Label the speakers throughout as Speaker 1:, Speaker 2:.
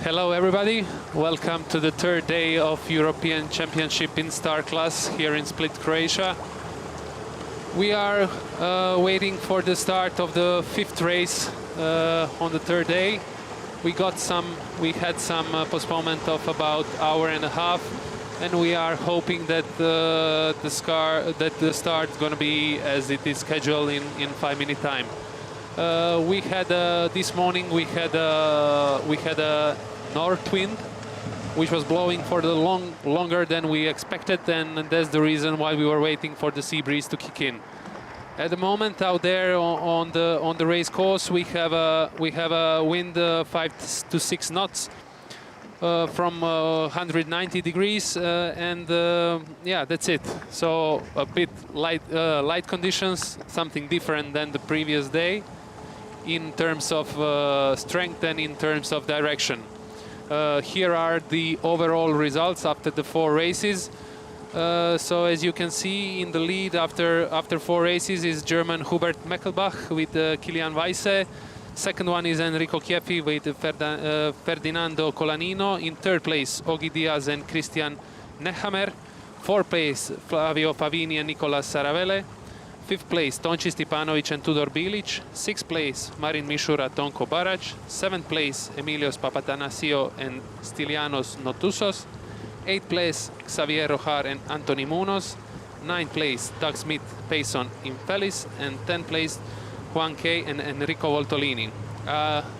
Speaker 1: Hello everybody, welcome to the third day of European Championship in Star Class here in Split, Croatia. We are waiting for the start of the fifth race on the third day. We had some postponement of about hour and a half, and we are hoping that the start is going to be as it is scheduled in 5-minute time. This morning we had a north wind, which was blowing for the longer than we expected, and that's the reason why we were waiting for the sea breeze to kick in. At the moment, out there on the race course, we have a wind 5 to 6 knots from 190 degrees, and yeah, that's it. So a bit light conditions, something different than the previous day in terms of strength and in terms of direction. Here are the overall results after the 4 races. So as you can see, in the lead after 4 races is German Hubert Meckelbach with Kilian Weisse. Second one is Enrico Chieffi with Ferdinando Colanino. In third place, Ogi Diaz and Christian Nehammer. Fourth place, Flavio Favini and Nicolas Saravele. Fifth place, Tonči Stipanovic and Tudor Bilic. Sixth place, Marin Mishura, Tonko Barac. Seventh place, Emilios Papatanasio and Stylianos Notusos. Eighth place, Xavier Rojar and Anthony Munoz. Ninth place, Doug Smith, Payson Infelis. And 10th place, Juan Kay and Enrico Voltolini.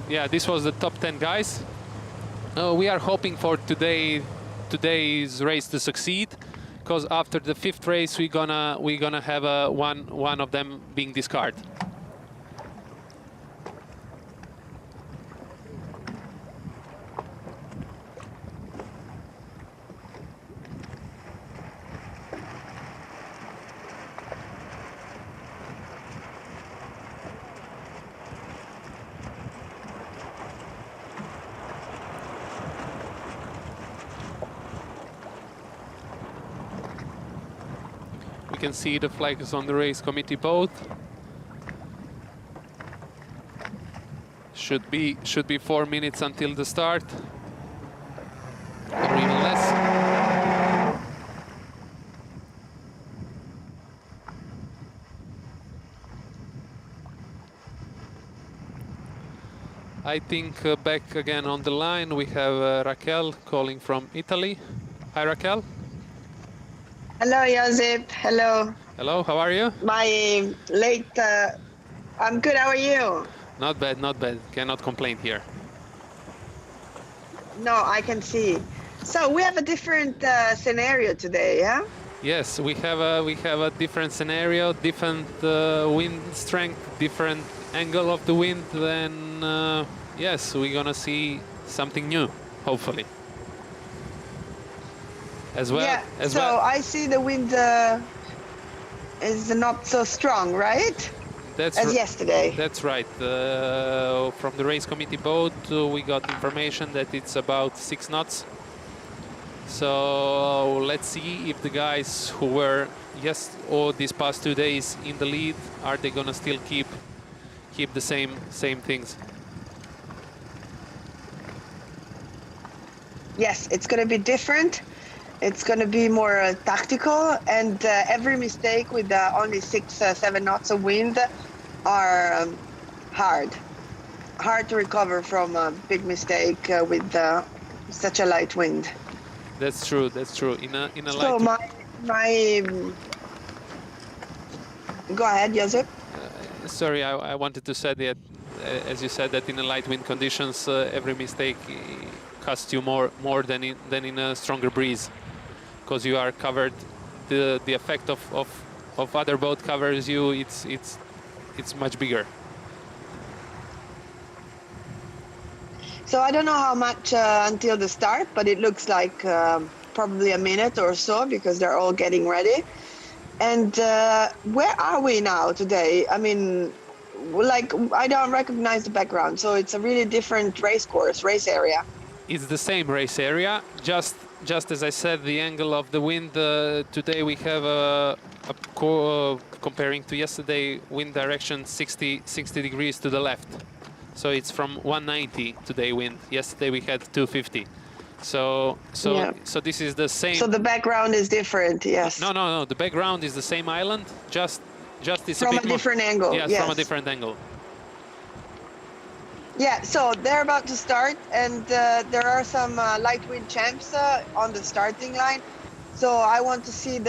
Speaker 1: Yeah, this was the top 10 guys. We are hoping for today's race to succeed, because after the 5th race we're gonna have one of them being discarded. You can see the flags on the race committee boat. Should be 4 minutes until the start, or even less. I think back again on the line we have Raquel calling from Italy. Hi Raquel.
Speaker 2: Hello, Josip. Hello.
Speaker 1: Hello, how are you?
Speaker 2: I'm good, how are you?
Speaker 1: Not bad, not bad. Cannot complain here.
Speaker 2: No, I can see. So we have a different scenario today, yeah?
Speaker 1: Yes, we have a different scenario, different wind strength, different angle of the wind, and yes, we're gonna see something new, hopefully. As well.
Speaker 2: Yeah, I see the wind is not so strong, right? As yesterday.
Speaker 1: That's right. From the race committee boat, we got information that it's about 6 knots. So let's see if the guys who were these past 2 days in the lead, are they gonna still keep the same things?
Speaker 2: Yes, it's gonna be different. It's going to be more tactical, and every mistake with only 6-7 knots of wind are hard to recover from a big mistake with such a light wind.
Speaker 1: That's true. That's true. In a
Speaker 2: so
Speaker 1: light.
Speaker 2: Go ahead, Josip.
Speaker 1: Sorry, I wanted to say that, as you said, that in a light wind conditions, every mistake costs you more than in a stronger breeze. Because you are covered, the effect of other boat covers you. It's much bigger.
Speaker 2: So I don't know how much until the start, but it looks like probably a minute or so, because they're all getting ready. And where are we now today? I mean, like, I don't recognize the background, so it's a really different race area.
Speaker 1: It's the same race area, just as I said, the angle of the wind. Today we have comparing to yesterday, wind direction 60 degrees to the left. So it's from 190 today wind. Yesterday we had 250. So
Speaker 2: Yeah.
Speaker 1: this is the same.
Speaker 2: So the background is different, yes.
Speaker 1: No. The background is the same island, just it's
Speaker 2: From
Speaker 1: a bit
Speaker 2: a different angle.
Speaker 1: Yes,
Speaker 2: Yes,
Speaker 1: from a different angle.
Speaker 2: Yeah, so they're about to start, and there are some light wind champs on the starting line. So I want to see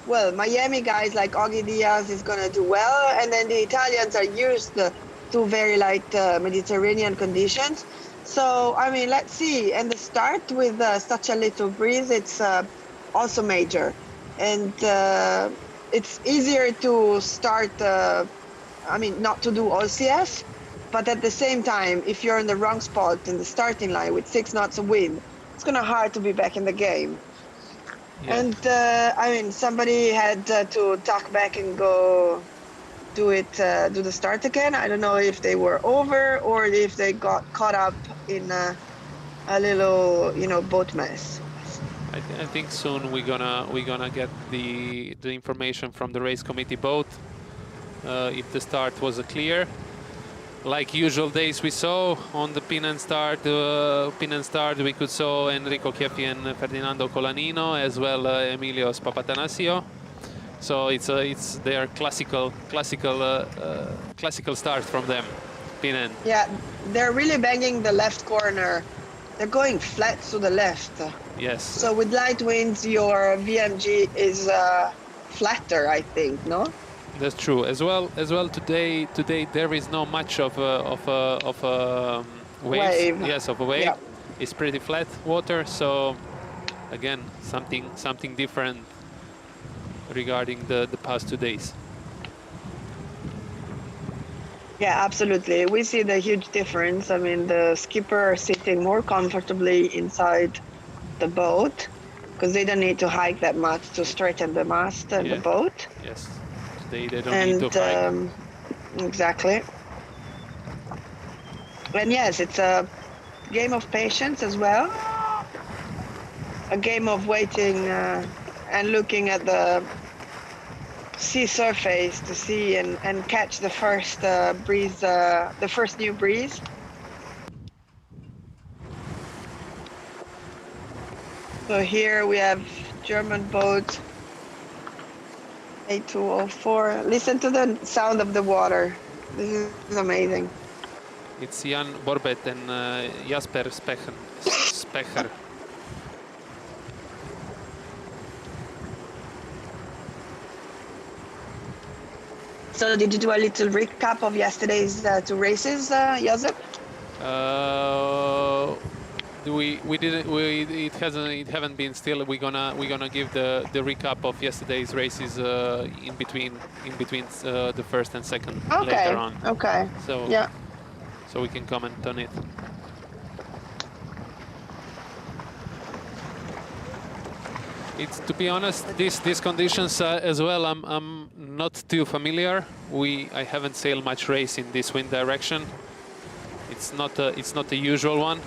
Speaker 2: well, Miami guys like Augie Diaz is going to do well, and then the Italians are used to very light Mediterranean conditions. So, I mean, let's see. And the start with such a little breeze, it's also major. And it's easier to start, I mean, not to do OCF, but at the same time, if you're in the wrong spot in the starting line with 6 knots of wind, it's going to hard to be back in the game.
Speaker 1: Yeah.
Speaker 2: And I mean, somebody had to tuck back and go do the start again. I don't know if they were over or if they got caught up in a little, boat mess.
Speaker 1: I think soon we're gonna get the information from the race committee boat if the start was clear. Like usual days we saw on the pin and start, we could saw Enrico Chieffi and Ferdinando Colanino, as well Emilios Papatanasio. So it's their classical start from them, pin end.
Speaker 2: Yeah, they're really banging the left corner. They're going flat to the left.
Speaker 1: Yes.
Speaker 2: So with light winds, your VMG is flatter, I think, no?
Speaker 1: That's true. As well today there is not much of a
Speaker 2: Wave.
Speaker 1: Yes, of a wave.
Speaker 2: Yeah.
Speaker 1: It's pretty flat water. So again, something different regarding the past 2 days.
Speaker 2: Yeah, absolutely. We see the huge difference. I mean, the skipper sitting more comfortably inside the boat because they don't need to hike that much to straighten the mast and the boat.
Speaker 1: Yes. They don't need to hike.
Speaker 2: Exactly. And yes, it's a game of patience as well. A game of waiting and looking at the sea surface to see and catch the first breeze, the first new breeze. So here we have German boat 8204. Listen to the sound of the water. This is amazing.
Speaker 1: It's Jan Borbet and Jasper Specher.
Speaker 2: So did you do a little recap of yesterday's 2 races, Josep?
Speaker 1: It haven't been still. We're gonna give the recap of yesterday's races in between the first and second later on.
Speaker 2: Okay.
Speaker 1: So
Speaker 2: yeah.
Speaker 1: So we can comment on it. It's, to be honest, these conditions as well. I'm not too familiar. I haven't sailed much race in this wind direction. It's not a usual one.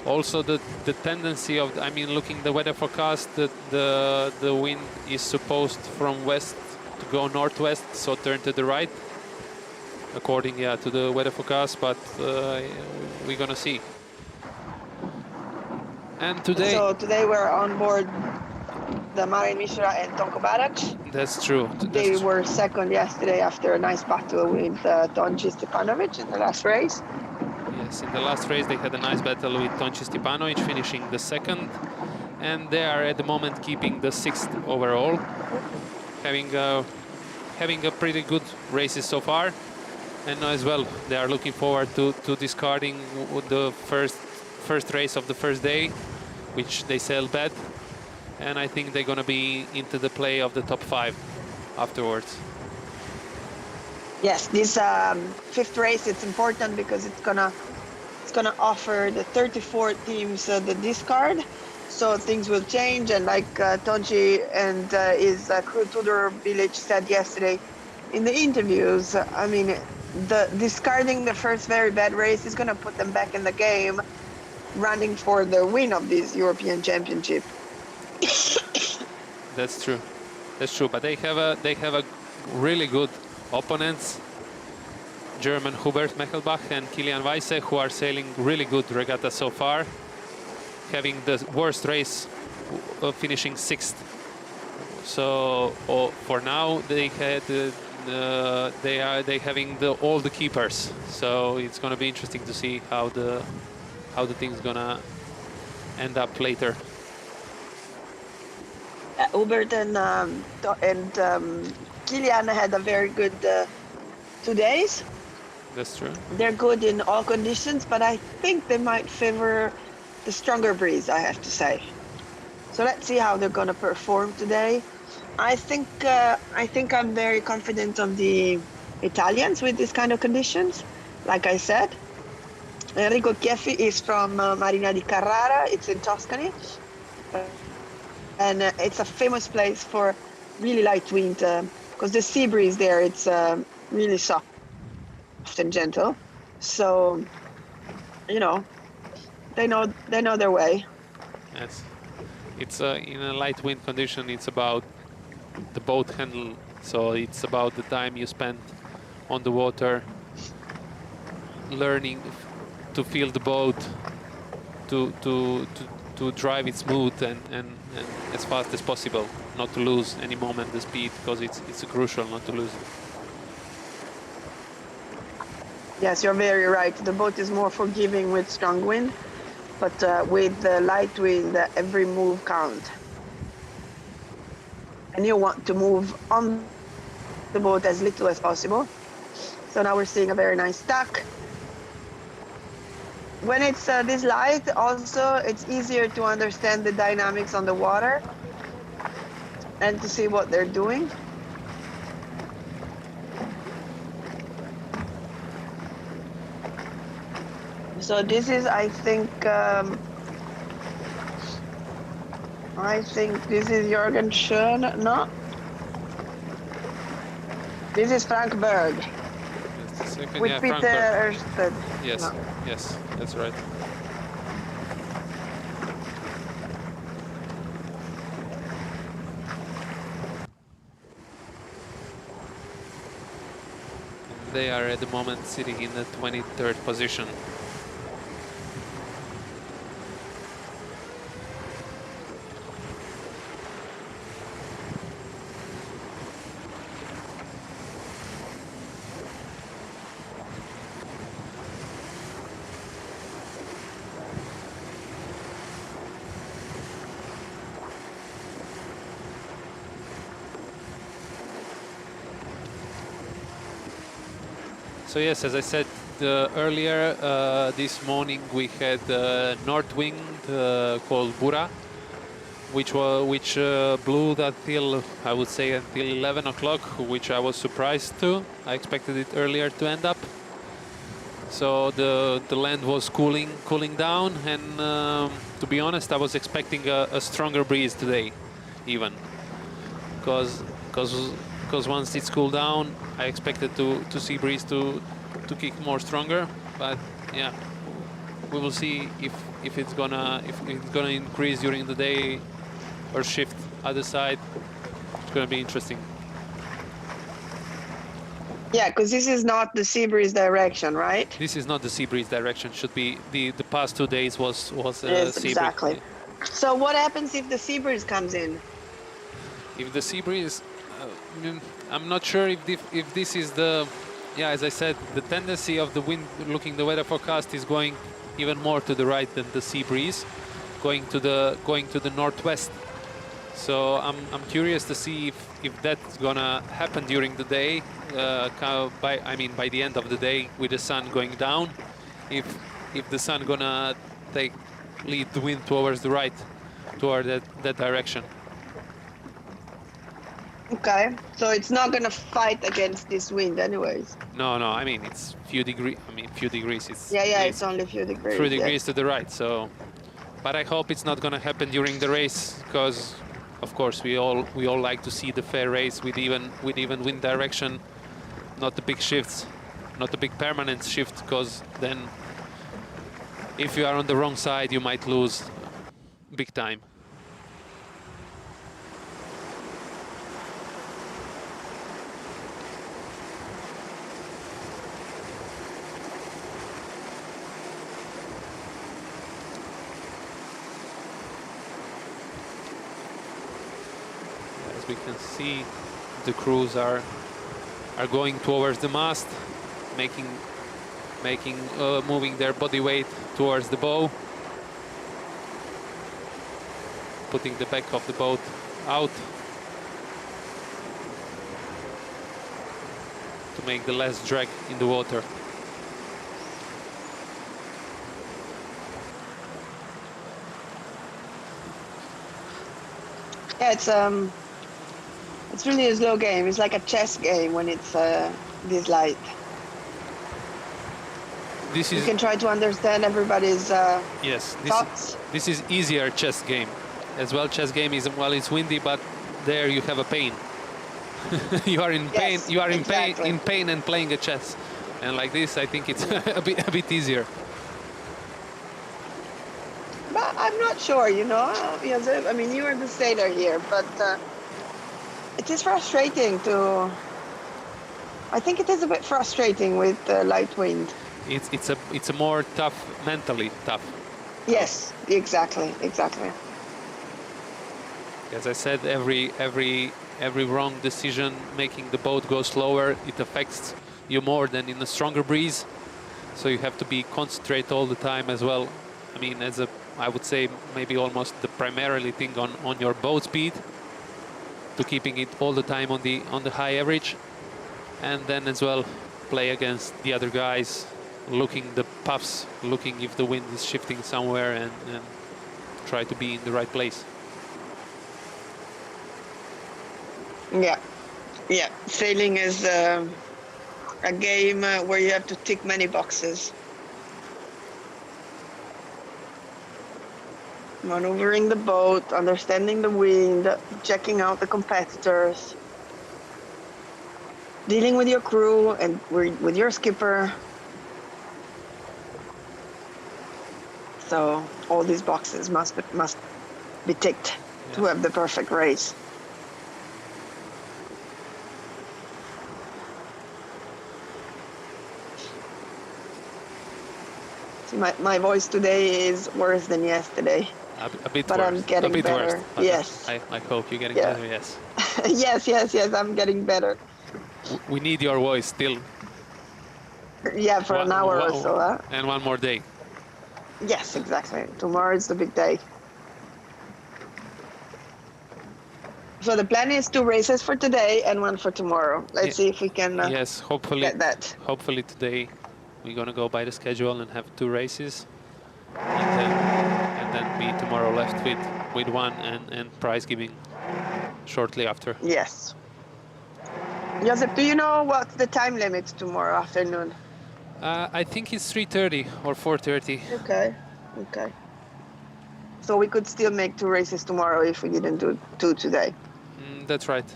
Speaker 1: Also, the tendency of, I mean, looking the weather forecast, the wind is supposed from west to go northwest, so turn to the right, according to the weather forecast. But we're gonna see. And today.
Speaker 2: So today we're on board the Marin Mishra and Tonko Barac.
Speaker 1: That's true.
Speaker 2: They were second yesterday after a nice battle with Tonči Stepanovic in the last race.
Speaker 1: Yes, in the last race they had a nice battle with Tonči Stepanovic, finishing the second, and they are at the moment keeping the 6th overall, having a pretty good races so far. And as well, they are looking forward to discarding the first race of the first day, which they sailed bad, and I think they're gonna be into the play of the top 5 afterwards.
Speaker 2: Yes, this 5th race, it's important because it's gonna offer the 34 teams the discard, so things will change. And like Tonči and his crew Tudor Bilic said yesterday in the interviews, I mean, the discarding the first very bad race is gonna put them back in the game, running for the win of this European Championship.
Speaker 1: That's true. That's true. But they have a really good opponents. German Hubert Mechelbach and Kilian Weisse, who are sailing really good regatta so far, having the worst race, finishing 6th. So for now they had they having all the keepers. So it's going to be interesting to see how the thing's gonna end up later.
Speaker 2: Hubert and Kilian had a very good 2 days.
Speaker 1: That's true.
Speaker 2: They're good in all conditions, but I think they might favor the stronger breeze, I have to say. So let's see how they're going to perform today. I think I'm very confident of the Italians with these kind of conditions. Like I said, Enrico Chieffi is from Marina di Carrara. It's in Tuscany. And it's a famous place for really light wind, because the sea breeze there, it's really soft and gentle. So, you know, they know their way.
Speaker 1: Yes, it's in a light wind condition. It's about the boat handle, so it's about the time you spend on the water, learning to feel the boat, to drive it smooth and as fast as possible, not to lose any moment the speed, because it's crucial not to lose it.
Speaker 2: Yes, you're very right. The boat is more forgiving with strong wind, but with the light wind, every move counts. And you want to move on the boat as little as possible. So now we're seeing a very nice stack. When it's this light, also, it's easier to understand the dynamics on the water and to see what they're doing. So this is, I think this is Jürgen Schön, no? This is Frank Berg.
Speaker 1: Just a second.
Speaker 2: With
Speaker 1: Yeah,
Speaker 2: Peter
Speaker 1: Frank
Speaker 2: Ørsted.
Speaker 1: Yes,
Speaker 2: No.
Speaker 1: yes, that's right. They are at the moment sitting in the 23rd position. So yes, as I said earlier, this morning we had north wind called Bura, which blew until, I would say, until 11 o'clock, which I was surprised to. I expected it earlier to end up. So the land was cooling down, and to be honest, I was expecting a stronger breeze today, even, because once it's cooled down, I expected to see breeze to kick more stronger. But yeah, we will see if it's gonna increase during the day or shift other side. It's gonna be interesting.
Speaker 2: Yeah, because this is not the sea breeze direction, right?
Speaker 1: This is not the sea breeze direction. Should be the past 2 days was
Speaker 2: Yes,
Speaker 1: sea
Speaker 2: exactly.
Speaker 1: breeze.
Speaker 2: So what happens if the sea breeze comes in?
Speaker 1: If the sea breeze, I'm not sure if this is the, yeah, as I said, the tendency of the wind, looking the weather forecast, is going even more to the right than the sea breeze, going to the northwest. So I'm curious to see if that's gonna happen during the day, by the end of the day, with the sun going down, if the sun gonna lead the wind towards the right, toward that direction.
Speaker 2: Okay, so it's not gonna fight against this wind anyways.
Speaker 1: No, I mean, it's few degrees. I mean, few degrees.
Speaker 2: It's only a few degrees.
Speaker 1: 3 degrees to the right. So, but I hope it's not going to happen during the race, because, of course, we all like to see the fair race with even wind direction, not the big shifts, not the big permanent shift, because then, if you are on the wrong side, you might lose big time. we can see, the crews are going towards the mast, moving their body weight towards the bow, putting the back of the boat out to make the less drag in the water.
Speaker 2: Yeah, it's really a slow game. It's like a chess game when it's this light.
Speaker 1: This
Speaker 2: You
Speaker 1: is
Speaker 2: can try to understand everybody's
Speaker 1: yes.
Speaker 2: thoughts.
Speaker 1: This is easier chess game. As well, chess game is, well, it's windy, but there you have a pain. You are in pain.
Speaker 2: Yes,
Speaker 1: You are
Speaker 2: exactly.
Speaker 1: in pain and playing a chess. And like this, I think it's a bit easier.
Speaker 2: But I'm not sure, you know. Josep, I mean, you are the sailor here, but it is frustrating to. I think it is a bit frustrating with light wind.
Speaker 1: It's a more tough, mentally tough.
Speaker 2: Yes, exactly.
Speaker 1: As I said, every wrong decision making the boat go slower, it affects you more than in a stronger breeze. So you have to be concentrate all the time as well. I mean, I would say maybe almost the primarily thing on your boat speed, to keeping it all the time on the high average, and then as well play against the other guys, looking the puffs, looking if the wind is shifting somewhere, and try to be in the right place.
Speaker 2: Yeah. Sailing is a game where you have to tick many boxes. Maneuvering the boat, understanding the wind, checking out the competitors, dealing with your crew and with your skipper. So all these boxes must be ticked to have the perfect race. See, my voice today is worse than yesterday.
Speaker 1: A bit
Speaker 2: But
Speaker 1: worse.
Speaker 2: I'm getting
Speaker 1: a bit
Speaker 2: better.
Speaker 1: Worse, but
Speaker 2: Yes.
Speaker 1: I hope you're getting
Speaker 2: Yeah.
Speaker 1: better. Yes.
Speaker 2: Yes, I'm getting better.
Speaker 1: We need your voice still.
Speaker 2: Yeah, for an hour or so, huh?
Speaker 1: And one more day.
Speaker 2: Yes, exactly. Tomorrow is the big day. So the plan is 2 races for today and 1 for tomorrow. Let's see if we can
Speaker 1: Yes, hopefully.
Speaker 2: get that.
Speaker 1: Hopefully today we're gonna go by the schedule and have 2 races, and then be tomorrow left with 1 and prize giving shortly after.
Speaker 2: Yes. Josep, do you know what's the time limit tomorrow afternoon?
Speaker 1: I think it's 3:30 or 4:30.
Speaker 2: Okay. So we could still make 2 races tomorrow if we didn't do 2 today.
Speaker 1: That's right.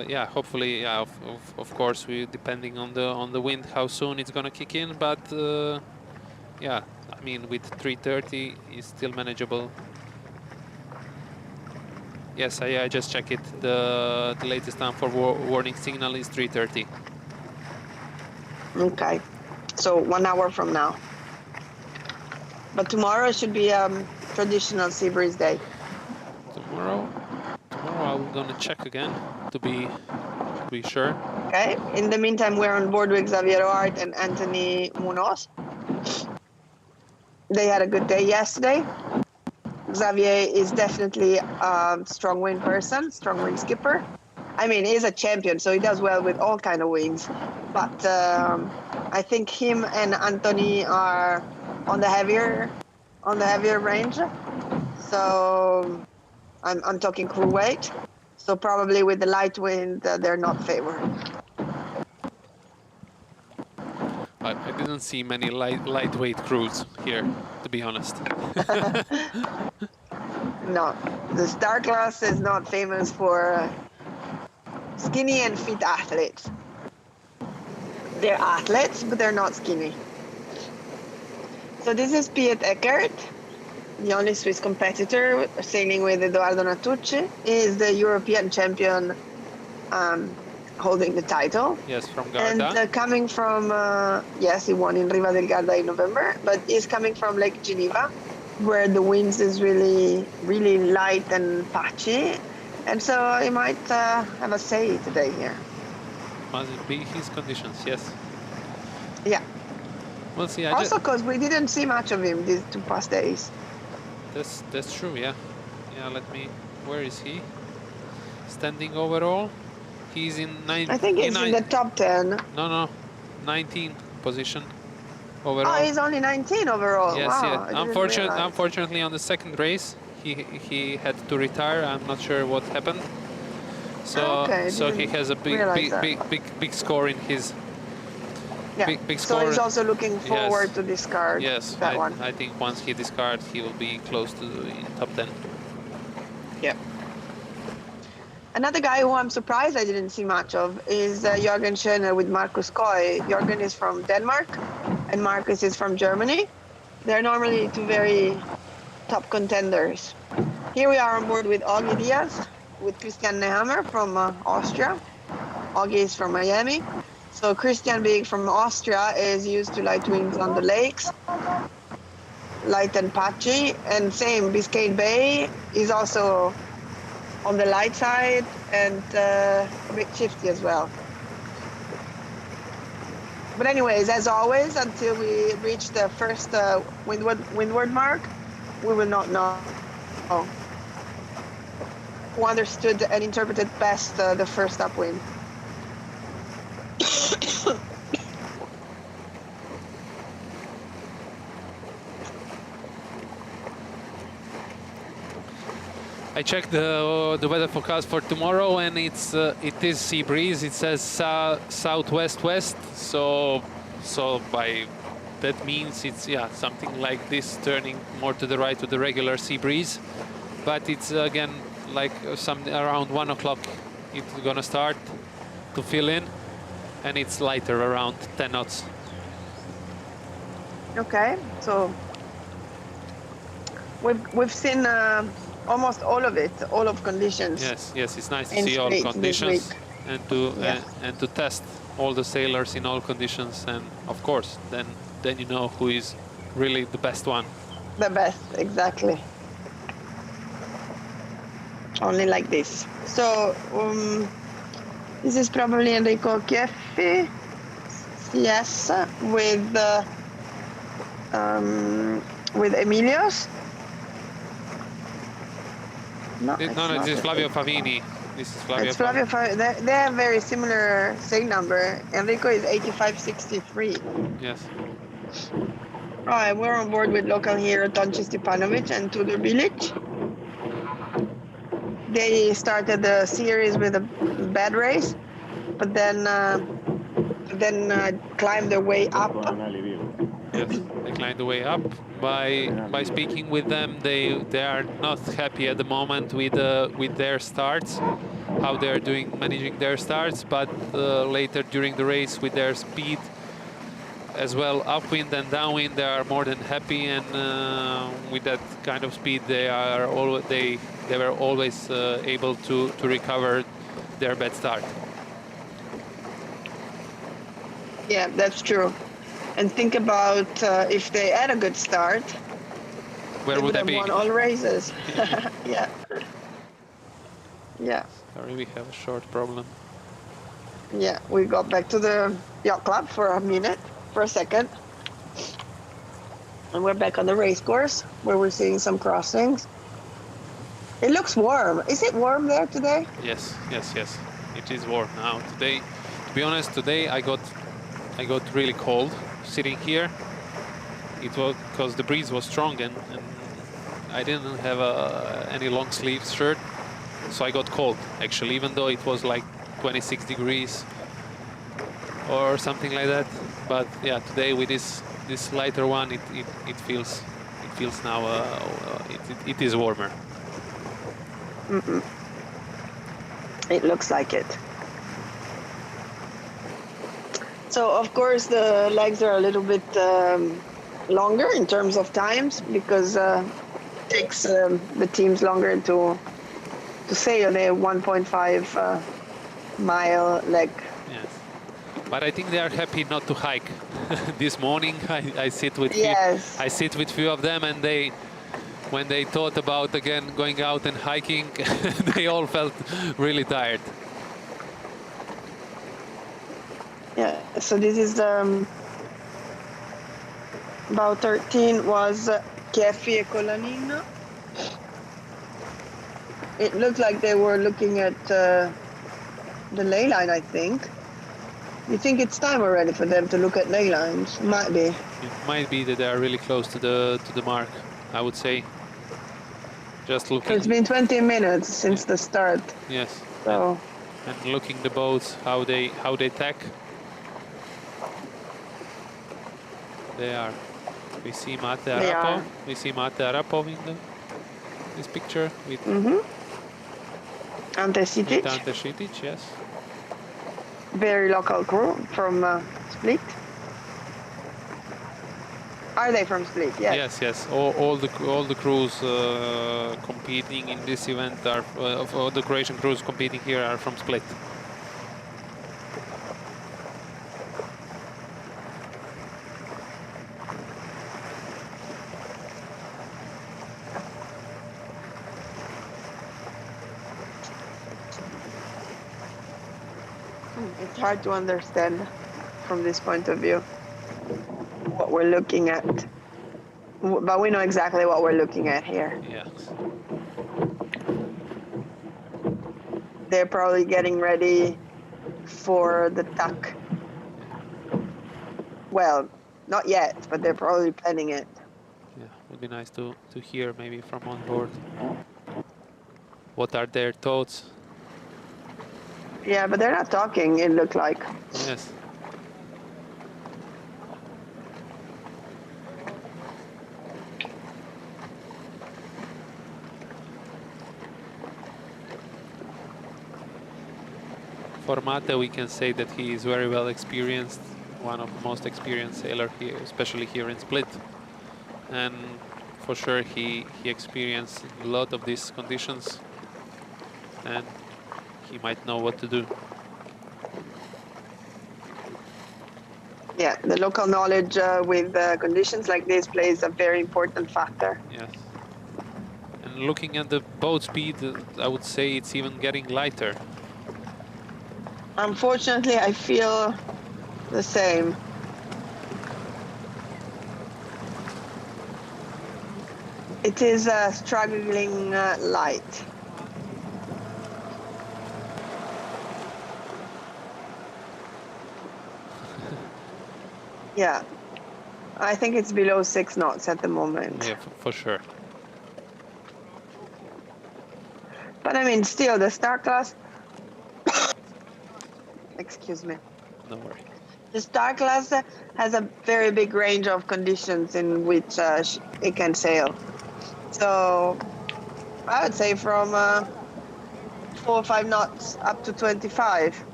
Speaker 1: Yeah, hopefully, yeah. Of course, we depending on the wind, how soon it's gonna kick in. But yeah, I mean, with 3:30 is still manageable. Yes, I just checked it. The latest time for warning signal is 3:30.
Speaker 2: Okay. So 1 hour from now. But tomorrow should be traditional sea breeze day.
Speaker 1: Tomorrow I'm gonna check again to be sure.
Speaker 2: Okay. In the meantime, we're on board with Xavier Hart and Anthony Munoz. They had a good day yesterday. Xavier is definitely a strong wind person, strong wind skipper. I mean, he's a champion, so he does well with all kind of winds. But I think him and Anthony are on the heavier range. So I'm talking crew weight. So probably with the light wind, they're not favored.
Speaker 1: I didn't see many lightweight crews here, to be honest.
Speaker 2: No, the Star Class is not famous for skinny and fit athletes. They're athletes, but they're not skinny. So this is Piet Eckert, the only Swiss competitor, sailing with Edoardo Natucci. He is the European champion, holding the title.
Speaker 1: Yes, from Garda.
Speaker 2: And coming from, yes, he won in Riva del Garda in November, but he's coming from Lake Geneva, where the winds is really, really light and patchy. And so he might have a say today here.
Speaker 1: Must be his conditions, yes.
Speaker 2: Yeah.
Speaker 1: We'll see.
Speaker 2: Also, because we didn't see much of him these 2 past days.
Speaker 1: That's true, yeah. Yeah, let me... Where is he? Standing overall? He's in 9...
Speaker 2: I think he's in the top 10.
Speaker 1: No. 19 position overall.
Speaker 2: Oh, he's only 19 overall.
Speaker 1: Yes,
Speaker 2: wow,
Speaker 1: yes.
Speaker 2: I didn't realize.
Speaker 1: Unfortunately, on the second race, he had to retire. I'm not sure what happened. So
Speaker 2: Okay,
Speaker 1: so he has a big score in his big
Speaker 2: So
Speaker 1: score.
Speaker 2: he's also looking forward
Speaker 1: Yes.
Speaker 2: to discard
Speaker 1: Yes,
Speaker 2: that one.
Speaker 1: I think once he discards, he will be close to the top 10.
Speaker 2: Yeah. Another guy who I'm surprised I didn't see much of is Jürgen Schöner with Marcus Koy. Jürgen is from Denmark and Marcus is from Germany. They're normally 2 very top contenders. Here we are on board with Augie Diaz, with Christian Nehammer from Austria. Augie is from Miami. So Christian being from Austria is used to light winds on the lakes, light and patchy, and same, Biscayne Bay is also on the light side and a bit shifty as well. But anyways, as always, until we reach the first windward mark, we will not know who understood and interpreted best the first upwind.
Speaker 1: I checked the weather forecast for tomorrow, and it is sea breeze. It says southwest west, so by that means it's something like this, turning more to the right to the regular sea breeze. But it's again like around 1 o'clock it's gonna start to fill in, and it's lighter around 10 knots.
Speaker 2: Okay, so we've seen almost all of it, all of conditions.
Speaker 1: Yes, it's nice to
Speaker 2: in
Speaker 1: see all
Speaker 2: Split
Speaker 1: conditions
Speaker 2: this week.
Speaker 1: and to test all the sailors in all conditions, and of course then you know who is really the best one.
Speaker 2: The best, exactly. Only like this. So this is probably Enrico Chieffi, yes, with Emilios. No,
Speaker 1: This is Flavio Favini. This is Flavio.
Speaker 2: It's Flavio. They have very similar sail number. Enrico is 8563.
Speaker 1: Yes.
Speaker 2: All right, we're on board with local hero Tonči Stipanovic and Tudor Bilic. They started the series with a bad race, but then climbed their way up.
Speaker 1: Yes, they climbed the way up. By speaking with them, they are not happy at the moment with their starts, how they are managing their starts. But later during the race, with their speed as well, upwind and downwind, they are more than happy. And with that kind of speed, they were always able to recover their bad start.
Speaker 2: Yeah, that's true. And think about if they had a good start,
Speaker 1: where would they be?
Speaker 2: Won all races. Yeah. Yeah.
Speaker 1: Sorry, we have a short problem.
Speaker 2: Yeah, we got back to the yacht club for a second. And we're back on the race course where we're seeing some crossings. It looks warm. Is it warm there today?
Speaker 1: Yes. It is warm now. Today, to be honest, today I got really cold sitting here. It was because the breeze was strong and I didn't have any long sleeves shirt, so I got cold actually, even though it was like 26 degrees or something like that. But yeah, today with this lighter one, it feels now it is warmer.
Speaker 2: Mm-mm. It looks like it. So of course the legs are a little bit longer in terms of times because it takes the teams longer to sail their 1.5 mile leg.
Speaker 1: Yes, but I think they are happy not to hike. This morning I sit with
Speaker 2: Yes.
Speaker 1: I sit with few of them, and when they thought about again going out and hiking, they all felt really tired.
Speaker 2: Yeah, so this is about 13 was Kefi e Colanino. It looked like they were looking at the ley line, I think. You think it's time already for them to look at ley lines? Might be.
Speaker 1: It might be that they are really close to the mark, I would say. Just looking.
Speaker 2: It's been 20 minutes since the start.
Speaker 1: Yes.
Speaker 2: So.
Speaker 1: And looking the boats, how they tack. They are. We see Mate Arapov. We see Mate Arapov in this picture with
Speaker 2: Ante Sitic.
Speaker 1: Ante Sitic, yes.
Speaker 2: Very local crew from Split. Are they from Split? Yes.
Speaker 1: Yes, yes. All the crews competing in this event are of all the Croatian crews competing here are from Split.
Speaker 2: It's hard to understand from this point of view what we're looking at, but we know exactly what we're looking at here.
Speaker 1: Yes.
Speaker 2: They're probably getting ready for the tuck. Well, not yet, but they're probably planning it.
Speaker 1: Yeah, would be nice to hear maybe from on board. What are their thoughts?
Speaker 2: Yeah, but they're not talking, it looked like.
Speaker 1: Yes. For Mate, we can say that he is very well experienced, one of the most experienced sailors here, especially here in Split. And for sure he experienced a lot of these conditions and he might know what to do.
Speaker 2: Yeah, the local knowledge with conditions like this plays a very important factor.
Speaker 1: Yes. And looking at the boat speed, I would say it's even getting lighter.
Speaker 2: Unfortunately, I feel the same. It is struggling light. Yeah, I think it's below 6 knots at the moment.
Speaker 1: Yeah, for sure.
Speaker 2: But I mean, still, the Star Class... Excuse me.
Speaker 1: No worry.
Speaker 2: The Star Class has a very big range of conditions in which it can sail. So I would say from 4 or 5 knots up to 25,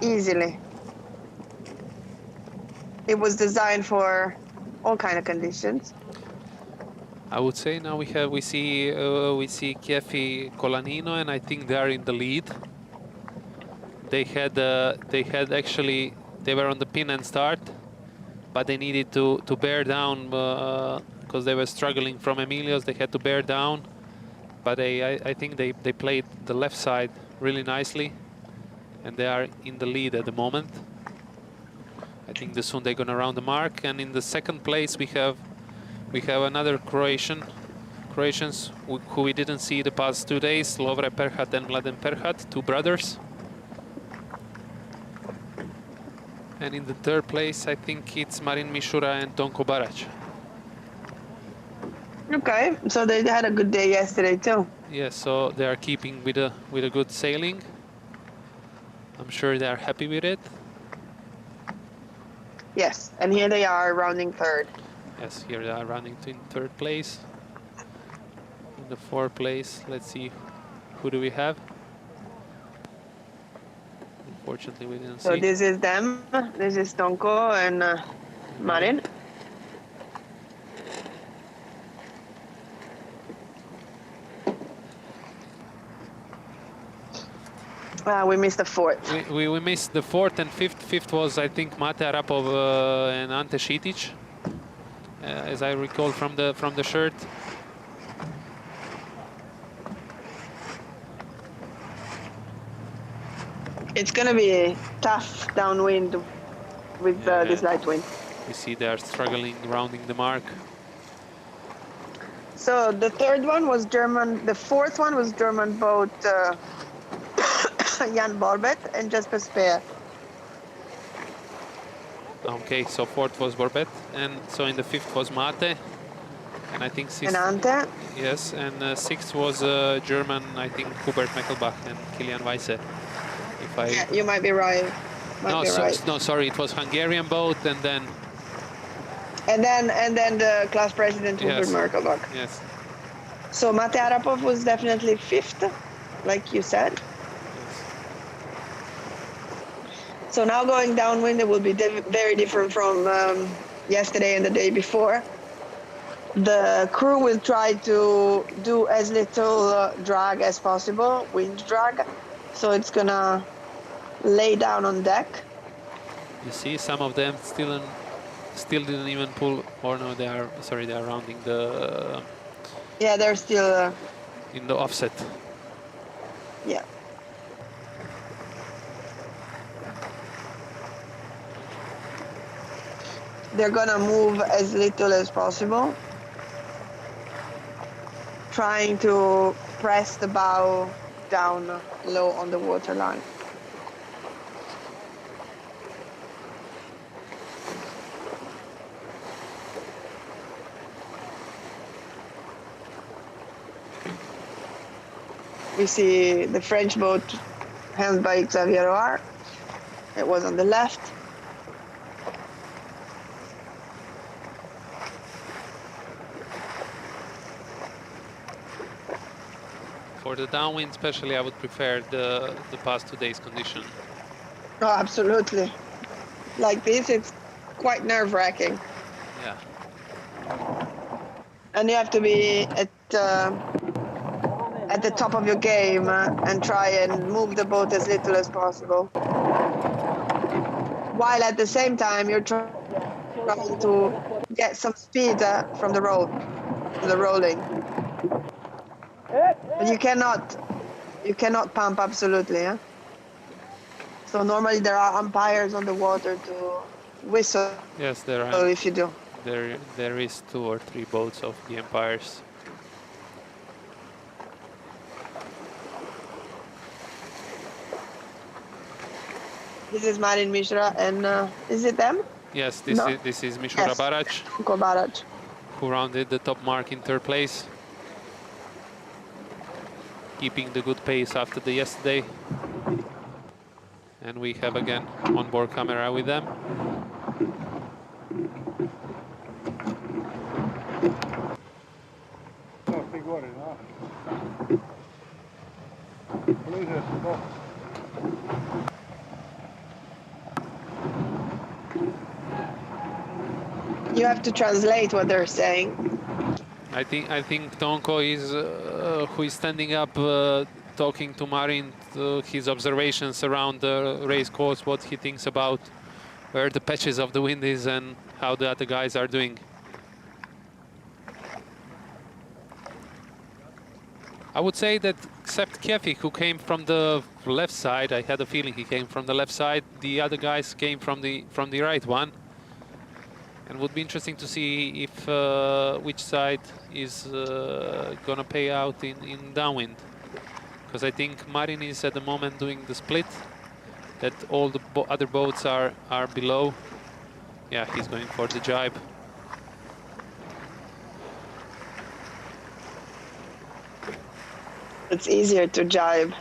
Speaker 2: easily. It was designed for all kind of conditions.
Speaker 1: I would say now we see Kefi Colanino, and I think they are in the lead. They had actually, they were on the pin and start, but they needed to bear down because they were struggling from Emilios. They had to bear down, but I think they played the left side really nicely, and they are in the lead at the moment. I think soon they're gonna round the mark, and in the second place we have another Croatians who we didn't see the past 2 days, Lovre Perhat and Mladen Perhat, two brothers. And in the third place, I think it's Marin Mishura and Tonko Barac.
Speaker 2: Okay, so they had a good day yesterday too.
Speaker 1: Yes, so they are keeping with a good sailing. I'm sure they are happy with it.
Speaker 2: Yes, and here they are rounding third.
Speaker 1: Yes, here they are running in third place. In the fourth place, let's see, who do we have? Unfortunately, we didn't see.
Speaker 2: So this is them. This is Tonko and Marin. We missed the fourth.
Speaker 1: We missed the fourth and fifth. Fifth was, I think, Mate Arapov and Ante Sitic, as I recall from the shirt.
Speaker 2: It's going to be tough downwind with this light wind.
Speaker 1: We see they are struggling rounding the mark.
Speaker 2: So the third one was German. The fourth one was German boat Jan Borbet and Jesper Speer.
Speaker 1: Okay, so fourth was Borbet, and so in the fifth was Mate, and I think sixth.
Speaker 2: And Ante.
Speaker 1: Yes, and sixth was German, I think Hubert Meckelbach and Kilian Weisse. If I
Speaker 2: Yeah, you might be right.
Speaker 1: no, sorry, it was Hungarian boat, and then
Speaker 2: And then the class president Hubert Merkelbach.
Speaker 1: yes.
Speaker 2: So Mate Arapov was definitely fifth, like you said. So now going downwind, it will be very different from yesterday and the day before. The crew will try to do as little drag as possible, wind drag. So it's gonna lay down on deck.
Speaker 1: You see, some of them still didn't even pull, or no, they are rounding the.
Speaker 2: Yeah, they're still.
Speaker 1: In the offset.
Speaker 2: Yeah. They're gonna move as little as possible, trying to press the bow down low on the waterline. We see the French boat helmed by Xavier Roar. It was on the left.
Speaker 1: For the downwind especially, I would prefer the past 2 days condition.
Speaker 2: Oh, absolutely. Like this, it's quite nerve-wracking.
Speaker 1: Yeah.
Speaker 2: And you have to be at the top of your game and try and move the boat as little as possible. While at the same time, you're trying to get some speed from the rolling. But you cannot pump absolutely. Yeah? So normally there are umpires on the water to whistle.
Speaker 1: Yes, there are.
Speaker 2: So if you do.
Speaker 1: There is 2 or 3 boats of the umpires.
Speaker 2: This is Marin Mishra, and is it them?
Speaker 1: Yes, this is Mishura Barac,
Speaker 2: Barac,
Speaker 1: who rounded the top mark in 3rd place, keeping the good pace after the yesterday. And we have again onboard camera with them.
Speaker 2: You have to translate what they're saying.
Speaker 1: I think Tonko is who is standing up, talking to Marin, his observations around the race course, what he thinks about where the patches of the wind is and how the other guys are doing. I would say that except Kefi, who came from the left side, I had a feeling he came from the left side. The other guys came from the right one. And would be interesting to see if which side is gonna pay out in downwind, because I think Marin is at the moment doing the split, that all the other boats are below. Yeah, he's going for the jibe.
Speaker 2: It's easier to jibe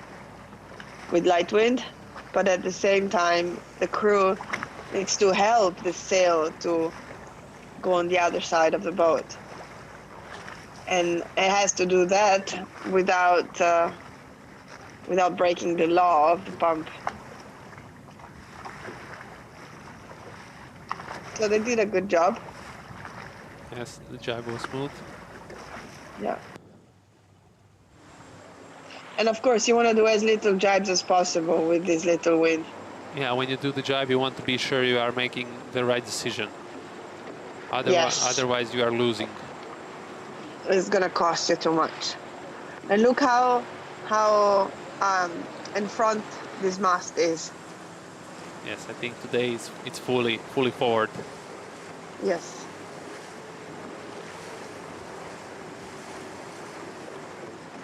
Speaker 2: with light wind, but at the same time, the crew needs to help the sail to go on the other side of the boat. And it has to do that without breaking the law of the pump. So they did a good job.
Speaker 1: Yes, the jibe was smooth.
Speaker 2: Yeah. And of course, you want to do as little jibes as possible with this little wind.
Speaker 1: Yeah, when you do the jibe, you want to be sure you are making the right decision. Otherwise you are losing.
Speaker 2: It's gonna cost you too much. And look how in front this mast is.
Speaker 1: Yes, I think today it's fully forward.
Speaker 2: Yes.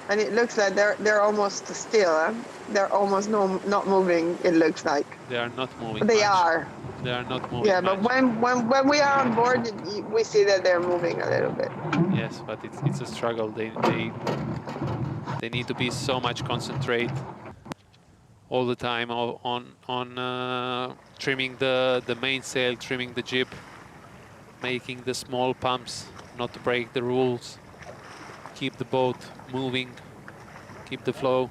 Speaker 2: And it looks like they're almost still. Huh? They're almost not moving. It looks like.
Speaker 1: They are not moving.
Speaker 2: But they
Speaker 1: much.
Speaker 2: are.
Speaker 1: They are not moving.
Speaker 2: Yeah, but
Speaker 1: much.
Speaker 2: when we are on board, we see that they're moving a little bit.
Speaker 1: Yes, but it's a struggle. They need to be so much concentrate all the time on trimming the mainsail, trimming the jib, making the small pumps, not to break the rules, keep the boat moving, keep the flow.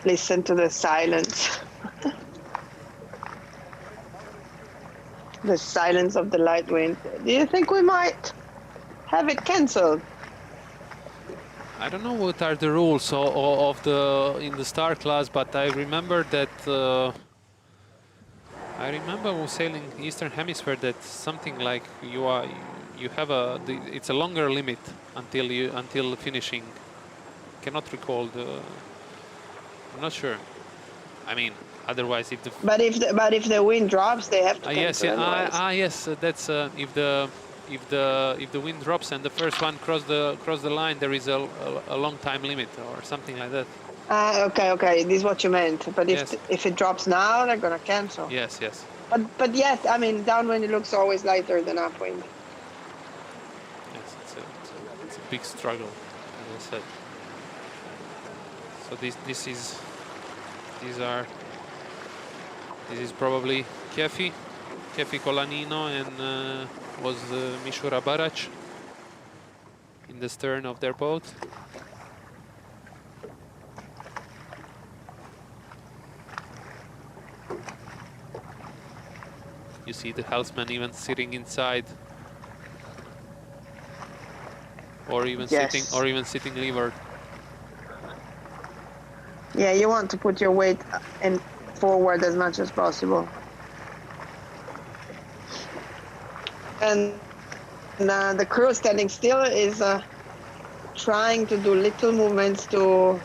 Speaker 2: Listen to the silence. The silence of the light wind. Do you think we might have it cancelled?
Speaker 1: I don't know what are the rules of the in the Star class, but I remember that I remember sailing Eastern Hemisphere that something like you have it's a longer limit until finishing. Cannot recall the. I'm not sure. I mean, otherwise, if the
Speaker 2: but if the wind drops, they have to
Speaker 1: yes,
Speaker 2: cancel
Speaker 1: yeah,
Speaker 2: anyways.
Speaker 1: yes, that's if the wind drops and the first one cross the line, there is a long time limit or something like that.
Speaker 2: Okay. This is what you meant. But
Speaker 1: Yes.
Speaker 2: if it drops now, they're gonna cancel.
Speaker 1: Yes, yes.
Speaker 2: But yet, I mean, downwind it looks always lighter than upwind.
Speaker 1: Yes, it's a big struggle, as I said. So this is probably Kefi Colanino and was Mishura Barac in the stern of their boat. You see the helmsman even sitting inside, or even sitting leeward.
Speaker 2: Yeah, you want to put your weight in forward as much as possible. And the crew standing still is trying to do little movements to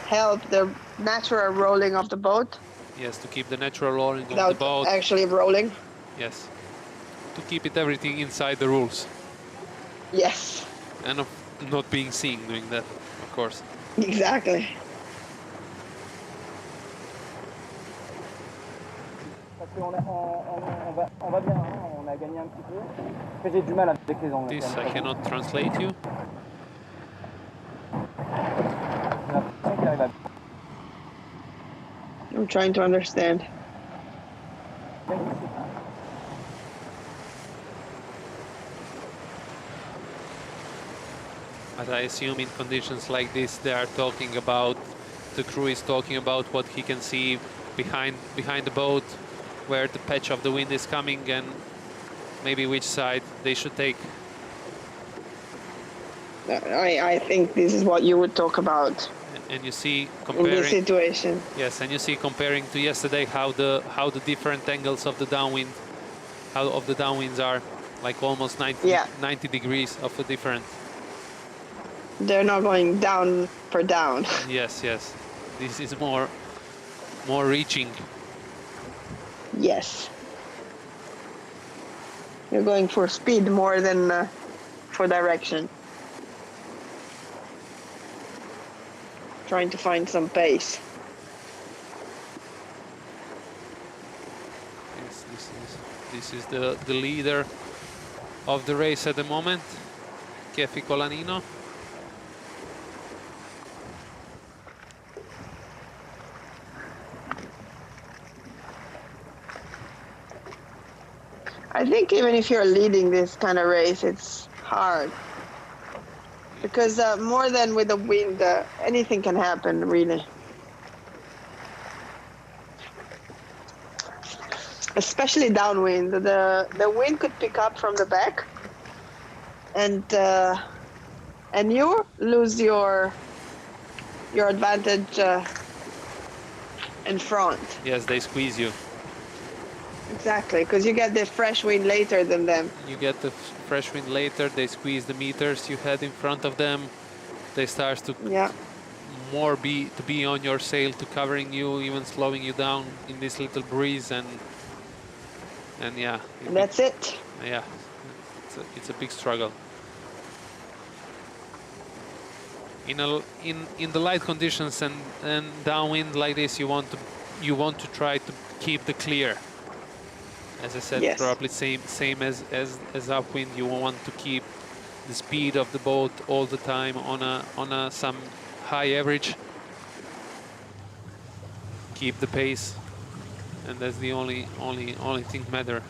Speaker 2: help the natural rolling of the boat.
Speaker 1: Yes, to keep the natural rolling of the
Speaker 2: Without
Speaker 1: boat.
Speaker 2: actually rolling.
Speaker 1: Yes, to keep it everything inside the rules.
Speaker 2: Yes.
Speaker 1: And of not being seen doing that, of course.
Speaker 2: Exactly.
Speaker 3: On va bien, hein, on a gagné un petit peu. Après, j'ai du mal avec les angles.
Speaker 1: This I cannot translate you.
Speaker 3: J'ai l'impression qu'il arrive à
Speaker 2: I'm trying to understand.
Speaker 3: bien glisser.
Speaker 1: But I assume in conditions like this, they are talking about, the crew is talking about what he can see behind the boat, where the patch of the wind is coming and maybe which side they should take.
Speaker 2: I think this is what you would talk about
Speaker 1: And you see
Speaker 2: in this
Speaker 1: comparing,
Speaker 2: situation.
Speaker 1: yes, and you see comparing to yesterday how the different angles of the downwind, downwinds are like almost 90 degrees of a different.
Speaker 2: They're not going down for down.
Speaker 1: Yes, yes. This is more reaching.
Speaker 2: Yes. You're going for speed more than for direction. Trying to find some pace.
Speaker 1: Yes, this is the leader of the race at the moment, Kefi Colanino.
Speaker 2: I think even if you're leading this kind of race, it's hard. Because more than with the wind, anything can happen, really. especially downwind. The wind could pick up from the back, and you lose your advantage in front.
Speaker 1: Yes, they squeeze you.
Speaker 2: Exactly, because you get the fresh wind later than them.
Speaker 1: You get the fresh wind later. They squeeze the meters you had in front of them. They start to
Speaker 2: Yeah.
Speaker 1: be on your sail, to covering you, even slowing you down in this little breeze, and yeah,
Speaker 2: And that's it.
Speaker 1: yeah, it's a big struggle. In the light conditions and downwind like this, you want to try to keep the clear. As I said,
Speaker 2: Yes.
Speaker 1: probably same as upwind. You want to keep the speed of the boat all the time on a some high average. Keep the pace, and that's the only thing matter.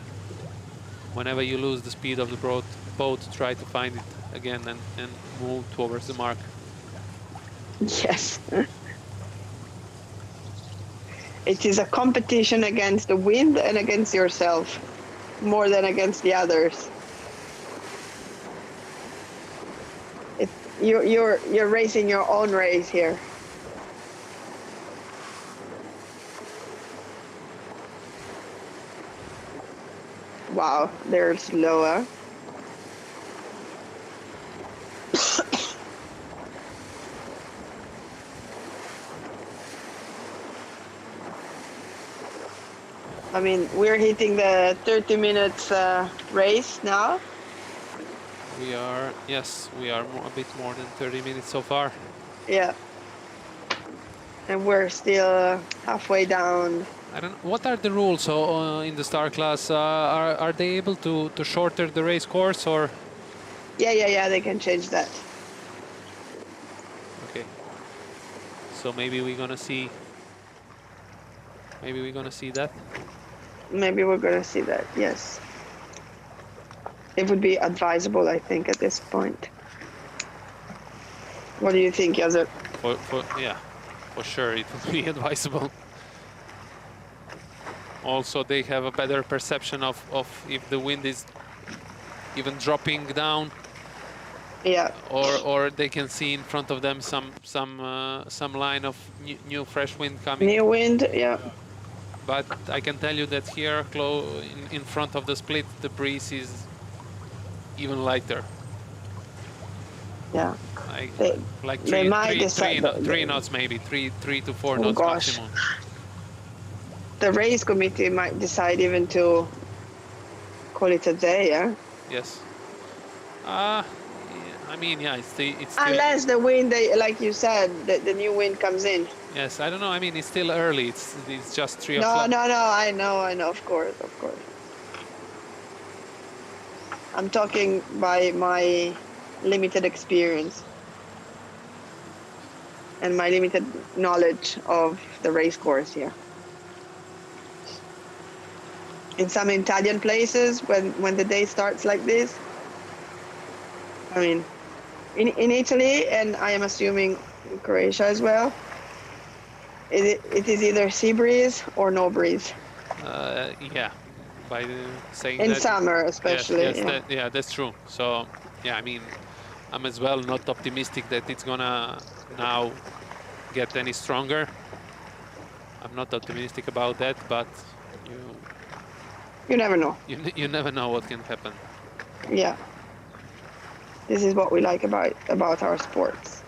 Speaker 1: Whenever you lose the speed of the boat, try to find it again and move towards the mark.
Speaker 2: Yes. It is a competition against the wind and against yourself, more than against the others. You're racing your own race here. Wow, they're slower. I mean, we're hitting the 30 minutes race now.
Speaker 1: We are a bit more than 30 minutes so far.
Speaker 2: Yeah. And we're still halfway down.
Speaker 1: I don't. What are the rules in the star class? Are they able to shorten the race course, or?
Speaker 2: Yeah, they can change that.
Speaker 1: Okay. So maybe we're gonna see. Maybe we're gonna see that.
Speaker 2: Maybe we're gonna see that, yes. It would be advisable, I think, at this point. What do you think, Yazır?
Speaker 1: For sure it would be advisable. Also, they have a better perception of if the wind is even dropping down,
Speaker 2: Yeah.
Speaker 1: or they can see in front of them some line of new fresh wind coming.
Speaker 2: New wind, yeah.
Speaker 1: But I can tell you that here, in front of the split, the breeze is even lighter.
Speaker 2: Yeah.
Speaker 1: Like
Speaker 2: they might decide
Speaker 1: three knots, maybe 3 to 4
Speaker 2: Oh,
Speaker 1: knots
Speaker 2: gosh.
Speaker 1: maximum.
Speaker 2: The race committee might decide even to call it a day, yeah?
Speaker 1: Yes. Yeah, I mean, yeah, it's still,
Speaker 2: Unless the wind, like you said, the new wind comes in.
Speaker 1: yes, I don't know. I mean, it's still early. It's just 3
Speaker 2: No,
Speaker 1: o'clock.
Speaker 2: no, I know, of course. I'm talking by my limited experience and my limited knowledge of the race course here. In some Italian places, when the day starts like this, I mean, in Italy, and I am assuming in Croatia as well, it is either sea breeze or no breeze.
Speaker 1: Yeah, by saying
Speaker 2: In
Speaker 1: that.
Speaker 2: summer, especially.
Speaker 1: Yes,
Speaker 2: yeah.
Speaker 1: that's true. So, yeah, I mean, I'm as well not optimistic that it's gonna now get any stronger. I'm not optimistic about that, but
Speaker 2: You never know.
Speaker 1: you never know what can happen.
Speaker 2: Yeah. This is what we like about our sports.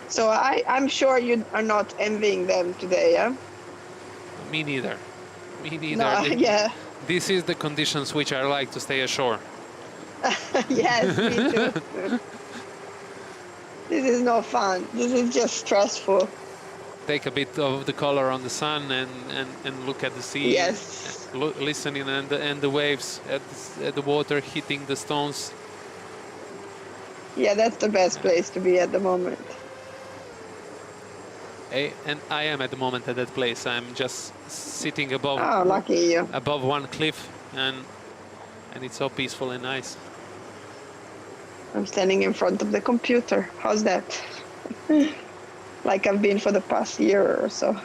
Speaker 2: So I'm sure you are not envying them today, yeah?
Speaker 1: Me neither. Me neither.
Speaker 2: No, yeah.
Speaker 1: This is the conditions which I like to stay ashore.
Speaker 2: Yes, me too. This is no fun. This is just stressful.
Speaker 1: Take a bit of the color on the sun and look at the sea.
Speaker 2: Yes.
Speaker 1: Listening and the waves at the water hitting the stones.
Speaker 2: Yeah, that's the best place to be at the moment.
Speaker 1: And I am at the moment at that place. I'm just sitting above.
Speaker 2: Oh, lucky you.
Speaker 1: Above one cliff, and it's so peaceful and nice.
Speaker 2: I'm standing in front of the computer. How's that? like I've been for the past year or so.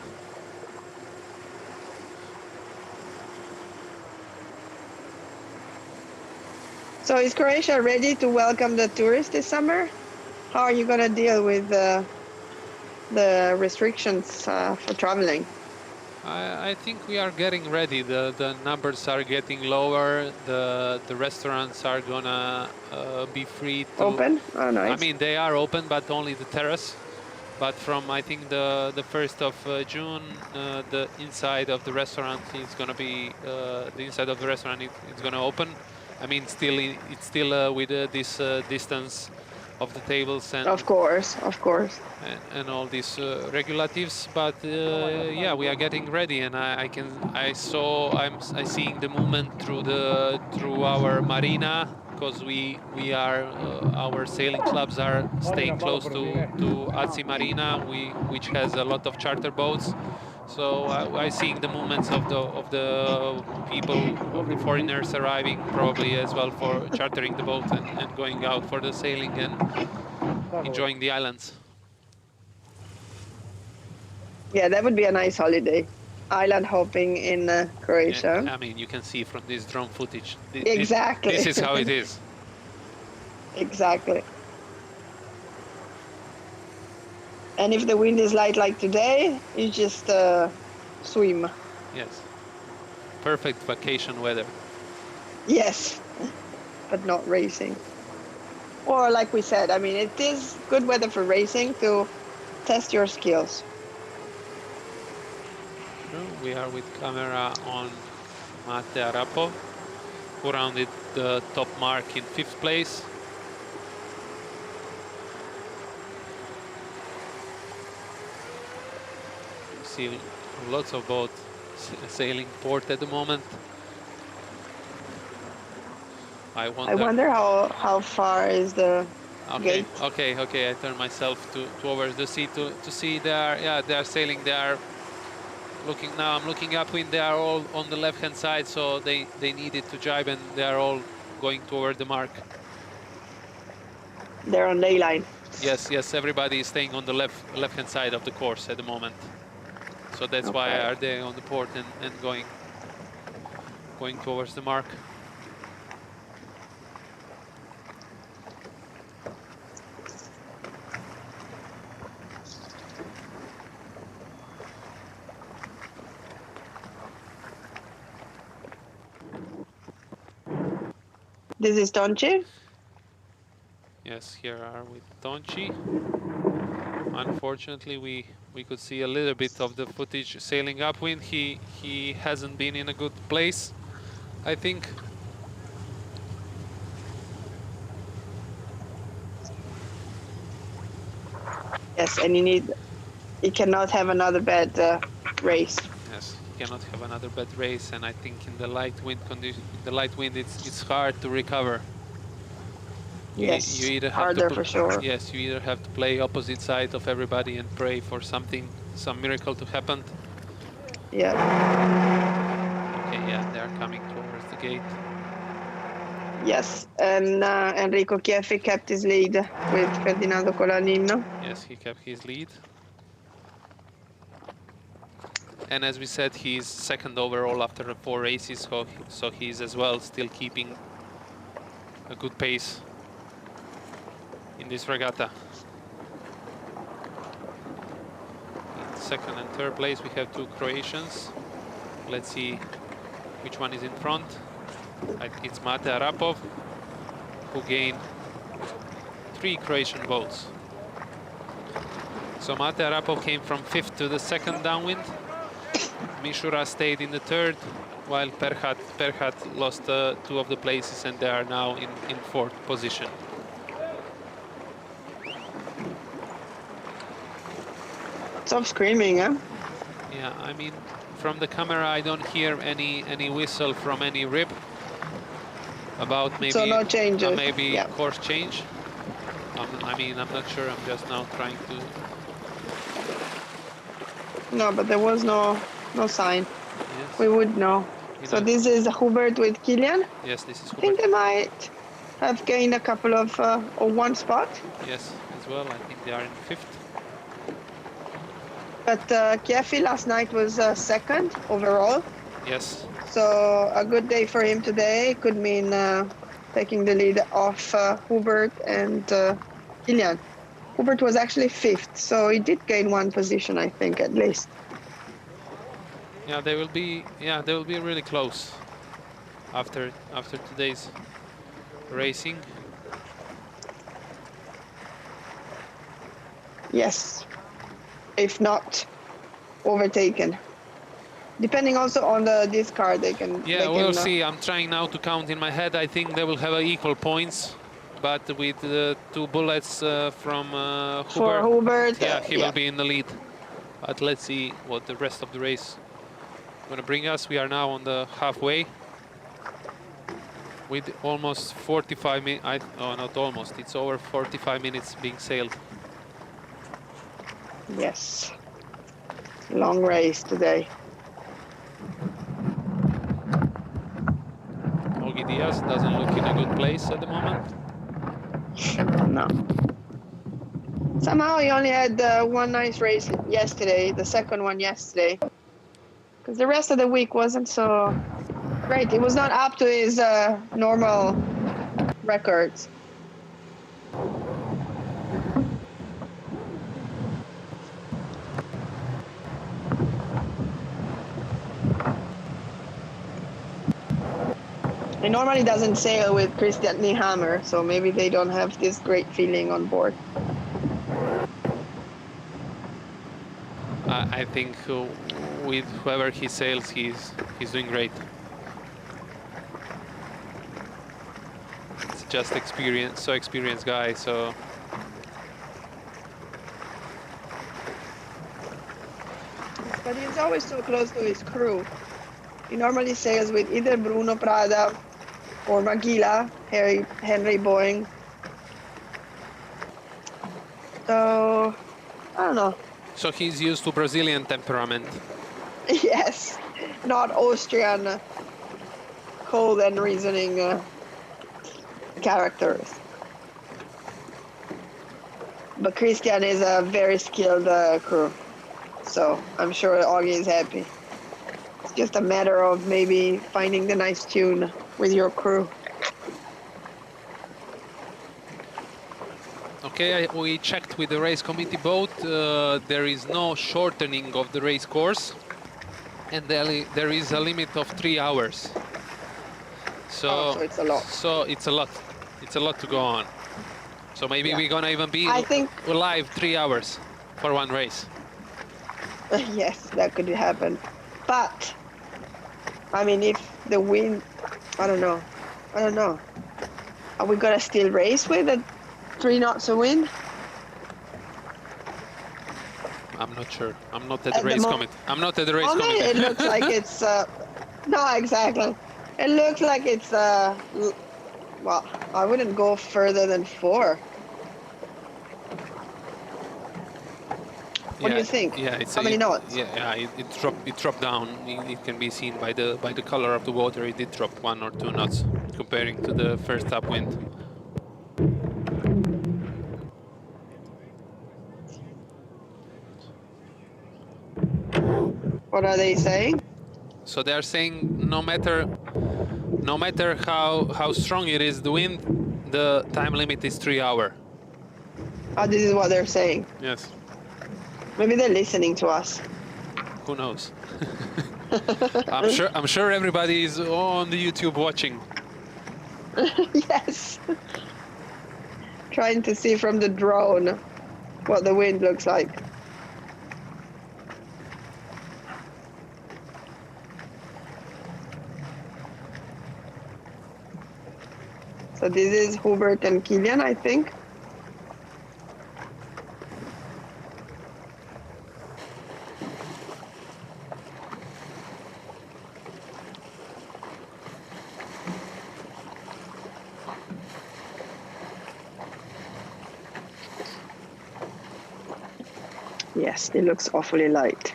Speaker 2: So is Croatia ready to welcome the tourists this summer? How are you going to deal with the restrictions for traveling?
Speaker 1: I think we are getting ready. The numbers are getting lower. The restaurants are gonna be free to
Speaker 2: Open? Oh, nice.
Speaker 1: I mean, they are open, but only the terrace. But from I think the 1st of June, the inside of the restaurant is gonna be the inside of the restaurant it's gonna open. I mean, it's still with this distance of the tables and
Speaker 2: Of course.
Speaker 1: and all these regulatives, but yeah, we are getting ready, and I'm seeing the movement through our marina, because we are our sailing clubs are staying close to Azi Marina, which has a lot of charter boats. So I seeing the movements of the people, of the foreigners arriving, probably as well for chartering the boat and going out for the sailing and enjoying the islands.
Speaker 2: Yeah, that would be a nice holiday. Island hopping in Croatia.
Speaker 1: Yeah, I mean, you can see from this drone footage.
Speaker 2: Exactly.
Speaker 1: This is how it is.
Speaker 2: Exactly. And if the wind is light like today, you just swim.
Speaker 1: Yes. Perfect vacation weather.
Speaker 2: Yes, but not racing. Or like we said, I mean, it is good weather for racing to test your skills.
Speaker 1: We are with camera on Mate Arapov, who rounded the top mark in 5th place. You see lots of boats sailing port at the moment. I
Speaker 2: wonder how far is the gate.
Speaker 1: Okay. I turn myself towards the sea to see they are sailing. They are looking now. I'm looking upwind. They are all on the left-hand side, so they needed to jibe, and they are all going toward the mark.
Speaker 2: They're on ley line.
Speaker 1: Yes. Everybody is staying on the left-hand side of the course at the moment. So that's why are they on the port and going towards the mark.
Speaker 2: This is Tonchi?
Speaker 1: Yes, here are with Tonchi. Unfortunately, we could see a little bit of the footage sailing upwind. He hasn't been in a good place, I think.
Speaker 2: Yes, and you cannot have another bad race.
Speaker 1: Yes, you cannot have another bad race, and I think in the light wind condition, it's hard to recover.
Speaker 2: Yes,
Speaker 1: you either have
Speaker 2: harder
Speaker 1: to
Speaker 2: for sure.
Speaker 1: Yes, you either have to play opposite side of everybody and pray for some miracle to happen.
Speaker 2: Yeah.
Speaker 1: Okay, yeah, they are coming towards the gate.
Speaker 2: Yes, and Enrico Chieffi kept his lead with Ferdinando Colaninno.
Speaker 1: Yes, he kept his lead. And as we said, he's second overall after the 4 races, so he's as well still keeping a good pace in this regatta. In 2nd and 3rd place we have 2 Croatians. Let's see which one is in front. It's Mate Arapov, who gained 3 Croatian boats. So Mate Arapov came from 5th to the 2nd downwind. Mishura stayed in the 3rd, while Perhat lost 2 of the places, and they are now in 4th position.
Speaker 2: Stop screaming, huh?
Speaker 1: Yeah, I mean, from the camera I don't hear any whistle from any rib about maybe
Speaker 2: So no changes.
Speaker 1: Maybe course change. I mean, I'm not sure. I'm just now trying to.
Speaker 2: No, but there was no sign.
Speaker 1: Yes.
Speaker 2: We would know. So this is Hubert with Kilian.
Speaker 1: Yes, this is
Speaker 2: I think
Speaker 1: Hubert.
Speaker 2: they might have gained a couple of or 1 spot.
Speaker 1: Yes, as as well. I think they are in 5th.
Speaker 2: But Kiefi last night was second overall.
Speaker 1: Yes.
Speaker 2: So a good day for him today could mean taking the lead off Hubert and Kilian. Hubert was actually 5th, so he did gain 1 position, I think, at least.
Speaker 1: Yeah, they will be. Yeah, they will be really close after today's racing.
Speaker 2: Yes, if not overtaken. Depending also on the discard, they can.
Speaker 1: Yeah,
Speaker 2: they
Speaker 1: we'll
Speaker 2: can,
Speaker 1: see. I'm trying now to count in my head. I think they will have equal points, but with 2 bullets from Hubert,
Speaker 2: for Hubert.
Speaker 1: yeah, he will be in the lead. But let's see what the rest of the race going to bring us. We are now on the halfway with almost 45 minutes. Oh, not almost. It's over 45 minutes being sailed.
Speaker 2: Yes. Long race today.
Speaker 1: Ogi Diaz doesn't look in a good place at the moment.
Speaker 2: No. Somehow he only had 1 nice race yesterday, the second one yesterday. Because the rest of the week wasn't so great. It was not up to his normal records. He normally doesn't sail with Christian Niehammer, so maybe they don't have this great feeling on board.
Speaker 1: I think with whoever he sails, he's doing great. It's just experienced guy, so.
Speaker 2: But he's always so close to his crew. He normally sails with either Bruno Prada or Maguila, Henry Boeing. So, I don't know.
Speaker 1: So he's used to Brazilian temperament.
Speaker 2: Yes, not Austrian cold and reasoning characters. But Christian is a very skilled crew, so I'm sure Augie is happy. It's just a matter of maybe finding the nice tune with your crew.
Speaker 1: Okay, we checked with the race committee boat. There is no shortening of the race course, and there is a limit of 3 hours.
Speaker 2: So it's a lot.
Speaker 1: So it's a lot. It's a lot to go on. So maybe
Speaker 2: Yeah.
Speaker 1: we're gonna even be
Speaker 2: I think
Speaker 1: live 3 hours for one race.
Speaker 2: yes, that could happen. But I mean, if the wind, I don't know. Are we gonna still race with a 3 knots of wind?
Speaker 1: I'm not sure. I'm not at
Speaker 2: At
Speaker 1: the
Speaker 2: the
Speaker 1: race
Speaker 2: mo-
Speaker 1: committee. I'm not at the race
Speaker 2: Oh, man,
Speaker 1: committee.
Speaker 2: it looks like it's no, exactly. It looks like it's well, I wouldn't go further than 4. What do you think?
Speaker 1: Yeah, it's
Speaker 2: How many knots?
Speaker 1: Yeah, it dropped down. It can be seen by the color of the water. It did drop 1 or 2 knots comparing to the first upwind.
Speaker 2: What are they saying?
Speaker 1: So they are saying no matter how strong it is, the wind, the time limit is 3 hours.
Speaker 2: Oh, this is what they're saying.
Speaker 1: Yes.
Speaker 2: Maybe they're listening to us.
Speaker 1: Who knows? I'm sure everybody is on the YouTube watching.
Speaker 2: Yes. Trying to see from the drone what the wind looks like. So this is Hubert and Kilian, I think. Yes, it looks awfully light.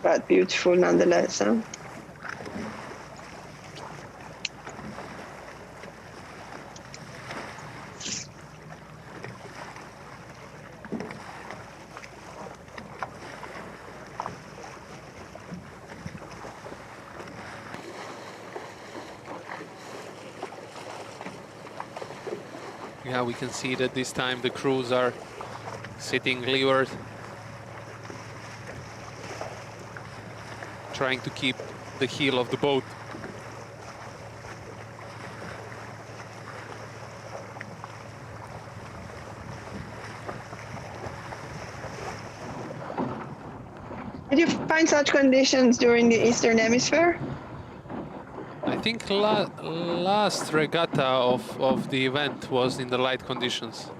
Speaker 2: but beautiful nonetheless. Huh?
Speaker 1: Yeah, we can see that this time the crews are sitting leeward, trying to keep the heel of the boat.
Speaker 2: Did you find such conditions during the Eastern Hemisphere?
Speaker 1: I think last regatta of the event was in the light conditions.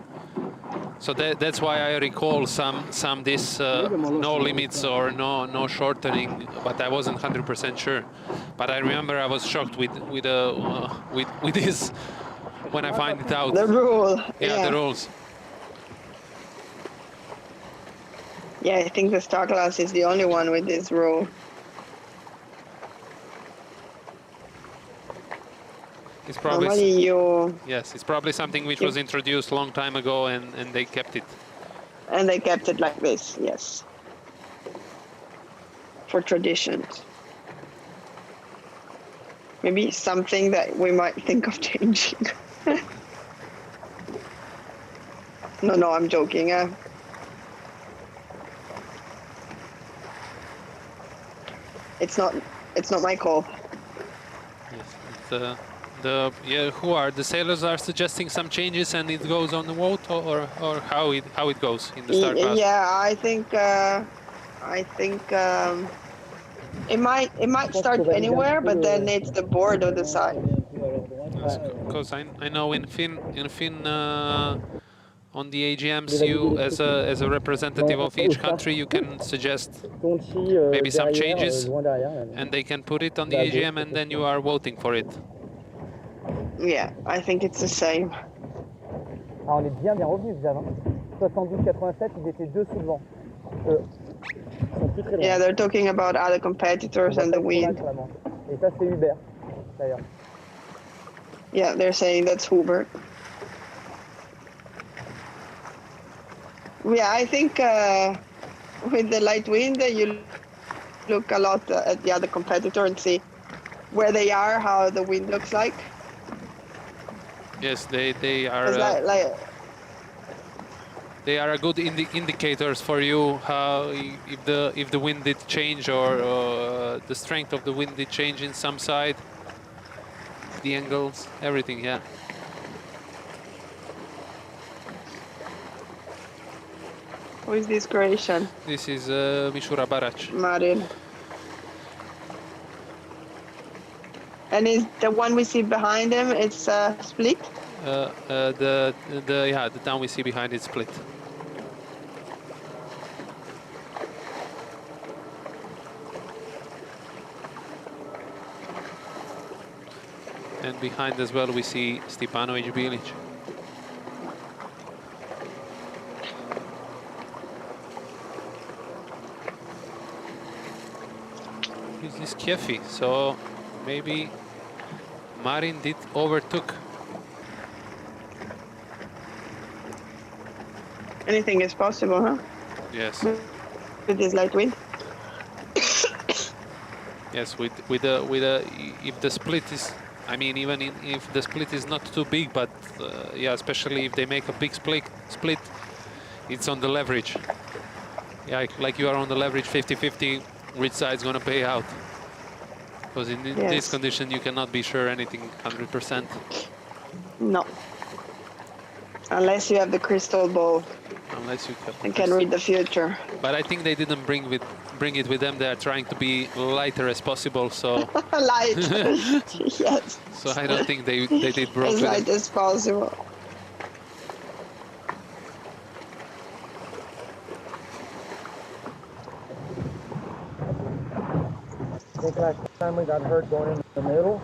Speaker 1: So that's why I recall some this no limits or no shortening, but I wasn't 100% sure. But I remember I was shocked with this when I find it out.
Speaker 2: The rule.
Speaker 1: Yeah, the rules.
Speaker 2: Yeah, I think the Star Class is the only one with this rule.
Speaker 1: It's probably
Speaker 2: Normally
Speaker 1: yes, it's probably something which was introduced a long time ago, and they kept it.
Speaker 2: and they kept it like this, yes. For traditions. Maybe something that we might think of changing. No, I'm joking. It's not my call.
Speaker 1: Yes, who are the sailors are suggesting some changes, and it goes on the vote, or how it goes in the Star Class?
Speaker 2: Yeah, I think it might start anywhere, but then it's the board to decide.
Speaker 1: Because I know in Finn on the AGMs, you as a representative of each country, you can suggest maybe some changes, and they can put it on the AGM, and then you are voting for it.
Speaker 2: Yeah, I think it's the same.
Speaker 3: Ah, on est bien revenus, Xav. 72-87, ils étaient deux sous le vent. Ils sont plus très loin.
Speaker 2: Yeah, they're talking about other competitors and the wind.
Speaker 3: Et ça, c'est Hubert, d'ailleurs.
Speaker 2: Yeah, they're saying that's Hubert. Yeah, I think with the light wind, you look a lot at the other competitor and see where they are, how the wind looks like.
Speaker 1: Yes, they are. They are a good indicators for you how if the wind did change, or the strength of the wind did change in some side, the angles, everything. Yeah.
Speaker 2: Who is this Croatian?
Speaker 1: This is Mishura Barac.
Speaker 2: Marin. And is the one we see behind him? It's Split.
Speaker 1: The town we see behind is Split. And behind as well we see Stipanovic Bilic. This is Kiefi, so maybe Marin did overtook.
Speaker 2: Anything is possible, huh?
Speaker 1: Yes.
Speaker 2: With this light wind.
Speaker 1: Yes, with if the split is, I mean, even if the split is not too big, but yeah, especially if they make a big split, it's on the leverage. Yeah, like you are on the leverage 50-50, which side's gonna pay out? Because in this condition, you cannot be sure anything 100%.
Speaker 2: No. Unless you have the crystal ball.
Speaker 1: Unless you
Speaker 2: can read the future.
Speaker 1: But I think they didn't bring it with them. They are trying to be lighter as possible. So
Speaker 2: light. Yes.
Speaker 1: So I don't think they did bring
Speaker 2: as light as possible.
Speaker 3: I think last time we got hurt going in the middle.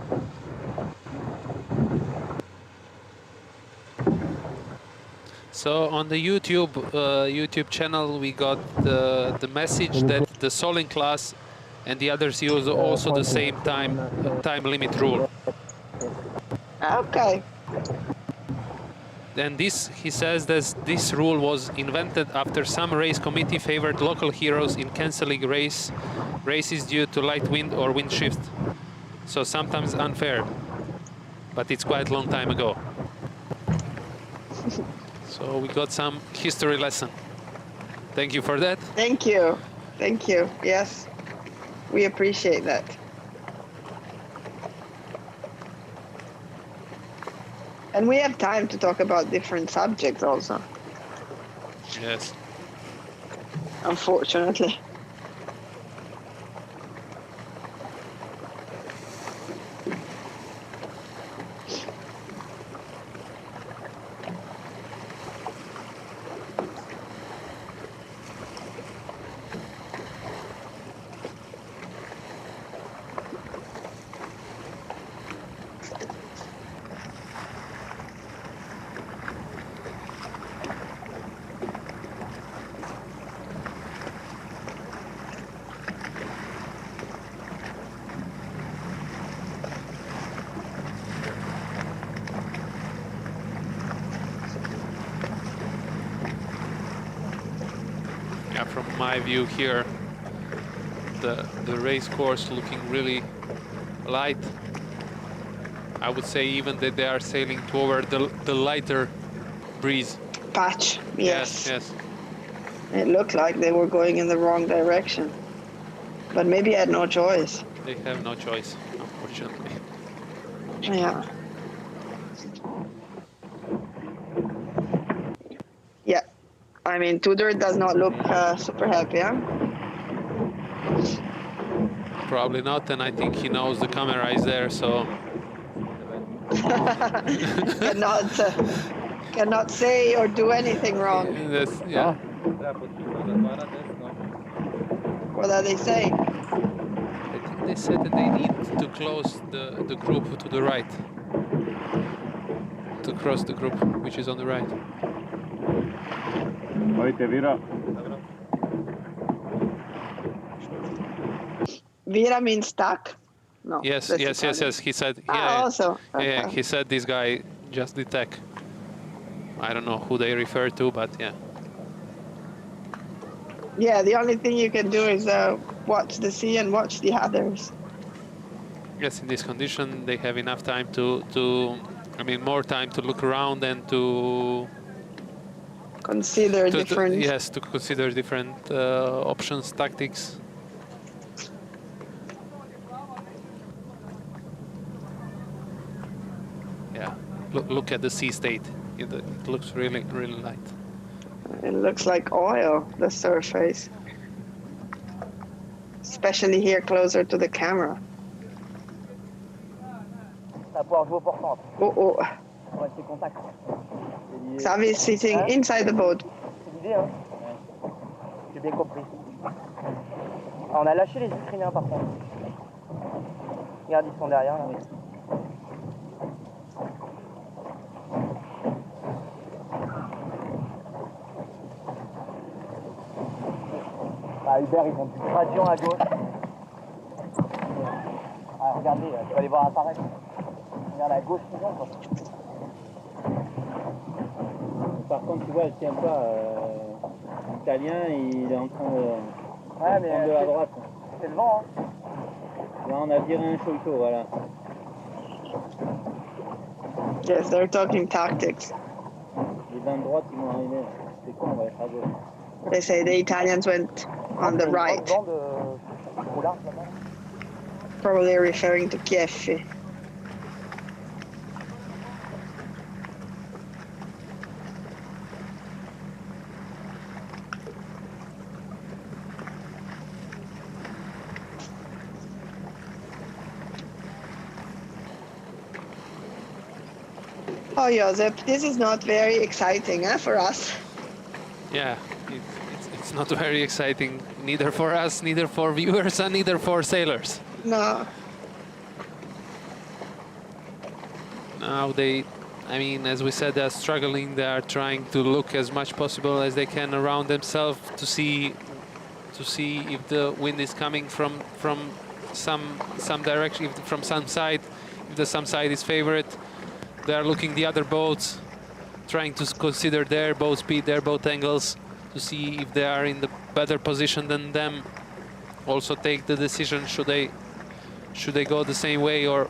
Speaker 1: So on the YouTube channel, we got the message that the Solin class and the others use also the same time limit rule.
Speaker 2: Okay.
Speaker 1: And this, he says that this rule was invented after some race committee favored local heroes in cancelling races due to light wind or wind shift. So sometimes unfair, but it's quite a long time ago. So we got some history lesson. Thank you for that.
Speaker 2: Thank you. Thank you. Yes, we appreciate that. And we have time to talk about different subjects also,
Speaker 1: Yes.
Speaker 2: unfortunately.
Speaker 1: Yeah, from my view here, the race course looking really light. I would say even that they are sailing toward the lighter breeze.
Speaker 2: Patch, yes.
Speaker 1: Yes.
Speaker 2: It looked like they were going in the wrong direction. But maybe I had no choice.
Speaker 1: They have no choice, unfortunately.
Speaker 2: Yeah. Yeah. I mean, Tudor does not look super happy, huh?
Speaker 1: Probably not, and I think he knows the camera is there, so
Speaker 2: cannot say or do anything wrong.
Speaker 1: yeah.
Speaker 2: What are they saying?
Speaker 1: I think they said that they need to close the group to the right. To cross the group, which is on the right.
Speaker 4: Oite, Vira.
Speaker 2: Vira means stuck? No.
Speaker 1: Yes,
Speaker 2: that's
Speaker 1: yes,
Speaker 2: Italian.
Speaker 1: yes. He said,
Speaker 2: Also.
Speaker 1: yeah,
Speaker 2: Okay.
Speaker 1: he said this guy just did tech. I don't know who they refer to, but yeah.
Speaker 2: Yeah, the only thing you can do is watch the sea and watch the others.
Speaker 1: Yes, in this condition, they have enough time I mean, more time to look around and to
Speaker 2: Consider different.
Speaker 1: yes, to consider different options, tactics. Yeah, look at the sea state. It looks really, really light.
Speaker 2: It looks like oil, the surface. Especially here closer to the camera.
Speaker 3: Ça va pouvoir jouer au portant.
Speaker 2: Oh, oh.
Speaker 3: On va essayer contact.
Speaker 2: Xavi is sitting inside the boat.
Speaker 3: C'est l'idée, hein. J'ai bien compris. Ah, on a lâché les Ukrainiens par contre. Regarde, ils sont derrière là. Ah, Hubert, ils ont du gradient à gauche. Ah, regardez, tu vas les voir apparaître. Regarde à gauche, ils ont quoi.
Speaker 4: Par contre, tu vois, elle tient pas. L'italien, il est en train de
Speaker 3: Ouais, mais
Speaker 4: prendre de la droite.
Speaker 3: c'est le vent, hein.
Speaker 4: Là, on a viré un Choito, voilà.
Speaker 2: Yes, they're talking tactics.
Speaker 4: Les vents de droite, ils vont arriver. C'est con, on va être à gauche.
Speaker 2: They say the Italians went on the right,
Speaker 3: Vent de trop large là-bas.
Speaker 2: probably referring to Kiev. Oh, Josep, this is not very exciting for us.
Speaker 1: Yeah, it's not very exciting, neither for us, neither for viewers, and neither for sailors.
Speaker 2: No.
Speaker 1: Now I mean, as we said, they're struggling. They are trying to look as much possible as they can around themselves to see to see if the wind is coming from some direction, if from some side, if the some side is favored. They are looking the other boats, trying to consider their boat speed, their boat angles, to see if they are in the better position than them. Also take the decision, should they go the same way or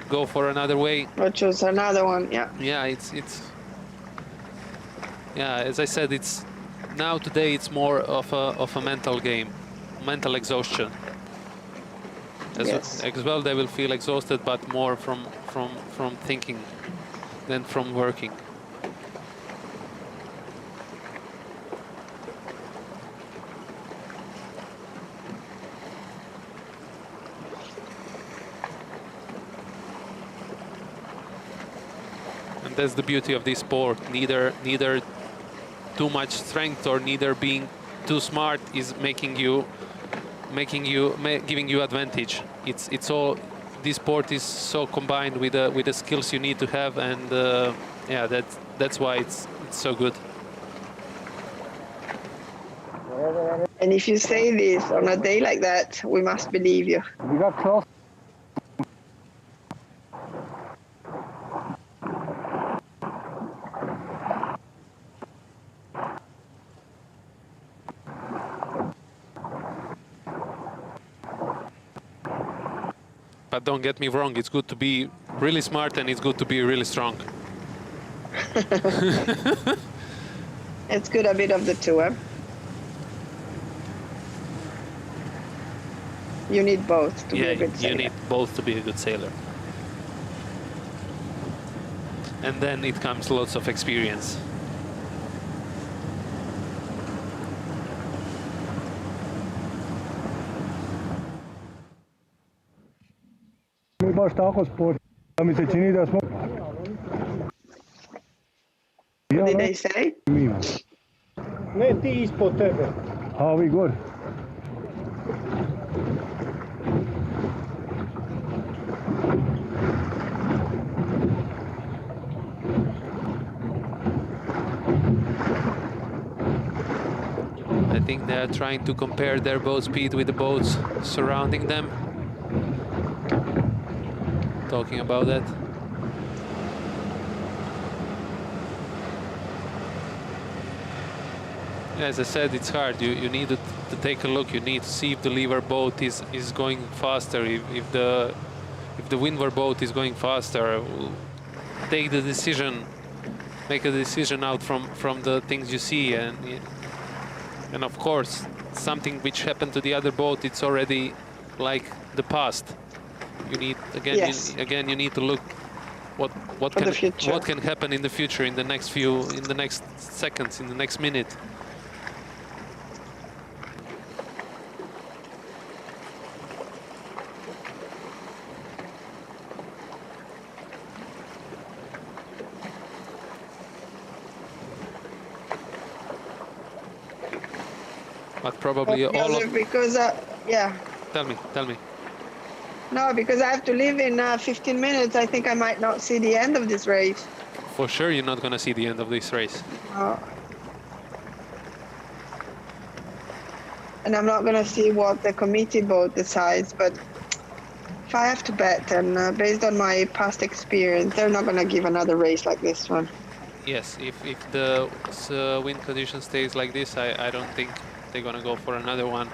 Speaker 1: go for another way.
Speaker 2: Or choose another one, yeah.
Speaker 1: Yeah, it's yeah, as I said, it's now today it's more of a mental game, mental exhaustion.
Speaker 2: Yes.
Speaker 1: As well, they will feel exhausted, but more from thinking than from working. And that's the beauty of this sport. Neither too much strength or neither being too smart is giving you advantage. It's all, this sport is so combined with the skills you need to have, and yeah, that's why it's so good.
Speaker 2: And if you say this on a day like that, we must believe you.
Speaker 5: We got close.
Speaker 1: But don't get me wrong, it's good to be really smart and it's good to be really strong.
Speaker 2: It's good, a bit of the two, eh? You need both to be a good sailor.
Speaker 1: You need both to be a good sailor. And then it comes lots of experience.
Speaker 5: Mi baš tako sport, da mi se čini da smo...
Speaker 2: What did they say?
Speaker 5: Ne, ti ispod tebe. A, vi gore.
Speaker 1: I think they are trying to compare their boat speed with the boats surrounding them. Talking about that. As I said, it's hard. You need to take a look. You need to see if the leeward boat is going faster. If the windward boat is going faster, take the decision. Make a decision out from the things you see, and of course, something which happened to the other boat, it's already like the past. You need again you need to look what can happen in the future, in the next seconds, in the next minute. But probably all of...
Speaker 2: Because, yeah.
Speaker 1: Tell me.
Speaker 2: No, because I have to leave in 15 minutes. I think I might not see the end of this race.
Speaker 1: For sure you're not going to see the end of this race.
Speaker 2: And I'm not going to see what the committee boat decides, but if I have to bet, and based on my past experience, they're not going to give another race like this one.
Speaker 1: Yes, if the wind condition stays like this, I don't think they're going to go for another one.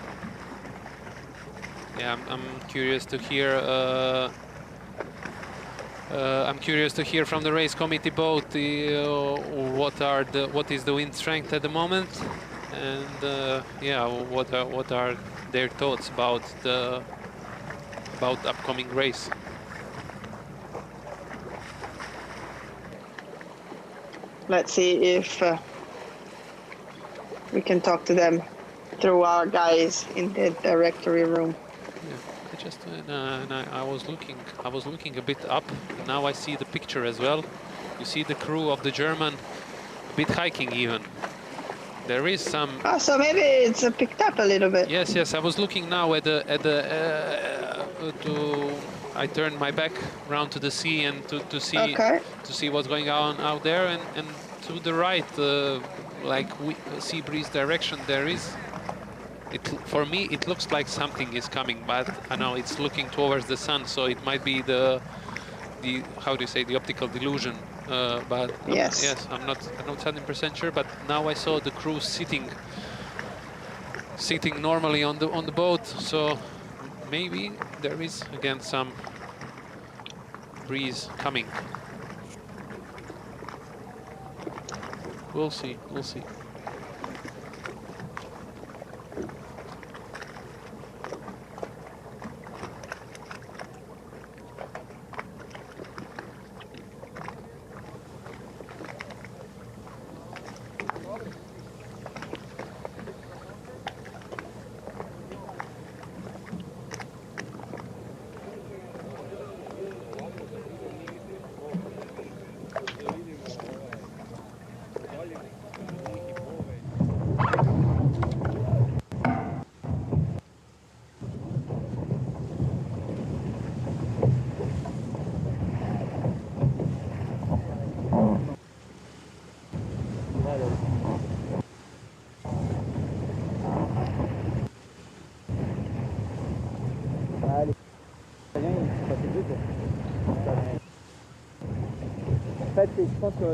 Speaker 1: Yeah, I'm curious to hear. I'm curious to hear from the race committee boat what is the wind strength at the moment, and yeah, what are their thoughts about the upcoming race.
Speaker 2: Let's see if we can talk to them through our guys in the directory room.
Speaker 1: I was looking a bit up. Now I see the picture as well. You see the crew of the German, a bit hiking even. There is some.
Speaker 2: Oh, so maybe it's picked up a little bit.
Speaker 1: Yes. I was looking now at the I turned my back round to the sea and to see what's going on out there, and to the right, like sea breeze direction, there is For me, it looks like something is coming, but I know it's looking towards the sun, so it might be the how do you say, the optical delusion. But
Speaker 2: Yes.
Speaker 1: I'm not 100% sure. But now I saw the crew sitting normally on the boat, so maybe there is again some breeze coming. We'll see. We'll see.
Speaker 4: Allez. Italien, il passait deux tours. En fait, je pense que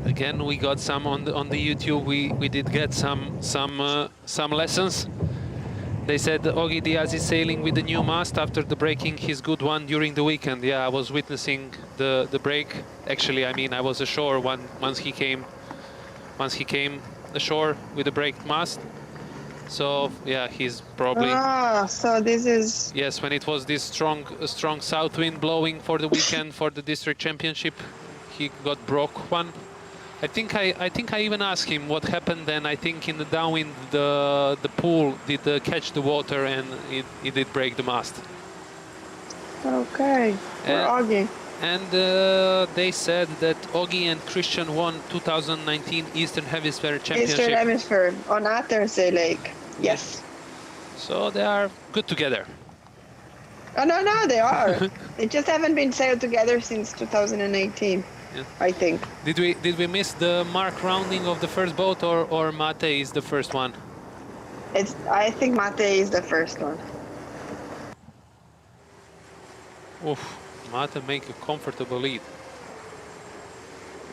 Speaker 1: Again, we got some on the YouTube. We did get some lessons. They said Ogi Diaz is sailing with the new mast after the breaking his good one during the weekend. Yeah, I was witnessing the break. Actually, I mean, I was ashore once he came ashore with the braked mast. So yeah, he's probably.
Speaker 2: Ah, so this is.
Speaker 1: Yes, when it was this strong south wind blowing for the weekend for the district championship, he got broke one. I think I even asked him what happened. Then I think in the downwind the pool did catch the water and it did break the mast.
Speaker 2: Okay. For Augie.
Speaker 1: And they said that Ogi and Christian won 2019 Eastern Hemisphere Championship.
Speaker 2: Eastern Hemisphere on Attersee Lake. Yes.
Speaker 1: So they are good together.
Speaker 2: Oh no, they are. They just haven't been sailed together since 2018.
Speaker 1: Yeah.
Speaker 2: I think.
Speaker 1: Did we miss the mark rounding of the first boat, or Mate is the first one?
Speaker 2: I think Mate is the first one.
Speaker 1: Oof, Mate make a comfortable lead.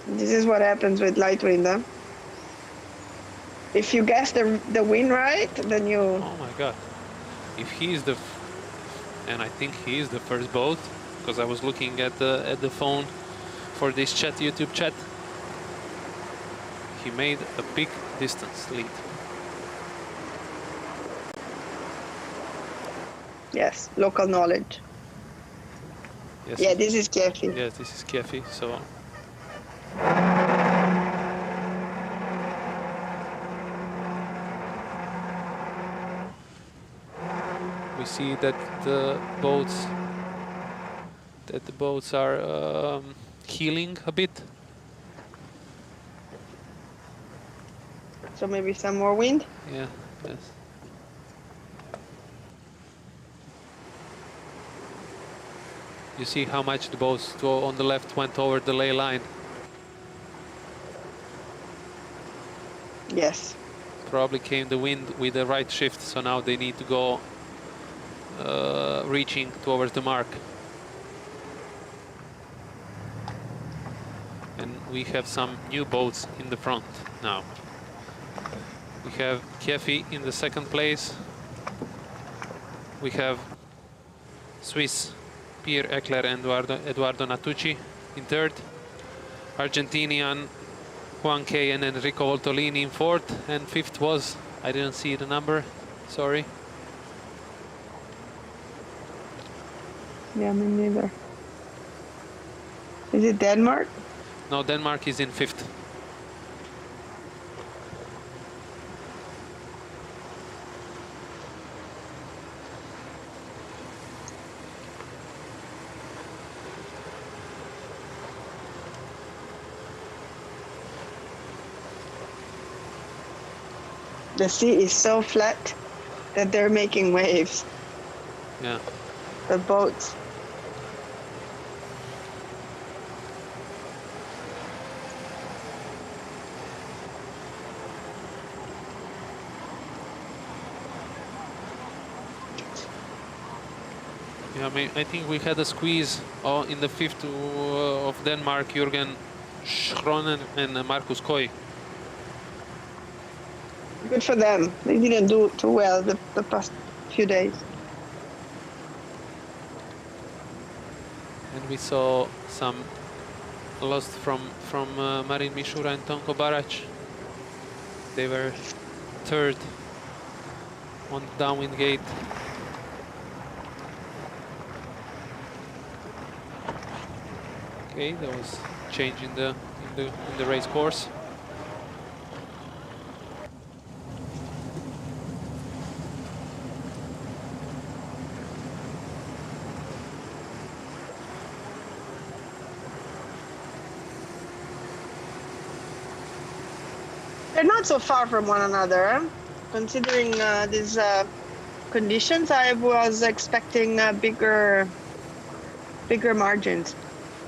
Speaker 2: This is what happens with light wind, huh? If you guess the wind right, then you.
Speaker 1: Oh my God! If he is and I think he is the first boat, because I was looking at the phone for this YouTube chat. He made a big distance lead.
Speaker 2: Yes, local knowledge.
Speaker 1: Yes.
Speaker 2: Yeah, this is Kefi.
Speaker 1: Yes, this is Kefi. So. We see that the boats are healing a bit.
Speaker 2: So maybe some more wind.
Speaker 1: Yeah. Yes. You see how much the boats on the left went over the ley line.
Speaker 2: Yes.
Speaker 1: Probably came the wind with the right shift, so now they need to go reaching towards the mark. And we have some new boats in the front now. We have Kefi in the second place. We have Swiss Pierre Eckler and Eduardo Natucci in third. Argentinian Juan K and Enrico Voltolini in fourth. And fifth was, I didn't see the number, sorry.
Speaker 2: Yeah, me neither. Is it Denmark?
Speaker 1: No, Denmark is in fifth.
Speaker 2: The sea is so flat that they're making waves.
Speaker 1: Yeah.
Speaker 2: The boats.
Speaker 1: Yeah, I think we had a squeeze in the fifth of Denmark, Jürgen Schronen and Markus Koy.
Speaker 2: Good for them. They didn't do too well the past few days.
Speaker 1: And we saw some lost from Marin Mishura and Tonko Barac. They were third on the downwind gate. Okay, there was change in the race course.
Speaker 2: They're not so far from one another, considering these conditions. I was expecting bigger margins.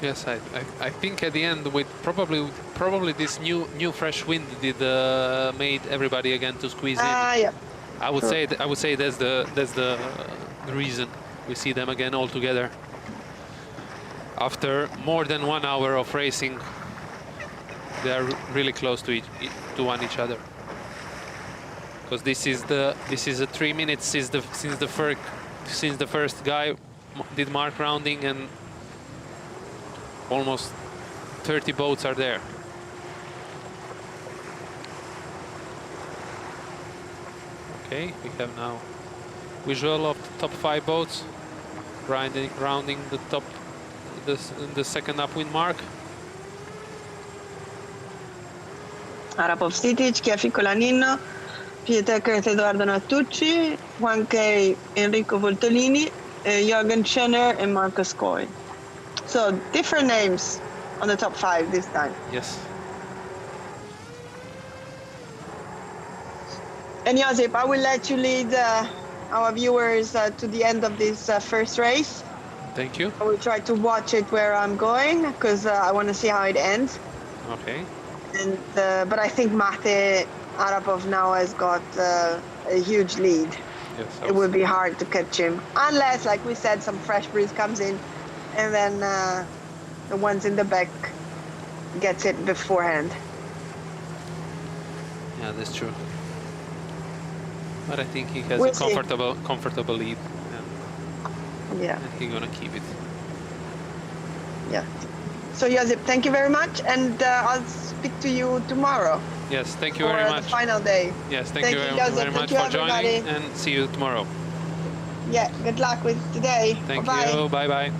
Speaker 1: Yes, I think at the end with probably this new fresh wind did made everybody again to squeeze in.
Speaker 2: Yeah.
Speaker 1: I would
Speaker 2: Sure.
Speaker 1: say that's the reason we see them again all together after more than 1 hour of racing. They are really close to each other, because this is a 3 minutes since the first guy did mark rounding, and almost 30 boats are there. Okay, we have now visual of the top 5 boats rounding the second upwind mark.
Speaker 2: Arapov Sitic, Chiafi Colanino, Pieter Eduardo Nattucci, Juan K. Enrico Voltolini, Jürgen Schöner, and Markus Koy. So different names on the top 5 this time.
Speaker 1: Yes.
Speaker 2: And Josip, I will let you lead our viewers to the end of this first race.
Speaker 1: Thank you.
Speaker 2: I will try to watch it where I'm going, because I want to see how it ends.
Speaker 1: Okay.
Speaker 2: And but I think Mate Arapov now has got a huge lead.
Speaker 1: Yes.
Speaker 2: It would be hard to catch him, unless, like we said, some fresh breeze comes in, and then the ones in the back gets it beforehand.
Speaker 1: Yeah, that's true. But I think he has
Speaker 2: We'll
Speaker 1: a
Speaker 2: see.
Speaker 1: comfortable lead.
Speaker 2: Yeah.
Speaker 1: And he's gonna keep it.
Speaker 2: Yeah. So Josip, thank you very much, and I'll speak to you tomorrow.
Speaker 1: Yes, thank you
Speaker 2: for
Speaker 1: very much.
Speaker 2: the final day.
Speaker 1: Yes, thank you
Speaker 2: Josip.
Speaker 1: very much
Speaker 2: Thank you,
Speaker 1: for joining,
Speaker 2: everybody.
Speaker 1: and see you tomorrow.
Speaker 2: Yeah, good luck with today.
Speaker 1: Thank
Speaker 2: Bye-bye.
Speaker 1: you. Bye bye.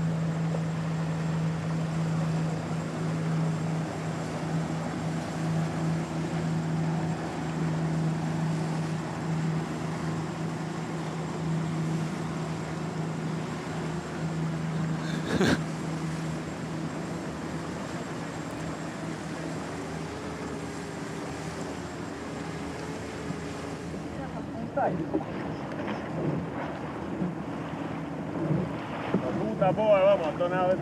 Speaker 4: Puta boa, vamos, tonado.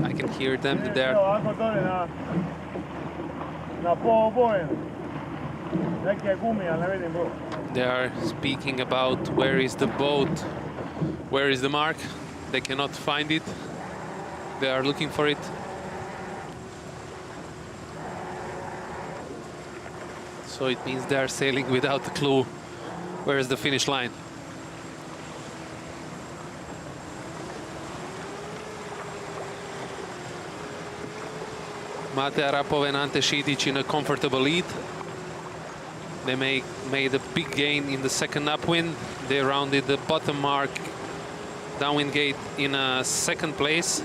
Speaker 1: I can hear them there.
Speaker 4: Alko tole na poen. Neki kumia ne vidim bro.
Speaker 1: They are speaking about where is the boat, where is the mark. They cannot find it. They are looking for it. So it means they are sailing without a clue where is the finish line. Mate Arapov and Ante Šidić in a comfortable lead. They made a big gain in the second upwind. They rounded the bottom mark downwind gate in second place.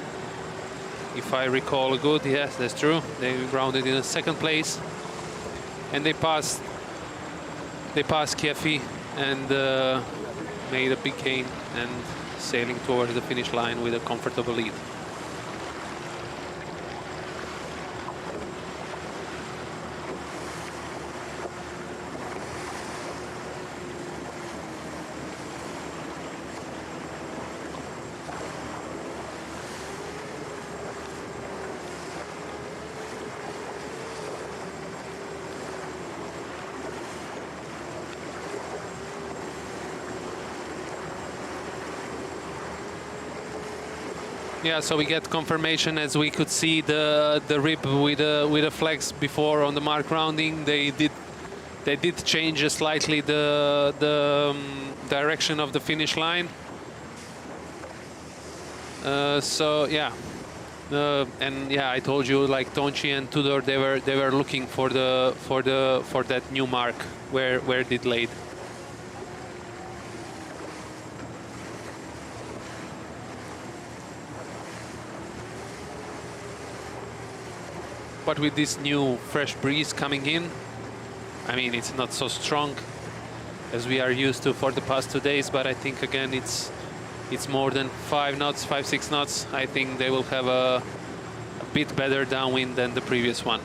Speaker 1: If I recall good, yes, that's true. They rounded in a second place. And they passed Chiafi and made a big gain and sailing towards the finish line with a comfortable lead. Yeah, so we get confirmation as we could see the rib with a flex before on the mark rounding. They did change slightly the direction of the finish line. So yeah, and yeah, I told you, like Tonchi and Tudor, they were looking for that new mark where it laid. But with this new fresh breeze coming in, I mean, it's not so strong as we are used to for the past 2 days, but I think again it's more than 5 knots, 5-6 knots. I think they will have a bit better downwind than the previous one.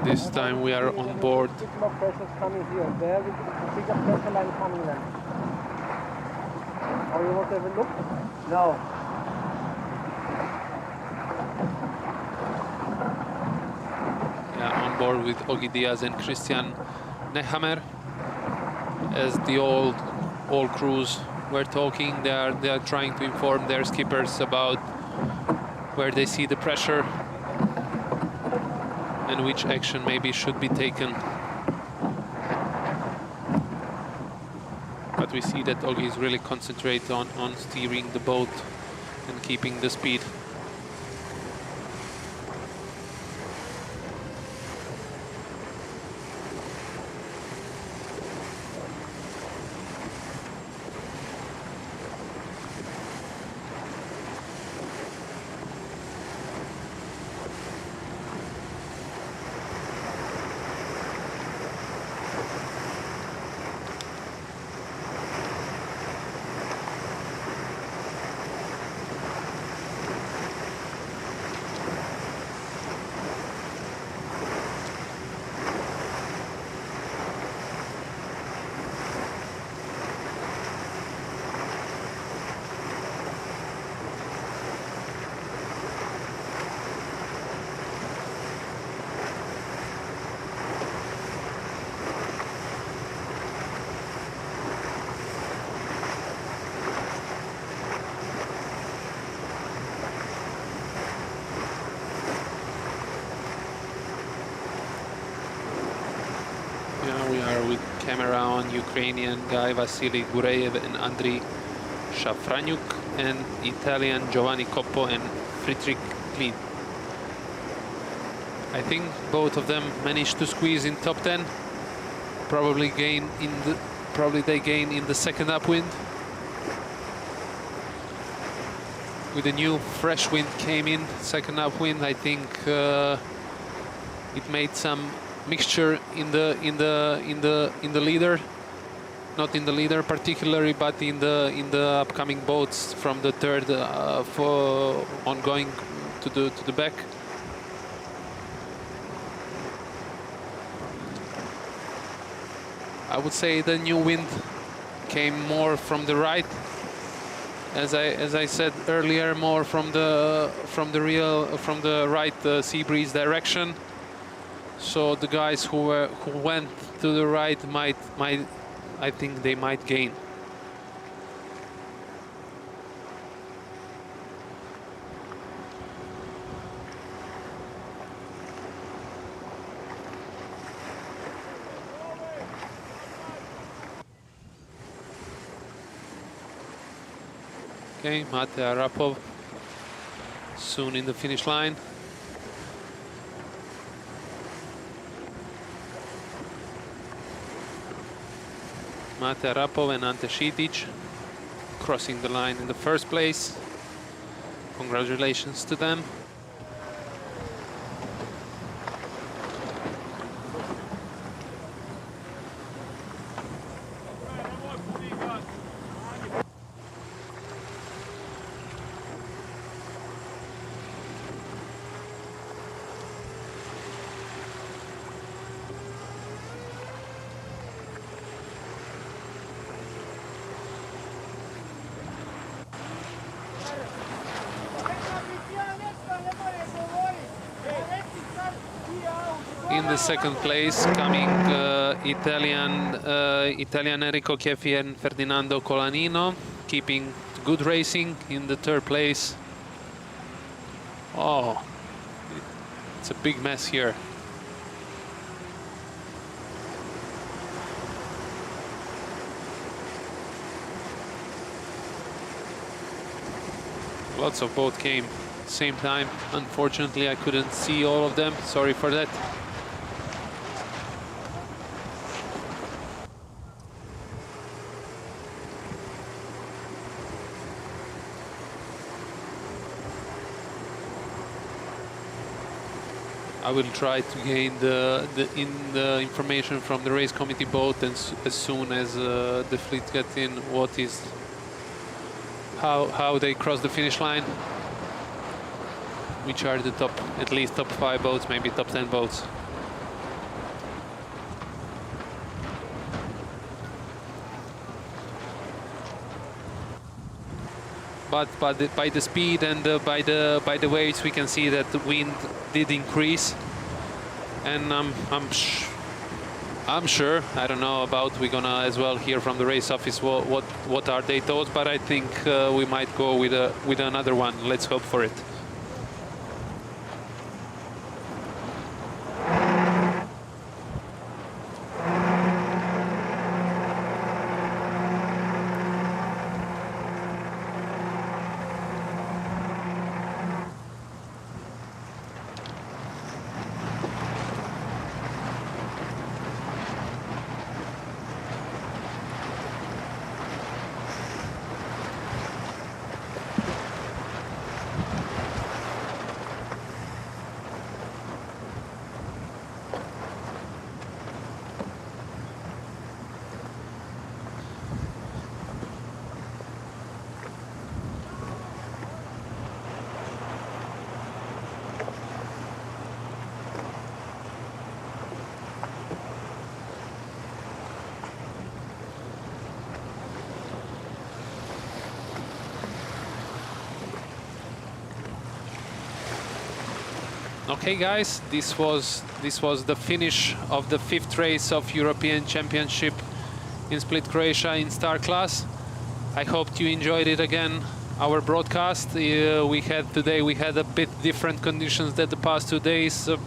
Speaker 1: This time we are on board.
Speaker 3: Bit more pressure coming here. There is a bigger pressure line coming then. Or you want to have a look? No.
Speaker 1: Yeah, on board with Ogi Diaz and Christian Nehammer. As the all crews were talking, they are trying to inform their skippers about where they see the pressure and which action maybe should be taken. But we see that Ogi is really concentrated on steering the boat and keeping the speed. We are with camera on Ukrainian guy Vasily Gureyev and Andriy Shafranyuk, and Italian Giovanni Coppo and Friedrich Klin. I think both of them managed to squeeze in top 10. Probably they gain in the second upwind. With the new fresh wind came in, second upwind. I think it made some mixture in the leader, not in the leader particularly, but in the upcoming boats from the third for ongoing to the back. I would say the new wind came more from the right, as I said earlier, more from the right sea breeze direction. So the guys who went to the right might I think they might gain. Okay, Mate Arapov soon in the finish line. Mate Arapov and Ante Šitić crossing the line in the first place. Congratulations to them. In the second place, coming Italian Enrico Chieffi and Ferdinando Colanino, keeping good racing. In the third place, oh, it's a big mess here. Lots of both came same time. Unfortunately, I couldn't see all of them. Sorry for that. I will try to gain the information from the race committee boat, and as soon as the fleet gets in, what is how they cross the finish line, which are the top, at least top 5 boats, maybe top 10 boats. But by the speed and by the waves, we can see that the wind did increase, and I'm sure, I don't know about, we're gonna as well hear from the race office what are their thoughts, but I think we might go with another one. Let's hope for it. Okay, guys, this was the finish of the 5th race of European Championship in Split, Croatia in Star Class. I hope you enjoyed it again, our broadcast. We had a bit different conditions than the past 2 days. A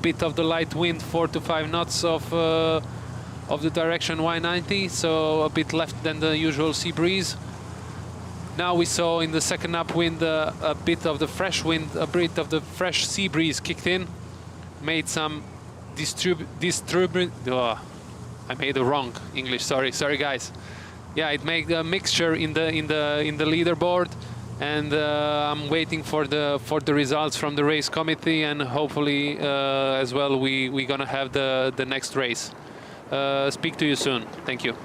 Speaker 1: bit of the light wind, 4 to 5 knots of the direction Y90, so a bit left than the usual sea breeze. Now we saw in the second upwind a bit of the fresh wind, a bit of the fresh sea breeze kicked in, made some I made a wrong English. Sorry guys. Yeah, it made a mixture in the leaderboard, and I'm waiting for the results from the race committee, and hopefully as well we're gonna have the next race. Speak to you soon. Thank you.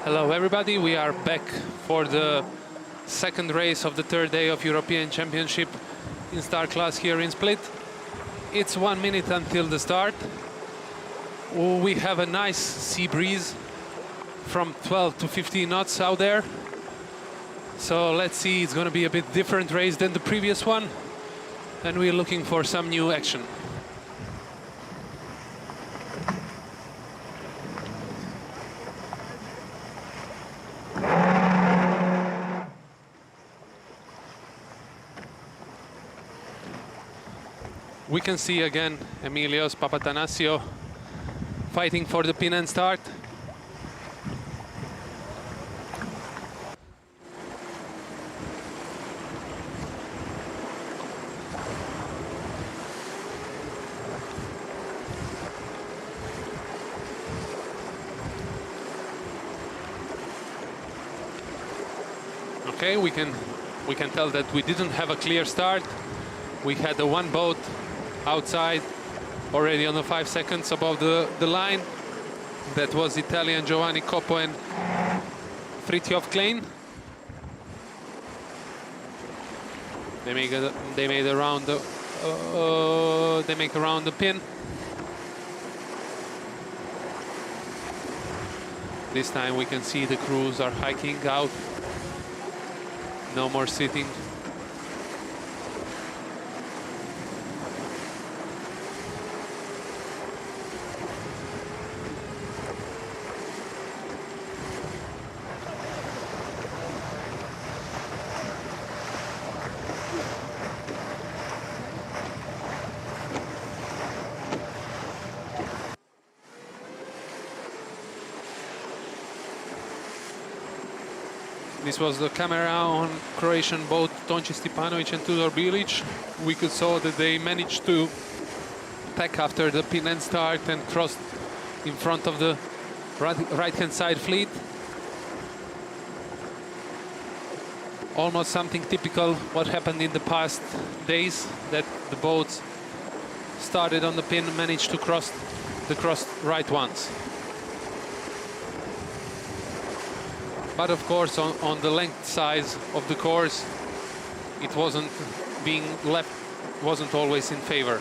Speaker 1: Hello everybody, we are back for the second race of the third day of European Championship in Star Class here in Split. It's 1 minute until the start. We have a nice sea breeze from 12 to 15 knots out there. So let's see, it's going to be a bit different race than the previous one, and we're looking for some new action. We can see again Emilios Papatanasiou fighting for the pin and start. Okay, we can tell that we didn't have a clear start. We had the one boat outside already on the 5 seconds above the line. That was Italian Giovanni Coppo and Fritjof Klein. They made around the they make around the pin. This time we can see the crews are hiking out. No more sitting. This was the camera on Croatian boat Tonči Stipanovic and Tudor Bilic. We could saw that they managed to tack after the pin and start and crossed in front of the right-hand side fleet. Almost something typical what happened in the past days, that the boats started on the pin and managed to cross right ones. But of course, on the length size of the course, it wasn't being left, wasn't always in favor.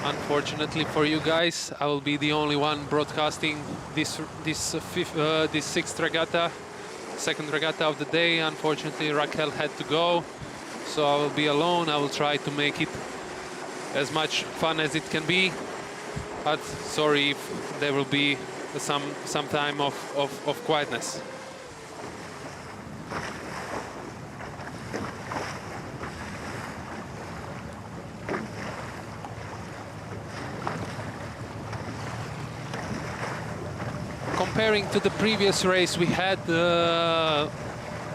Speaker 1: Unfortunately for you guys, I will be the only one broadcasting this sixth regatta, second regatta of the day. Unfortunately, Raquel had to go, so I will be alone. I will try to make it as much fun as it can be, but sorry if there will be some time of quietness. Comparing to the previous race we had,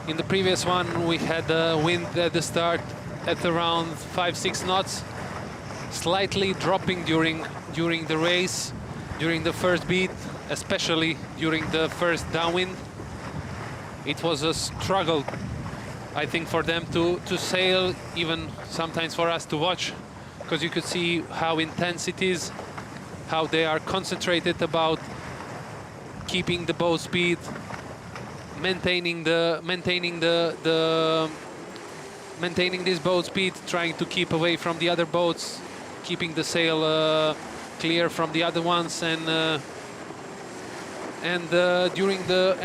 Speaker 1: in the previous one we had wind at the start at around 5-6 knots, slightly dropping during the race, during the first beat, especially during the first downwind. It was a struggle, I think, for them to sail, even sometimes for us to watch, because you could see how intense it is, how they are concentrated about keeping the boat speed, maintaining this boat speed, trying to keep away from the other boats, keeping the sail clear from the other ones, and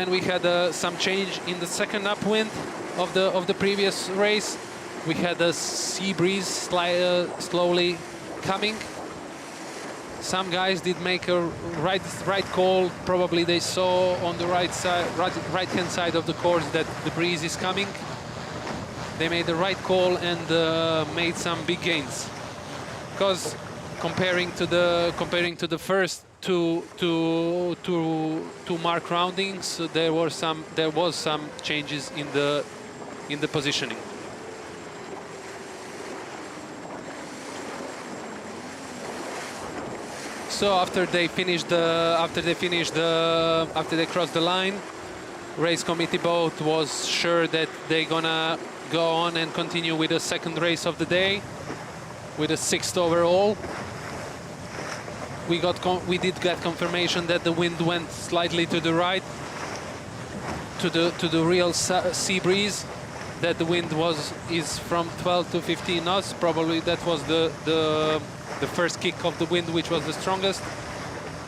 Speaker 1: we had some change in the second upwind of the previous race. We had a sea breeze slowly coming. Some guys did make a right call. Probably they saw on the right-hand side of the course that the breeze is coming. They made the right call and made some big gains. Because comparing to the first to mark roundings, there was some changes in the positioning. So after they crossed the line, race committee boat was sure that they're gonna go on and continue with the second race of the day, with a 6th overall. We did get confirmation that the wind went slightly to the right, to the real sea breeze. That the wind is from 12 to 15 knots. Probably that was the first kick of the wind, which was the strongest.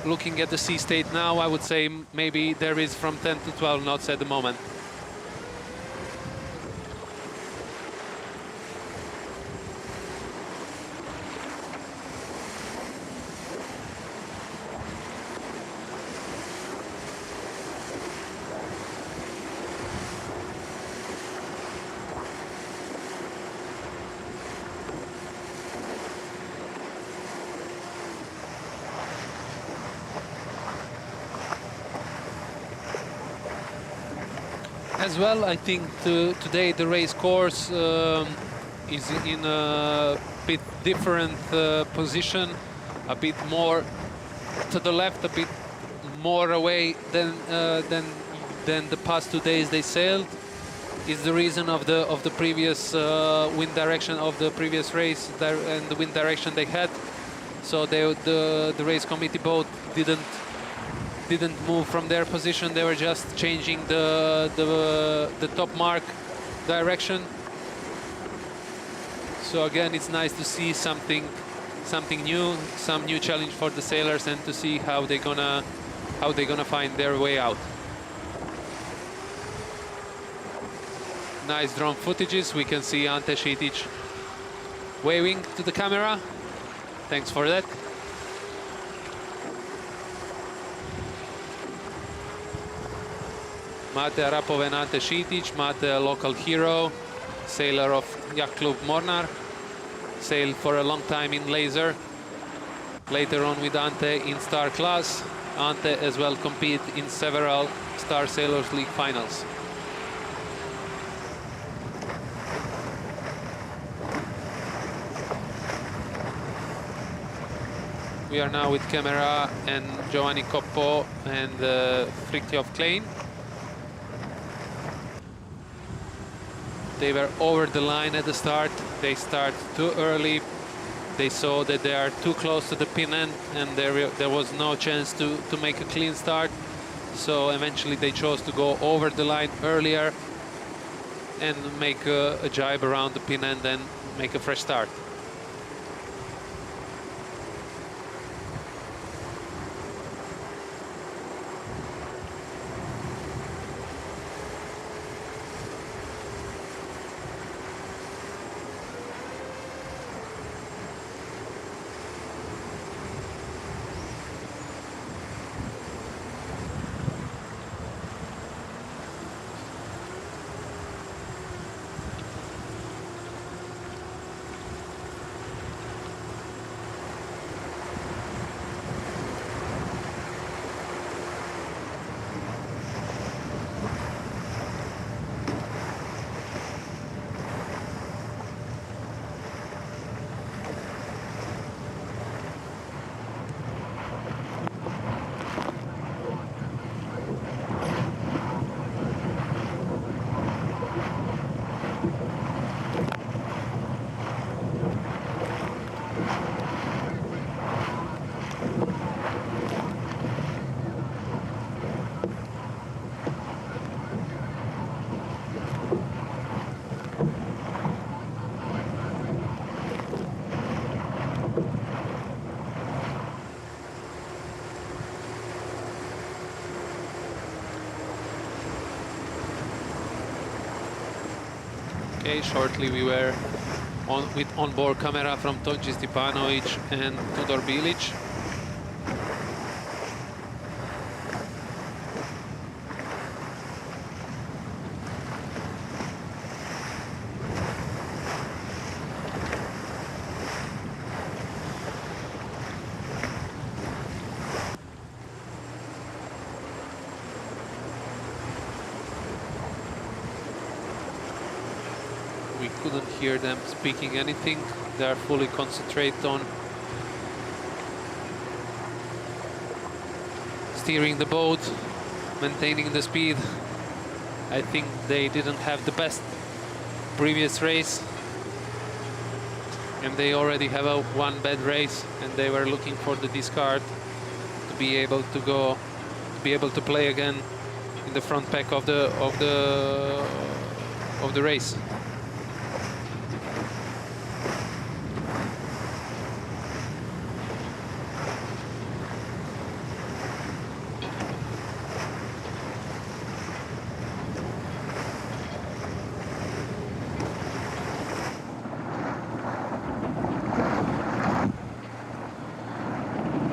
Speaker 1: Looking at the sea state now, I would say maybe there is from 10 to 12 knots at the moment. As well, I think today the race course is in a bit different position, a bit more to the left, a bit more away than the past 2 days they sailed. Is the reason of the previous wind direction of the previous race and the wind direction they had. So the race committee boat didn't move from their position. They were just changing the top mark direction. So again, it's nice to see something new, some new challenge for the sailors, and to see how they're gonna find their way out. Nice drone footages. We can see Ante Šitic waving to the camera. Thanks for that. Mate Arapov and Ante Šitic. Mate, a local hero, sailor of Yacht Club Mornar. Sailed for a long time in Laser. Later on with Ante in Star class. Ante as well compete in several Star Sailors League finals. We are now with Camera and Giovanni Coppo and Fritjof Klein. They were over the line at the start. They start too early. They saw that they are too close to the pin end, and there was no chance to make a clean start. So eventually they chose to go over the line earlier and make a jibe around the pin end and make a fresh start. Okay, shortly we were with onboard camera from Tonči Stipanovic and Tudor Bilic. couldn't hear them speaking anything. They are fully concentrated on steering the boat, maintaining the speed. I think they didn't have the best previous race, and they already have a one bad race, and they were looking for the discard to be able to go, to be able to play again in the front pack of the race.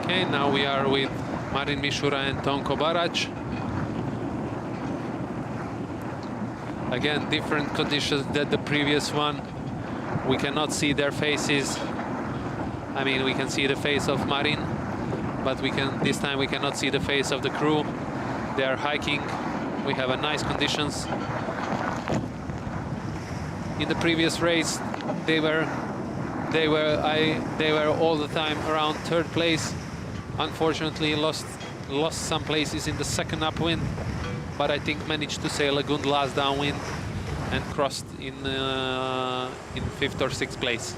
Speaker 1: Okay, now we are with Marin Mishura and Tonko Barac. Again, different conditions than the previous one. We cannot see their faces. I mean, we can see the face of Marin, but this time we cannot see the face of the crew. They are hiking. We have a nice conditions. In the previous race, they were all the time around third place. Unfortunately, lost some places in the second upwind, but I think managed to sail a good last downwind and crossed in 5th or 6th place.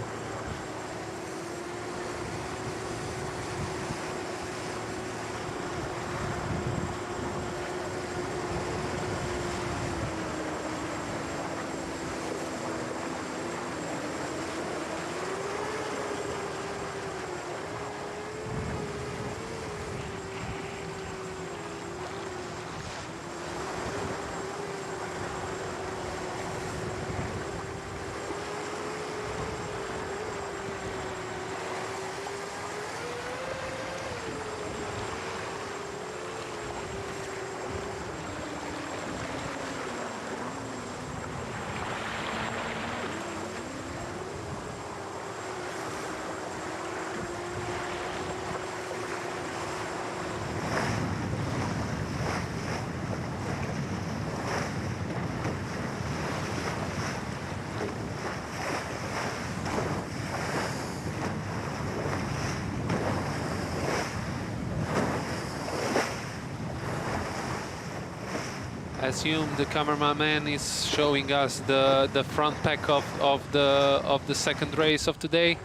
Speaker 1: I assume the cameraman is showing us the front pack of the second race of today.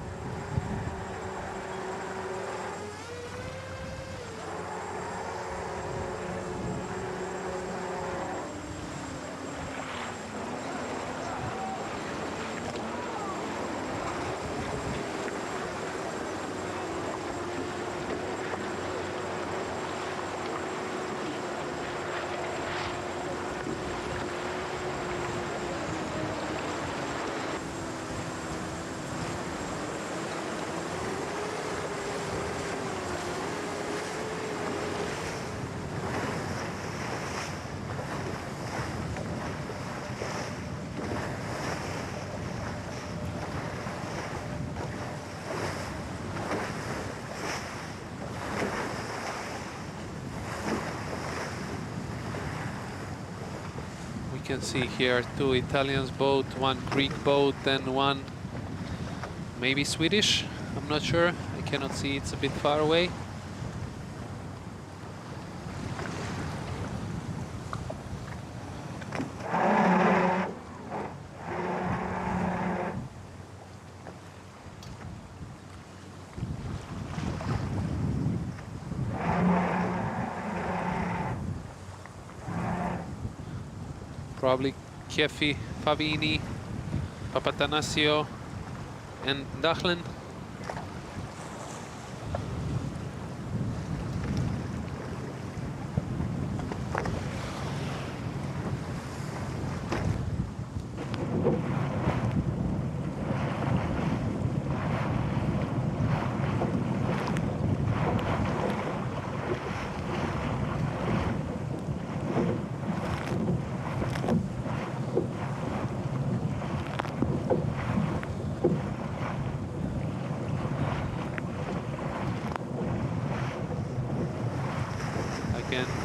Speaker 1: You can see here 2 Italians boat, 1 Greek boat, and 1 maybe Swedish. I'm not sure. I cannot see. It's a bit far away. Probably Kiefi, Favini, Papatanasio, and Dachlen.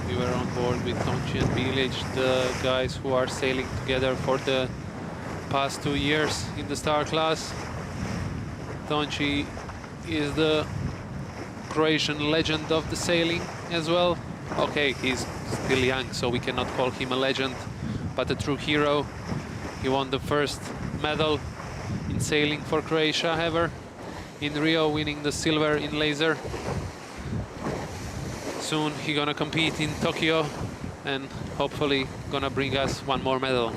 Speaker 1: We were on board with Tonchi and Bilic, the guys who are sailing together for the past 2 years in the star class. Tonci is the Croatian legend of the sailing as well. Okay, he's still young, so we cannot call him a legend, but a true hero. He won the first medal in sailing for Croatia ever in Rio, winning the silver in laser. Soon he gonna compete in Tokyo and hopefully gonna bring us one more medal.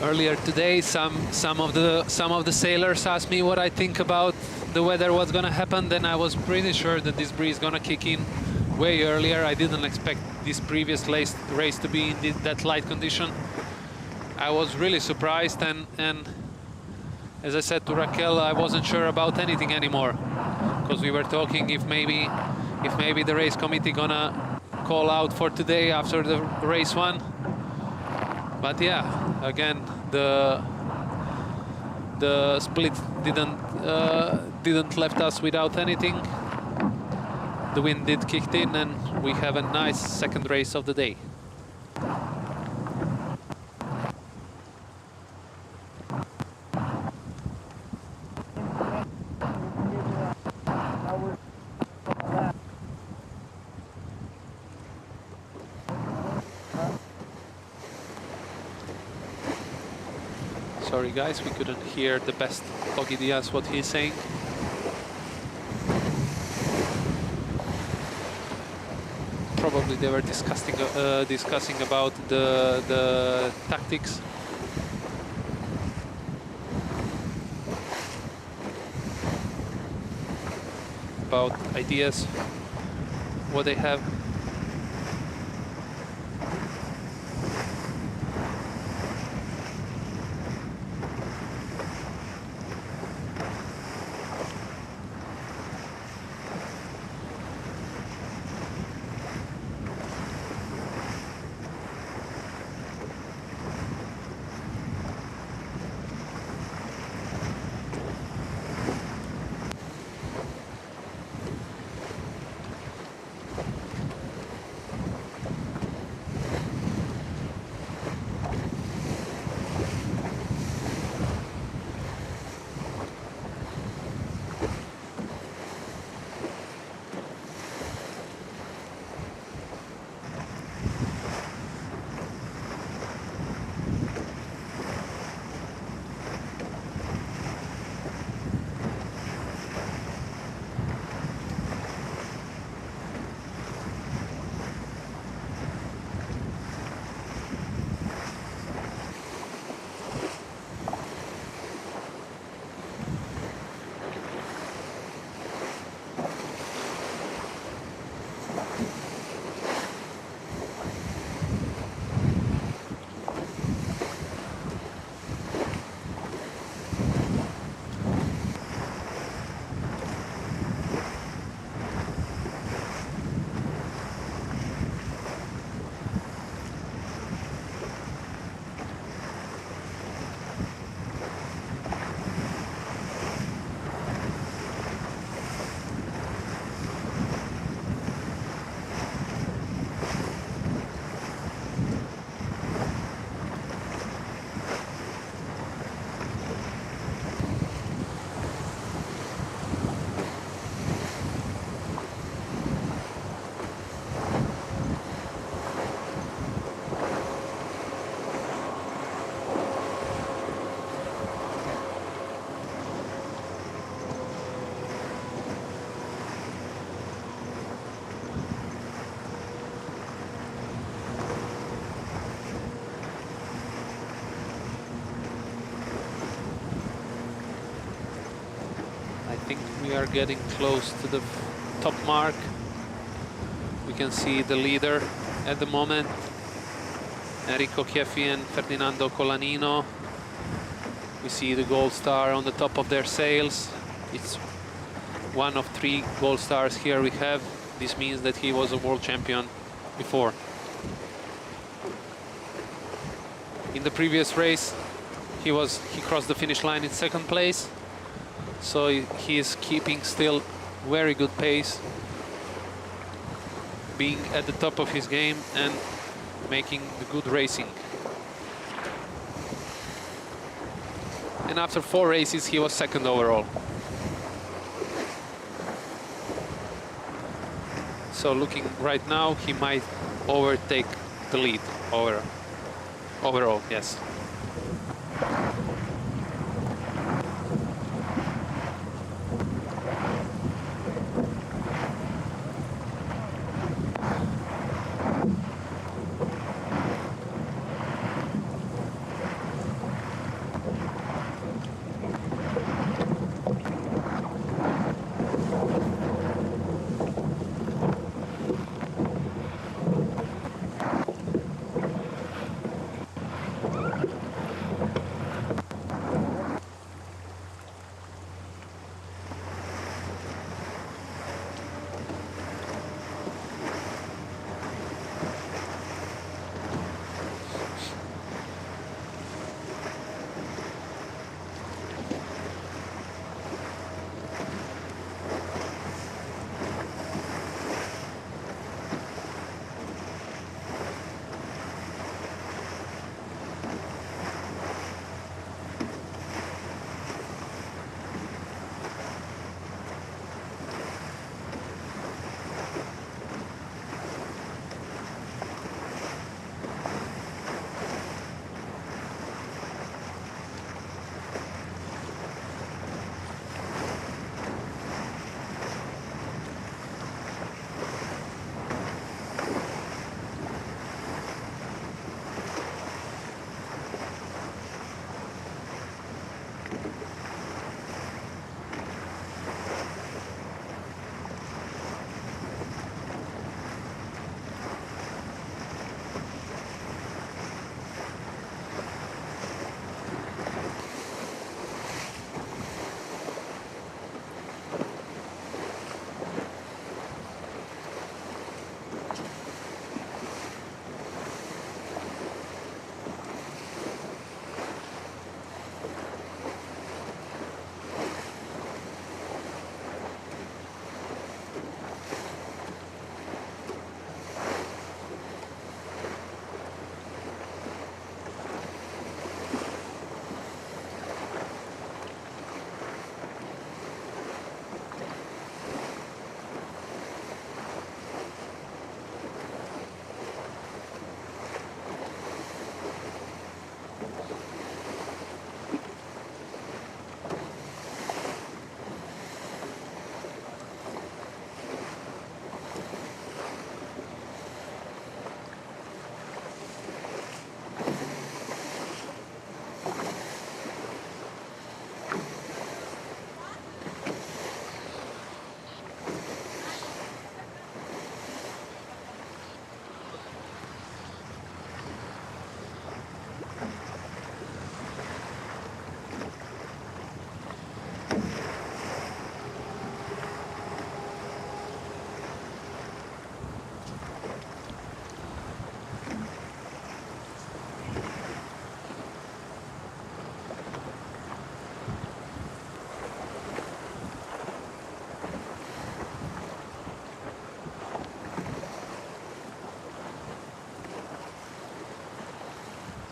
Speaker 1: Earlier today, some of the sailors asked me what I think about the weather, what's gonna happen. Then I was pretty sure that this breeze gonna kick in way earlier. I didn't expect this previous race to be in that light condition. I was really surprised, and as I said to Raquel, I wasn't sure about anything anymore, because we were talking if maybe the race committee gonna call out for today after the race one. But yeah, again, the split didn't left us without anything. The wind did kick in, and we have a nice second race of the day. Sorry guys, we couldn't hear the best Ogi Diaz what he's saying. Probably they were discussing about the tactics. About ideas, what they have. We are getting close to the top mark. We can see the leader at the moment, Enrico Chieffi and Ferdinando Colanino. We see the gold star on the top of their sails. It's one of 3 gold stars here we have. This means that he was a world champion before. In the previous race, he crossed the finish line in 2nd place. So he is keeping still very good pace, being at the top of his game and making the good racing. And after 4 races, he was 2nd overall. So looking right now, he might overtake the lead overall, yes.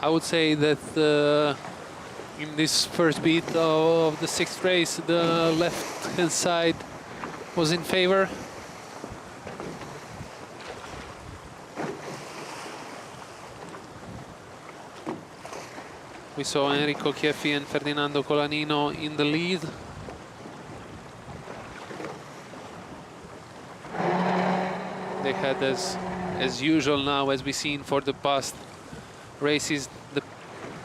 Speaker 1: I would say that in this first beat of the 6th race, the left-hand side was in favor. We saw Enrico Chieffi and Ferdinando Colanino in the lead. They had, as usual now, as we've seen for the past races,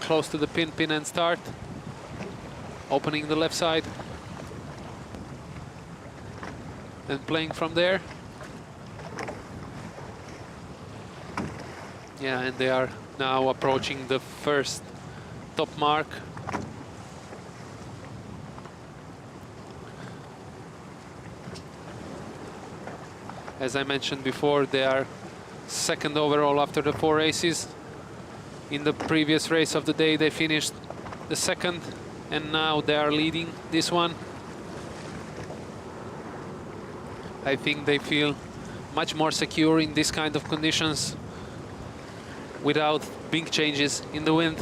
Speaker 1: close to the pin and start, opening the left side. and playing from there. Yeah, and they are now approaching the first top mark. As I mentioned before, they are second overall after the 4 races. In the previous race of the day, they finished the second, and now they are leading this one. I think they feel much more secure in this kind of conditions without big changes in the wind.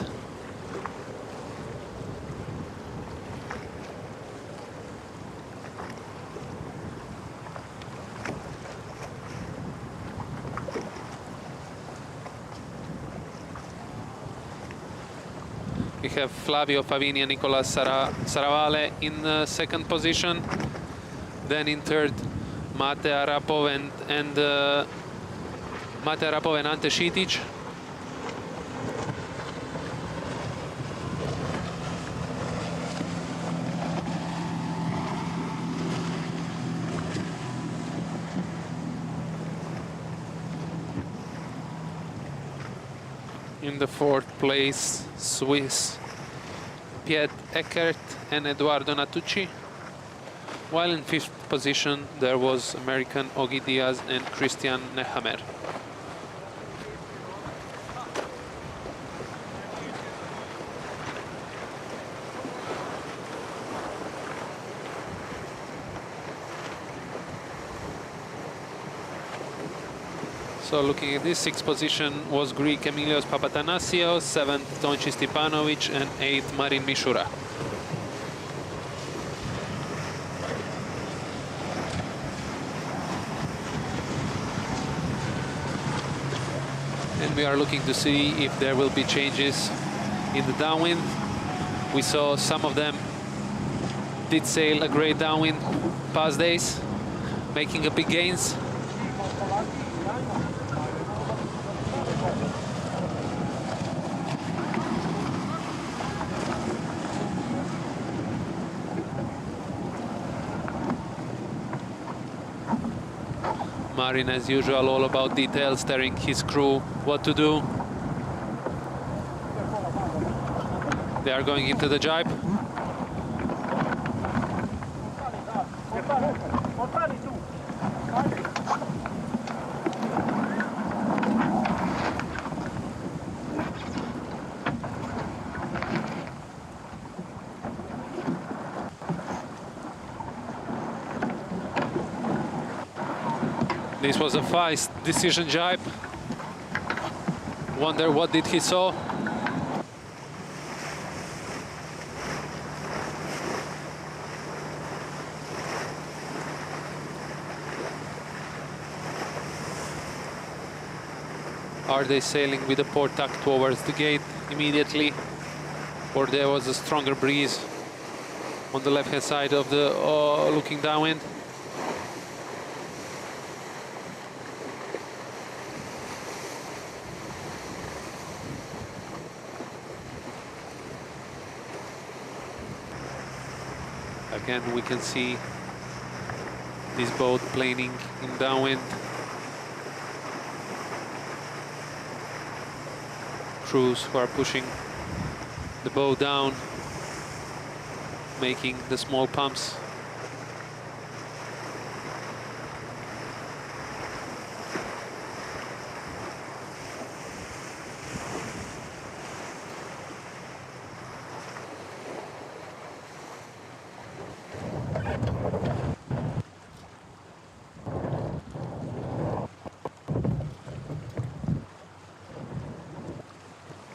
Speaker 1: We have Flavio Favini and Nicolas Saravale in second position. Then in third, Mate Arapov and Ante Šitic. In the fourth place, Swiss Piet Eckert and Eduardo Natucci. While in fifth position, there was American Ogi Diaz and Christian Nehammer. So looking at this, sixth position was Greek Emilios Papathanassios, seventh Tonči Stipanovic, and eighth Marin Mishura. And we are looking to see if there will be changes in the downwind. We saw some of them did sail a great downwind past days, making a big gains. Marin, as usual, all about details, telling his crew what to do. They are going into the jibe. This was a fast decision jibe. Wonder what did he saw. Are they sailing with the port tack towards the gate immediately, or there was a stronger breeze on the left-hand side of the looking downwind? Again, we can see this boat planing in downwind. Crews who are pushing the boat down, making the small pumps.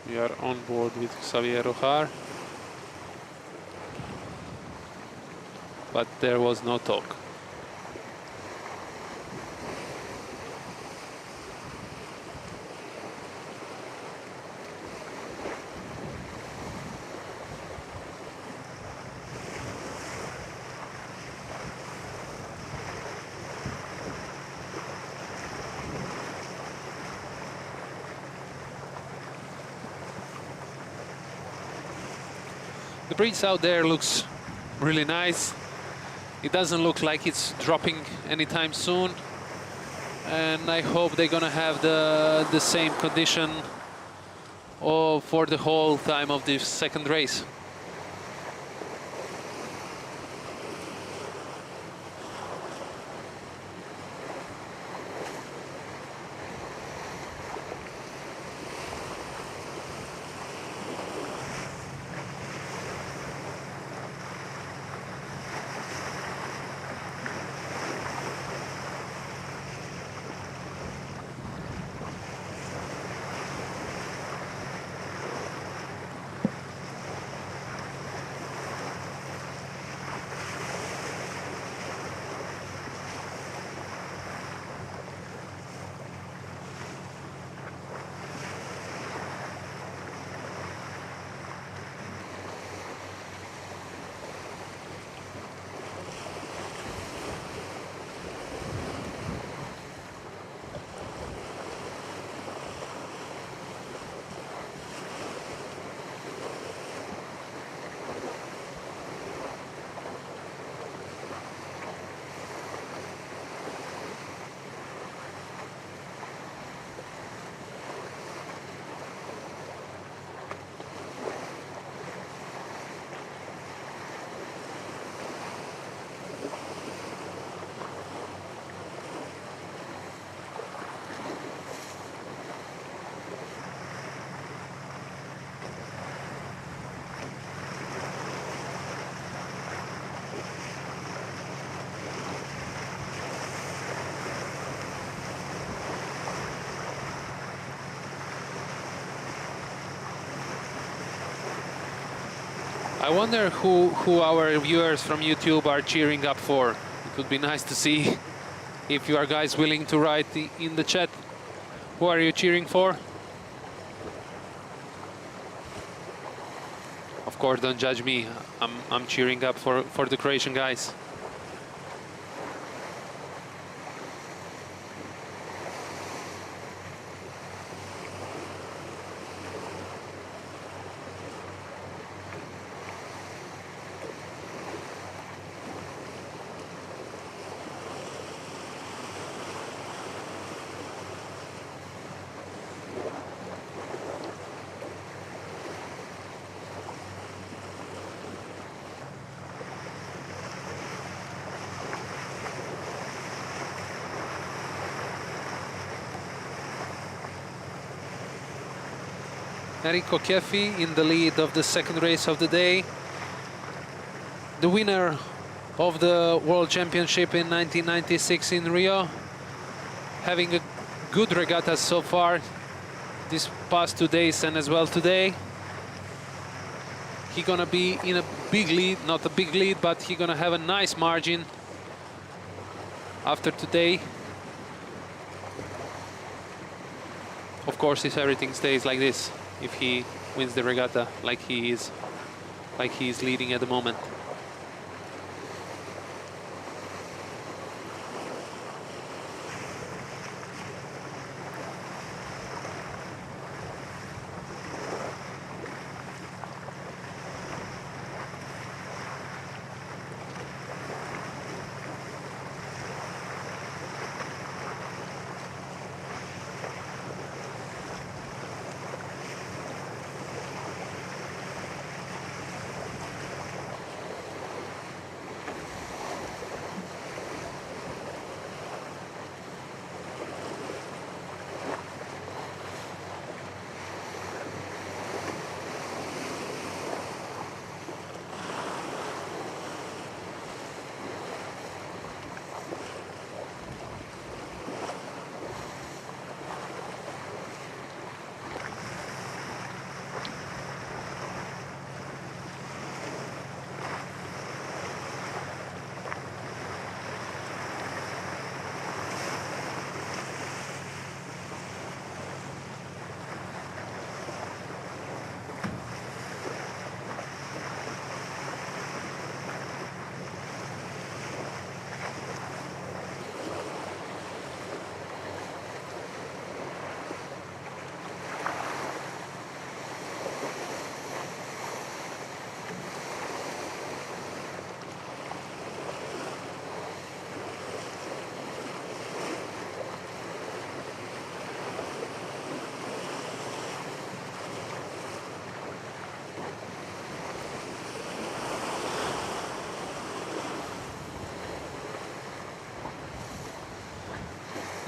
Speaker 1: We are on board with Xavier Rojar, but there was no talk. The breeze out there looks really nice. It doesn't look like it's dropping anytime soon. And I hope they're gonna have the same condition for the whole time of this second race. I wonder who our viewers from YouTube are cheering up for. It would be nice to see if you are guys willing to write in the chat. Who are you cheering for? Of course, don't judge me. I'm cheering up for the Croatian guys. Enrico Chieffi in the lead of the second race of the day. The winner of the World Championship in 1996 in Rio. Having a good regatta so far these past 2 days and as well today. He's gonna be in a big lead, not a big lead, but he's gonna have a nice margin after today. Of course, if everything stays like this, if he wins the regatta like he is leading at the moment.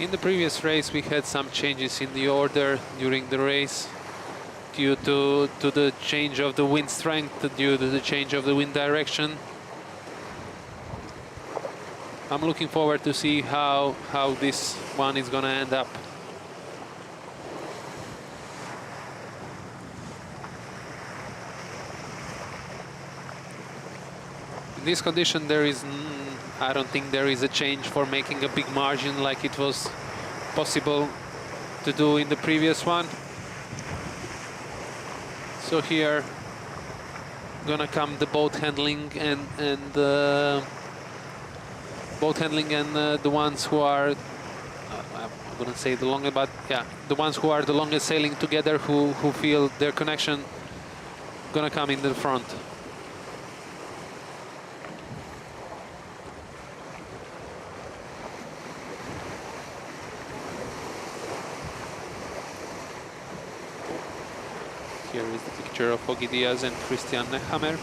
Speaker 1: In the previous race, we had some changes in the order during the race due to the change of the wind strength, due to the change of the wind direction. I'm looking forward to see how this one is going to end up. In this condition, there is, I don't think there is a change for making a big margin like it was possible to do in the previous one. So here, gonna come the boat handling and the ones who are, I'm gonna say the longest, but yeah, the ones who are the longest sailing together, who feel their connection, gonna come in the front. Here is the picture of Ogi Diaz and Christian Nehammer.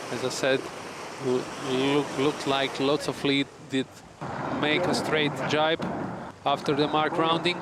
Speaker 1: As I said, looked like lots of lead did make a straight jibe after the mark rounding.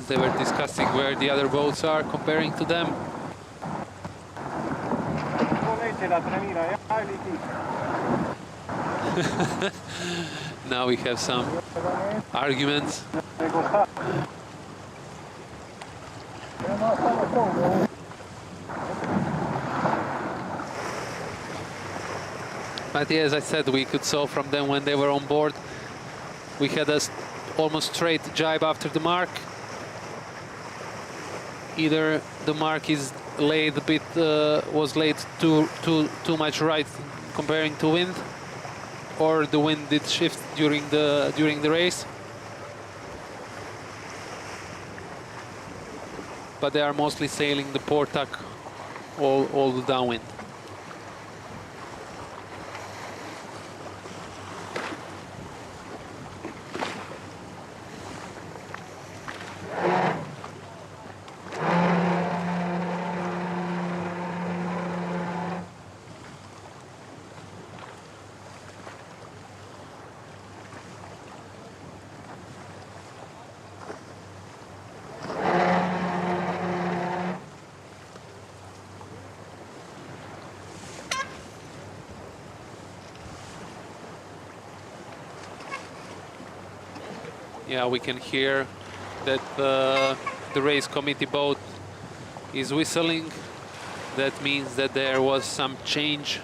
Speaker 1: They were discussing where the other boats are, comparing to them. Now we have some arguments. But yeah, as I said, we could saw from them when they were on board. We had a almost straight jibe after the mark. Either the mark is laid a bit, was laid too much right comparing to wind, or the wind did shift during the race. But they are mostly sailing the port tack all the downwind. Yeah, we can hear that the race committee boat is whistling. That means that there was some change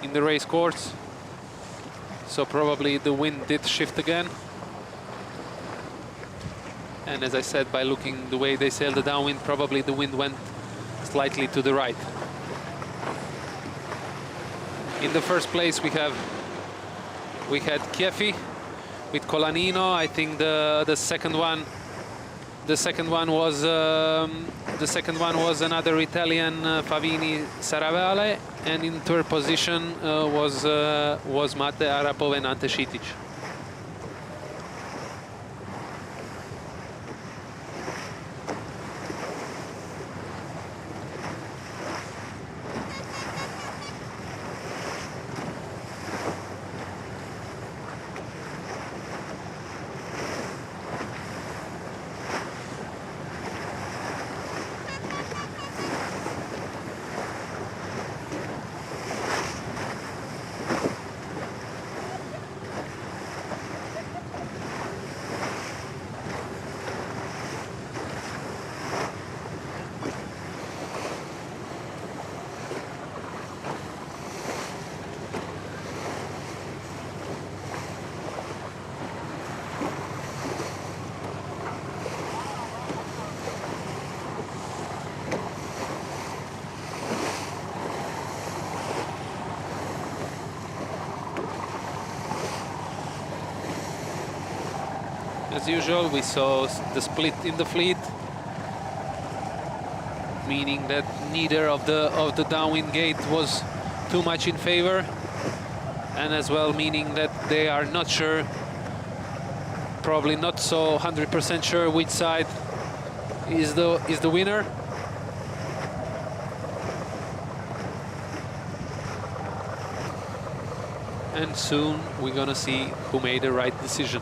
Speaker 1: in the race course. So probably the wind did shift again. And as I said, by looking the way they sailed the downwind, probably the wind went slightly to the right. In the first place, we had Chiefi with Colanino. I think the second one was another Italian, Favini Saravale, and in third position was Mate Arapov and Ante Šitic. As usual, we saw the split in the fleet, meaning that neither of the downwind gate was too much in favor, and as well meaning that they are not sure, probably not so 100% sure which side is the winner. And soon we're gonna see who made the right decision.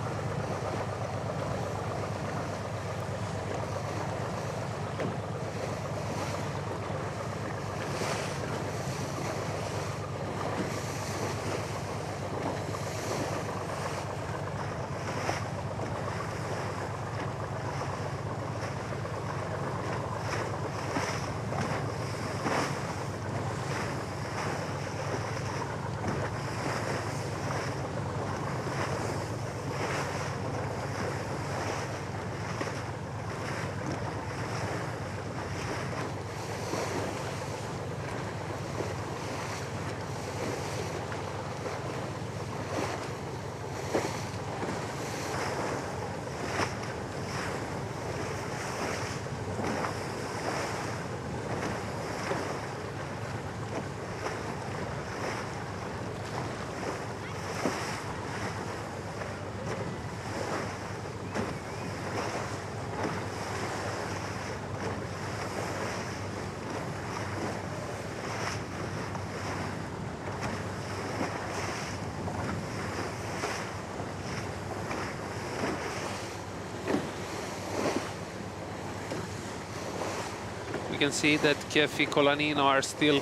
Speaker 1: We can see that Chiefi, Colanino are still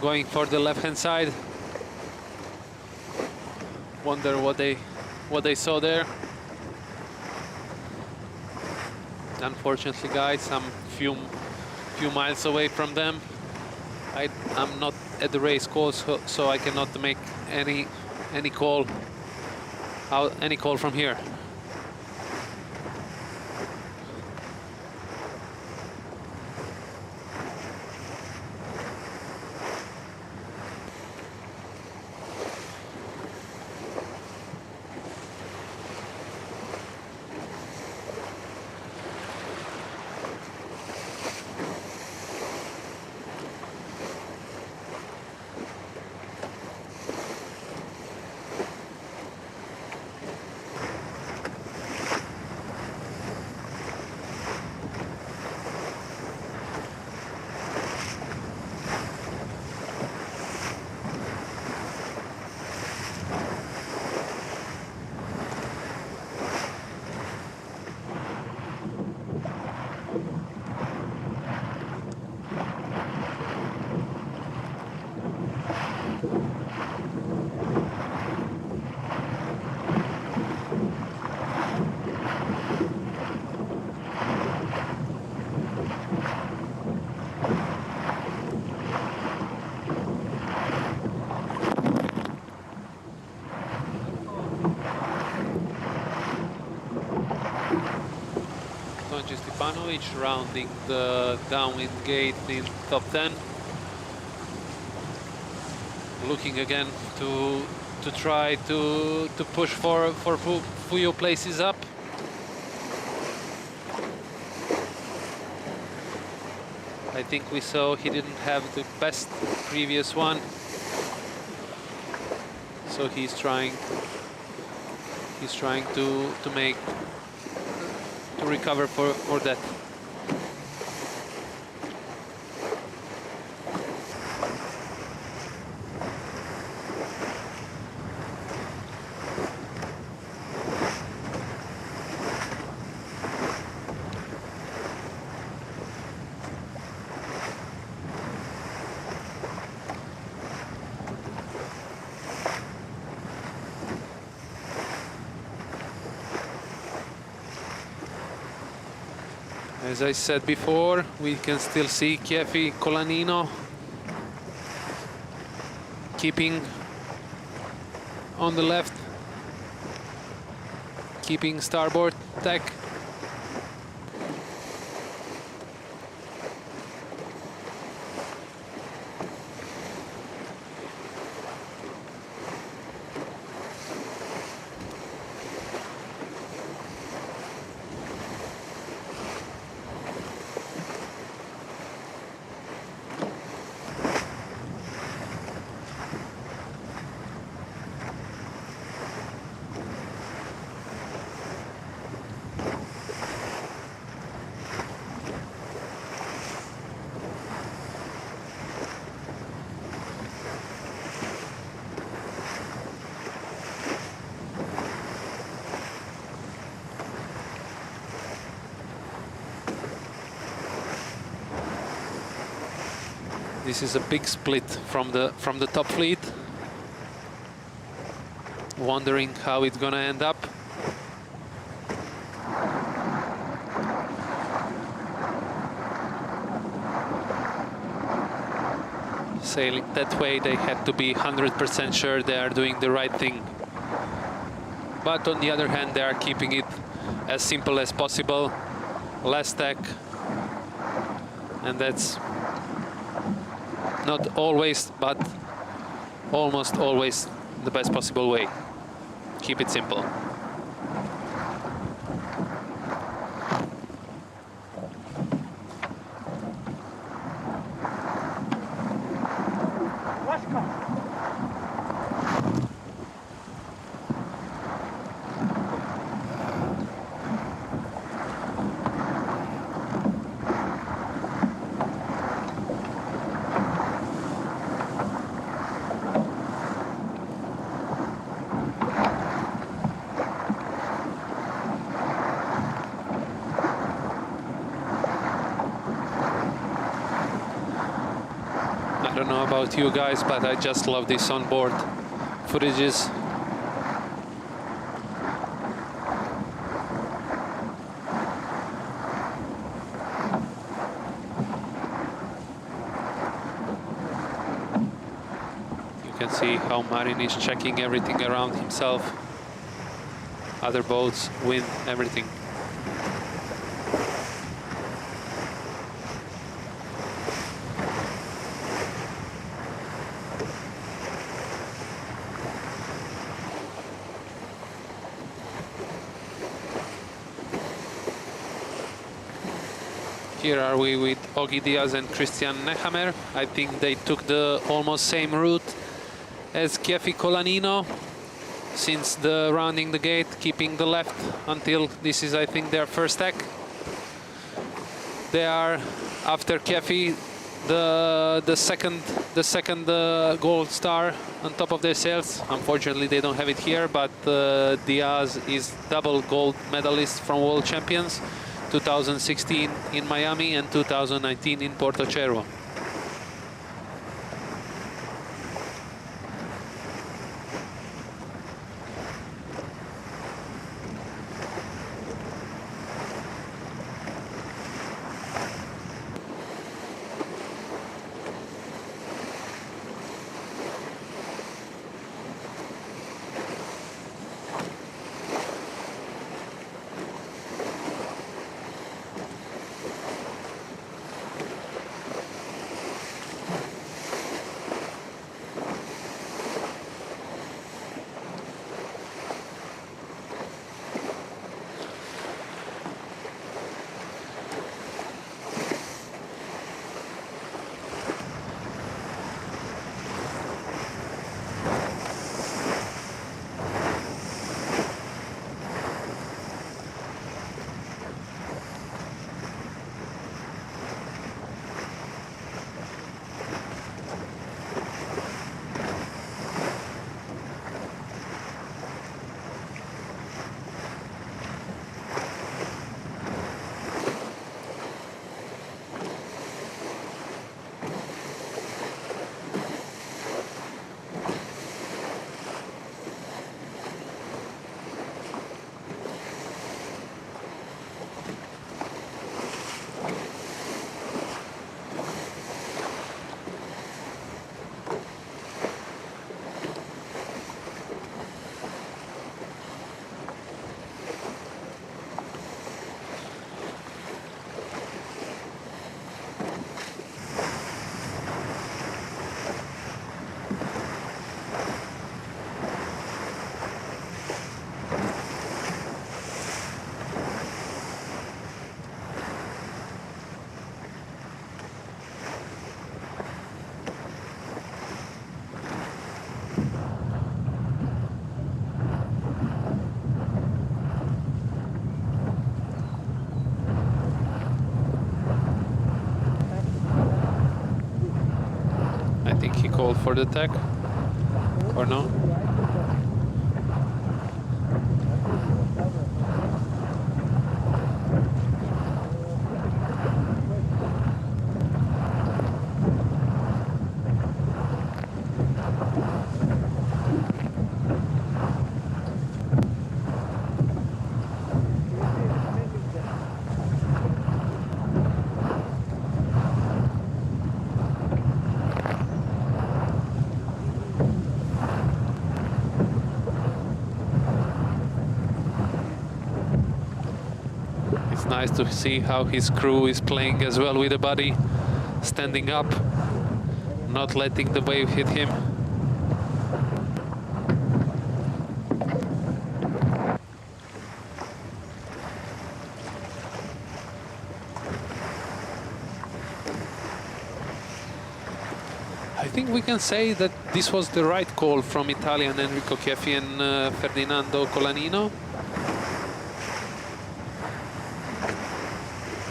Speaker 1: going for the left-hand side. Wonder what they saw there. Unfortunately, guys, I'm few miles away from them. I'm not at the race course, so I cannot make any call from here. Tonči Stepanovic rounding the downwind gate in top 10. Looking again to try to push for few places up. I think we saw he didn't have the best previous one, so he's trying to recover for that. As I said before, we can still see Chiefi, Colanino keeping on the left, keeping starboard tack. This is a big split from the top fleet. Wondering how it's gonna end up. Sailing that way, they had to be 100% sure they are doing the right thing. But on the other hand, they are keeping it as simple as possible. Less tech. And that's not always, but almost always the best possible way. Keep it simple. I don't know about you guys, but I just love this onboard footages. You can see how Marin is checking everything around himself. Other boats, wind, everything. Here are we with Ogi Diaz and Christian Nehammer. I think they took the almost same route as Kiefi Colanino since the rounding the gate, keeping the left until this is, I think, their first tech. They are, after Kiefi, the second gold star on top of their sails. Unfortunately, they don't have it here, but Diaz is double gold medalist from World Champions. 2016 in Miami and 2019 in Portocero. I think he called for the tech, or no? nice to see how his crew is playing as well with the body, standing up, not letting the wave hit him. I think we can say that this was the right call from Italian Enrico Chieffi and Ferdinando Colanino.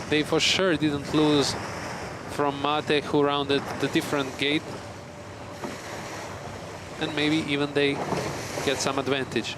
Speaker 1: They for sure didn't lose from Mate, who rounded the different gate. And maybe even they get some advantage.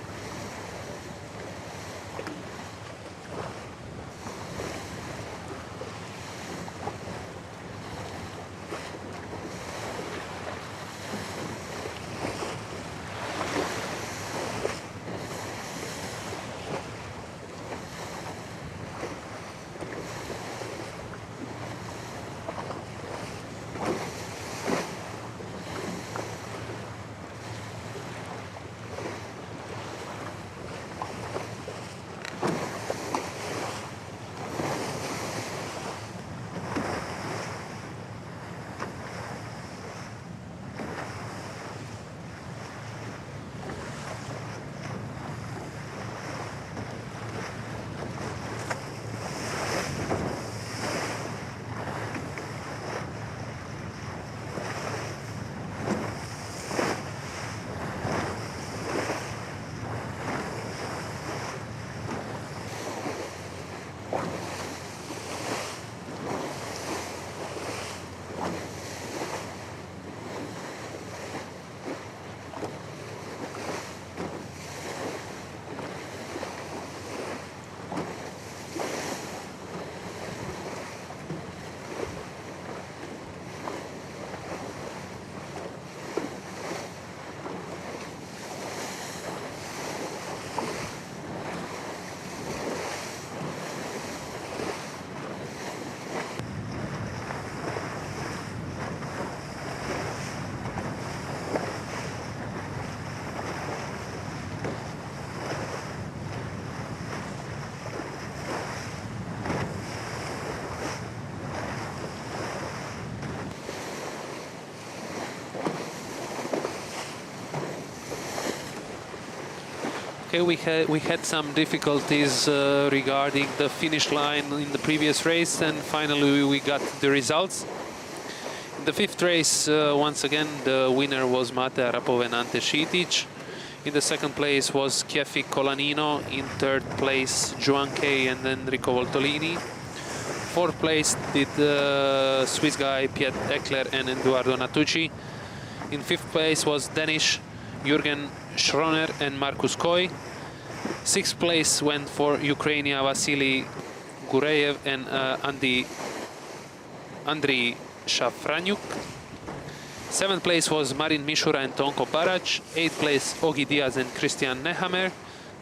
Speaker 1: Okay, we had some difficulties regarding the finish line in the previous race, and finally we got the results. In the fifth race, once again, the winner was Mate Arapov and Ante Šitic. In the second place was Chieffi Colanino. In third place, Juan Kay and Enrico Voltolini. Fourth place did the Swiss guy Piet Eckler and Eduardo Natucci. In fifth place was Danish Jürgen Schroner and Markus Koi. Sixth place went for Ukrainian Vasily Gureyev and Andriy Shafranyuk. Seventh place was Marin Mishura and Tonko Barac. Eighth place, Ogi Diaz and Christian Nehammer.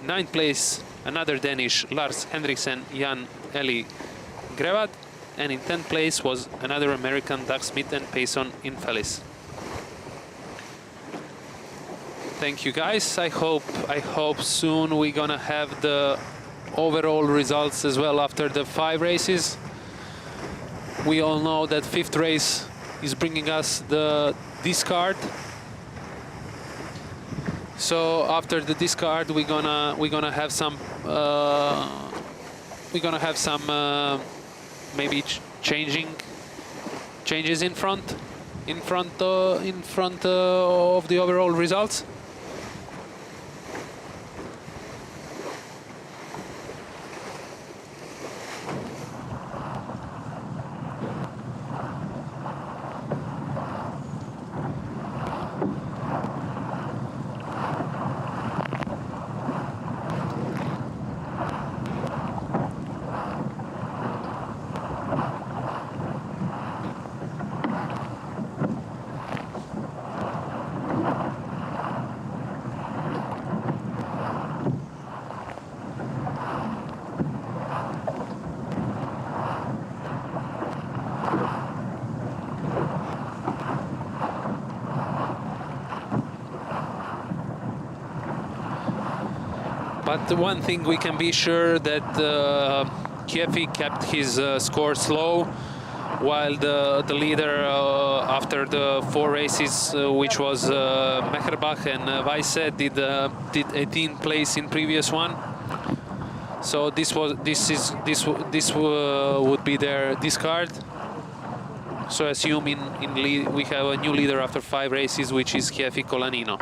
Speaker 1: Ninth place, another Danish, Lars Henriksen, Jan Eli Grevad. And in 10th place was another American, Doug Smith and Payson Infelis. Thank you guys. I hope soon we're gonna have the overall results as well after the 5 races. We all know that 5th race is bringing us the discard. So after the discard, we're gonna have some maybe changes in front of the overall results. But one thing we can be sure that Kiefi kept his scores low, while the leader after the 4 races, which was Mecherbach and Weisse, did 18th place in previous one. So this would be their discard. So assume in lead, we have a new leader after 5 races, which is Kiefi Colanino.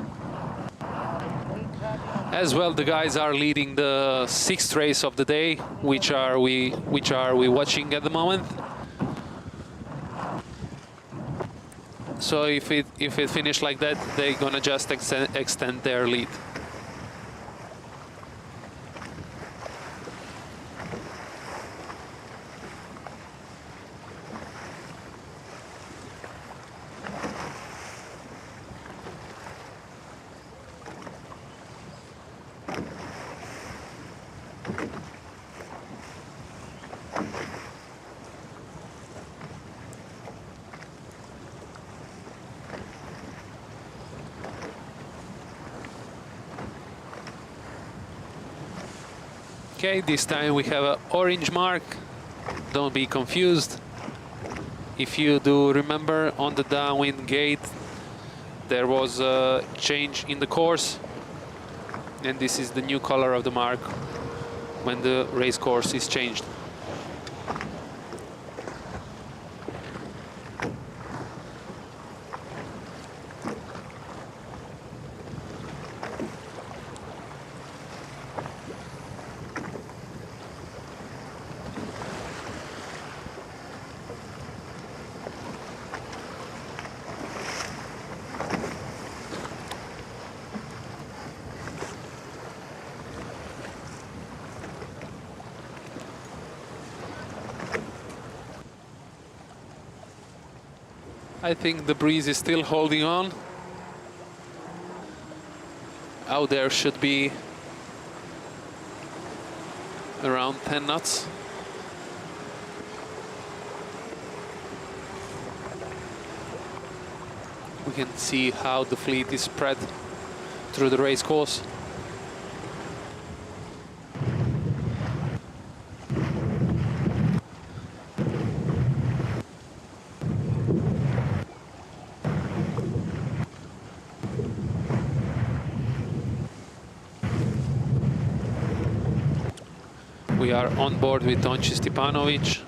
Speaker 1: As well, the guys are leading the 6th race of the day, which are we watching at the moment. So if it finish like that, they're gonna just extend their lead. Okay, this time we have an orange mark. Don't be confused. If you do remember, on the downwind gate there was a change in the course, and this is the new color of the mark when the race course is changed. I think the breeze is still holding on. Out there should be around 10 knots. We can see how the fleet is spread through the race course. We are on board with Tonči Stipanovic.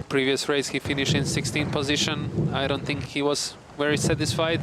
Speaker 1: Previous race he finished in 16th position. I don't think he was very satisfied.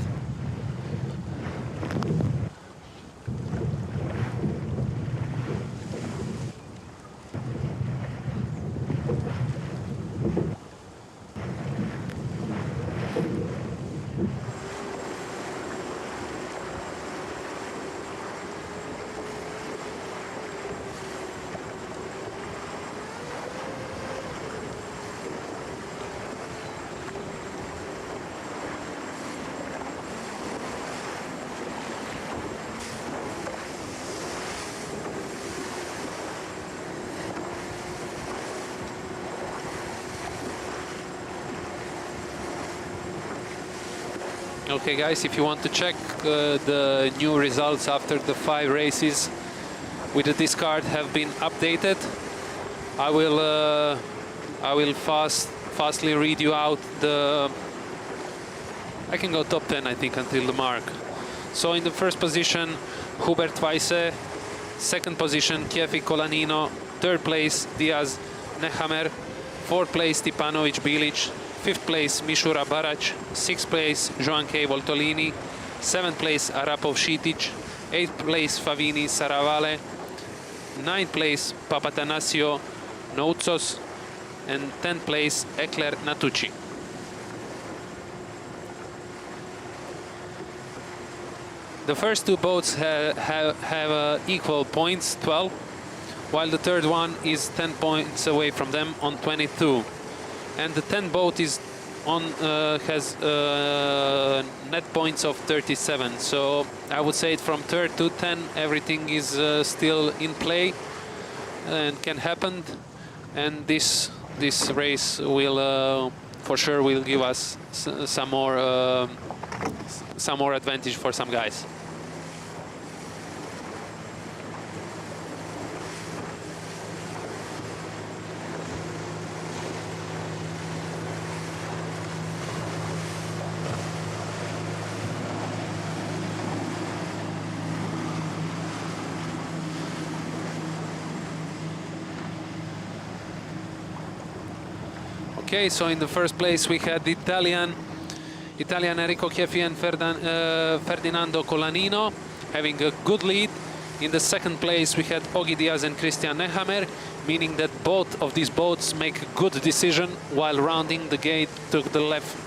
Speaker 1: Okay guys, if you want to check the new results after the 5 races with the discard have been updated, I will fastly read you out the... I can go top 10 I think until the mark. So in the first position Hubert Weisse, second position Kiefi Colanino, third place Diaz Nehammer, fourth place Stipanovic Bilic, fifth place Mishura Barac, sixth place Joan K. Voltolini, seventh place Arapov Šitic, eighth place Favini Saravale, ninth place Papatanasio Noutsos, and 10th place Ekler Natucci. The first 2 boats have equal points, 12, while the third one is 10 points away from them on 22. And the 10th boat is on has net points of 37. So I would say from 3rd to 10 everything is still in play and can happen. And this race will for sure will give us some more advantage for some guys. Okay, so in the first place we had the Italian Enrico Chieffi and Ferdinando Colanino having a good lead. In the second place we had Ogi Diaz and Christian Nehammer, meaning that both of these boats make a good decision while rounding the gate to the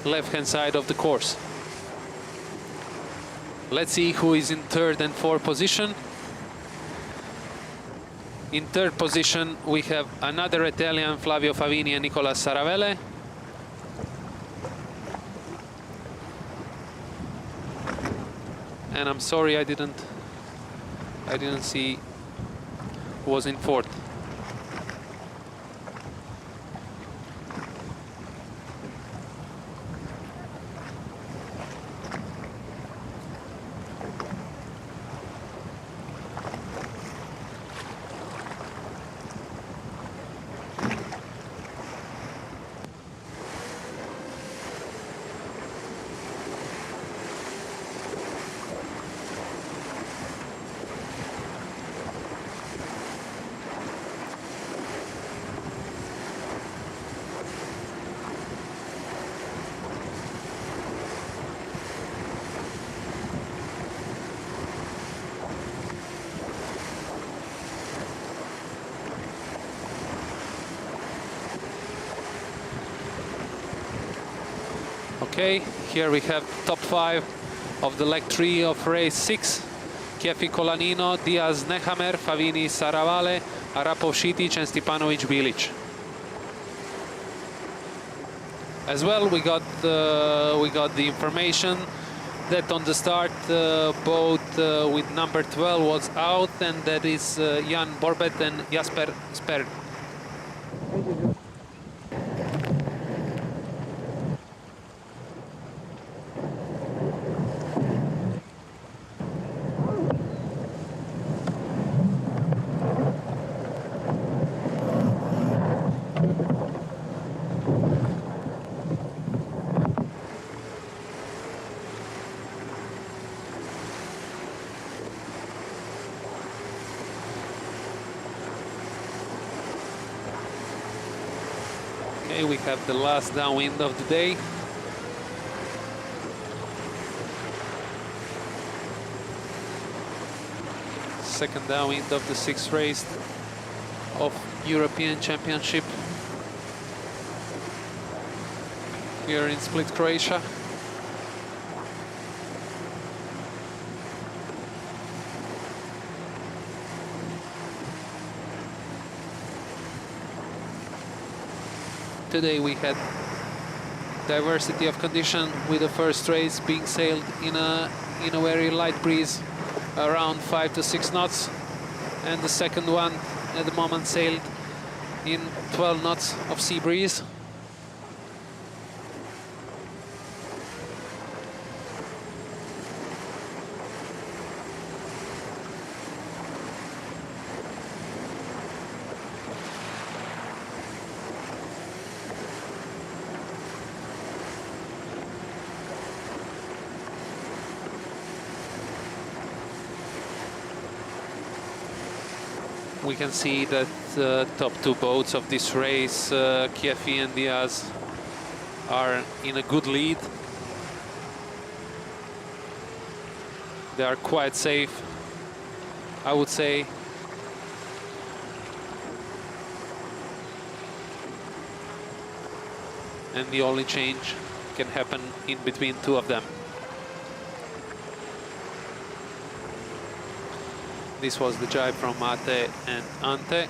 Speaker 1: left-hand side of the course. Let's see who is in third and fourth position. In third position we have another Italian, Flavio Favini and Nicola Saravele. And I'm sorry I didn't see who was in fourth. Okay, here we have top 5 of the leg 3 of race 6. Chieffi Colanino, Diaz Nehammer, Favini Saravale, Arapov Šitić and Stipanovic Bilic. As well, we got the information that on the start boat with number 12 was out, and that is Jan Borbet and Jasper Sperg. Okay, we have the last downwind of the day. Second downwind of the 6th race of European Championship here in Split, Croatia. Today we had diversity of condition, with the first race being sailed in a very light breeze around 5 to 6 knots, and the second one at the moment sailed in 12 knots of sea breeze. We can see that the top 2 boats of this race, Chieffi and Diaz, are in a good lead. They are quite safe, I would say. And the only change can happen in between 2 of them. This was the jibe from Mate and Ante.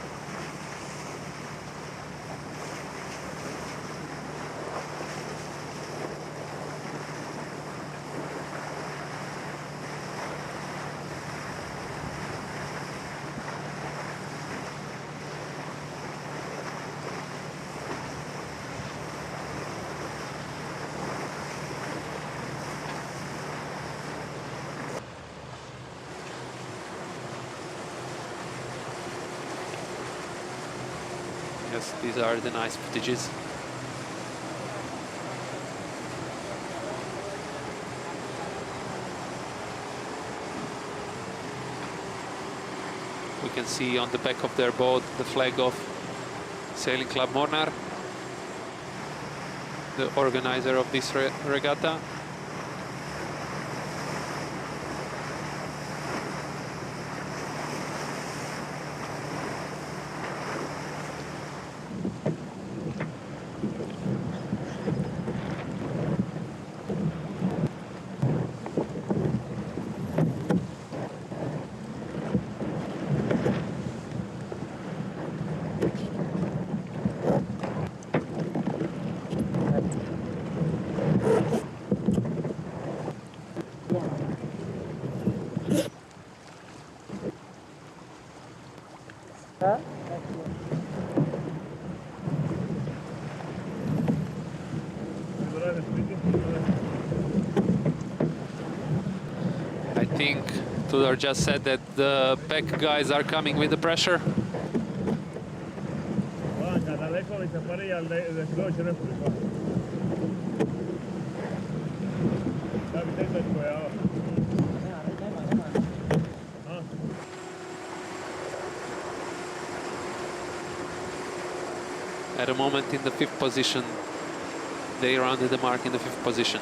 Speaker 1: Yes, these are the nice footages. We can see on the back of their boat the flag of Sailing Club Mornar. the organizer of this regatta. I think Tudor just said that the back guys are coming with the pressure. At a moment in the 5th position, they rounded the mark in the 5th position.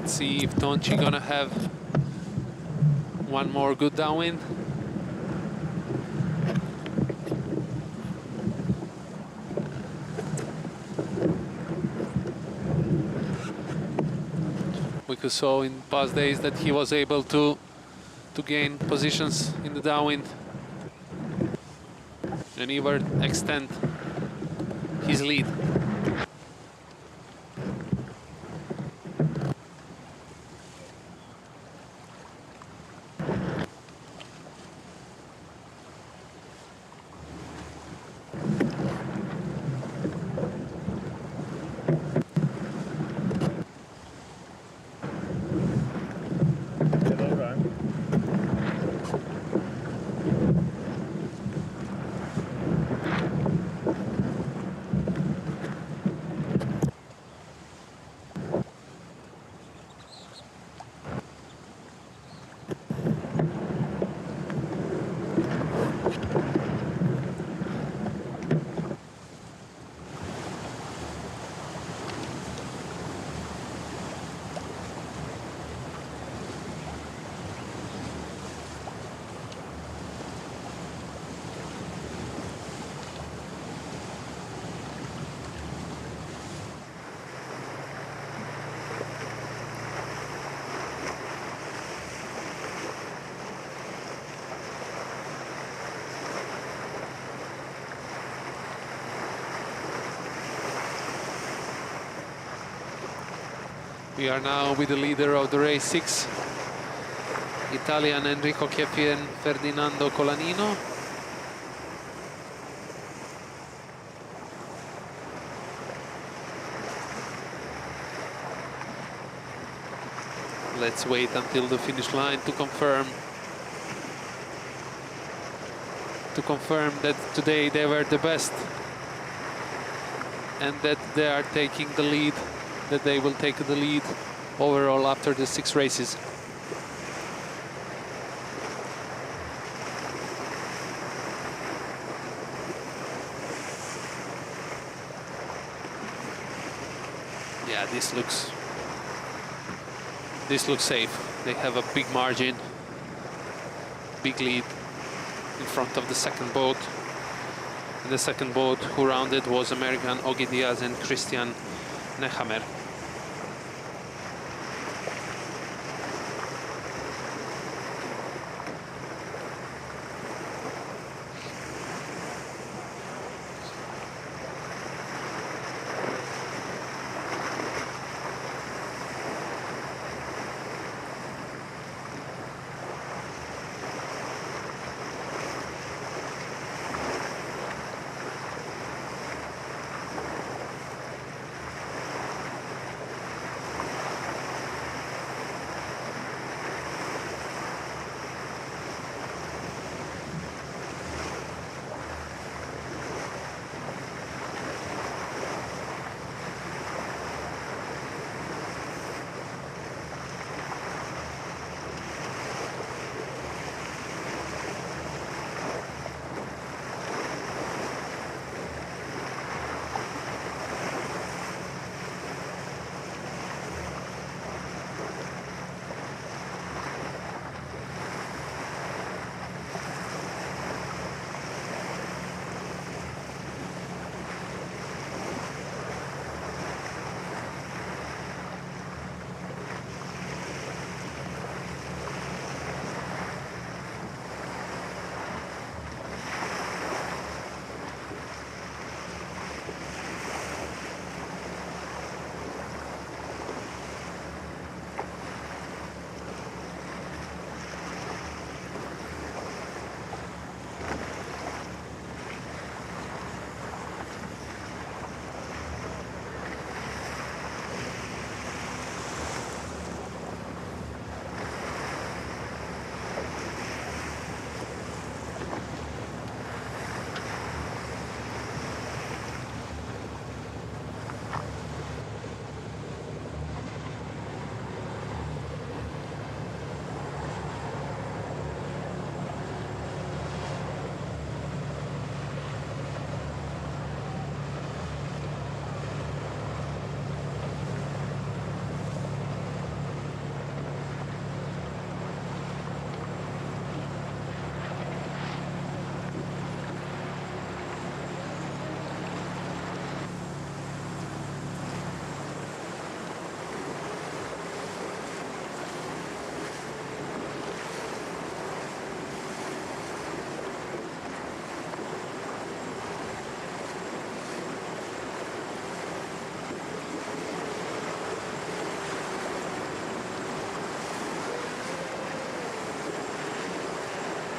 Speaker 1: Let's see if Tonchi gonna have one more good downwind. We saw in past days that he was able to gain positions in the downwind and even extend his lead. We are now with the leader of the race 6, Italian Enrico Chieffi and Ferdinando Colanino. Let's wait until the finish line to confirm that today they were the best and that they are taking the lead, that they will take the lead overall after the 6 races. Yeah, this looks safe. They have a big margin, big lead in front of the second boat. And the second boat who rounded was American Ogi Diaz and Christian Nehammer.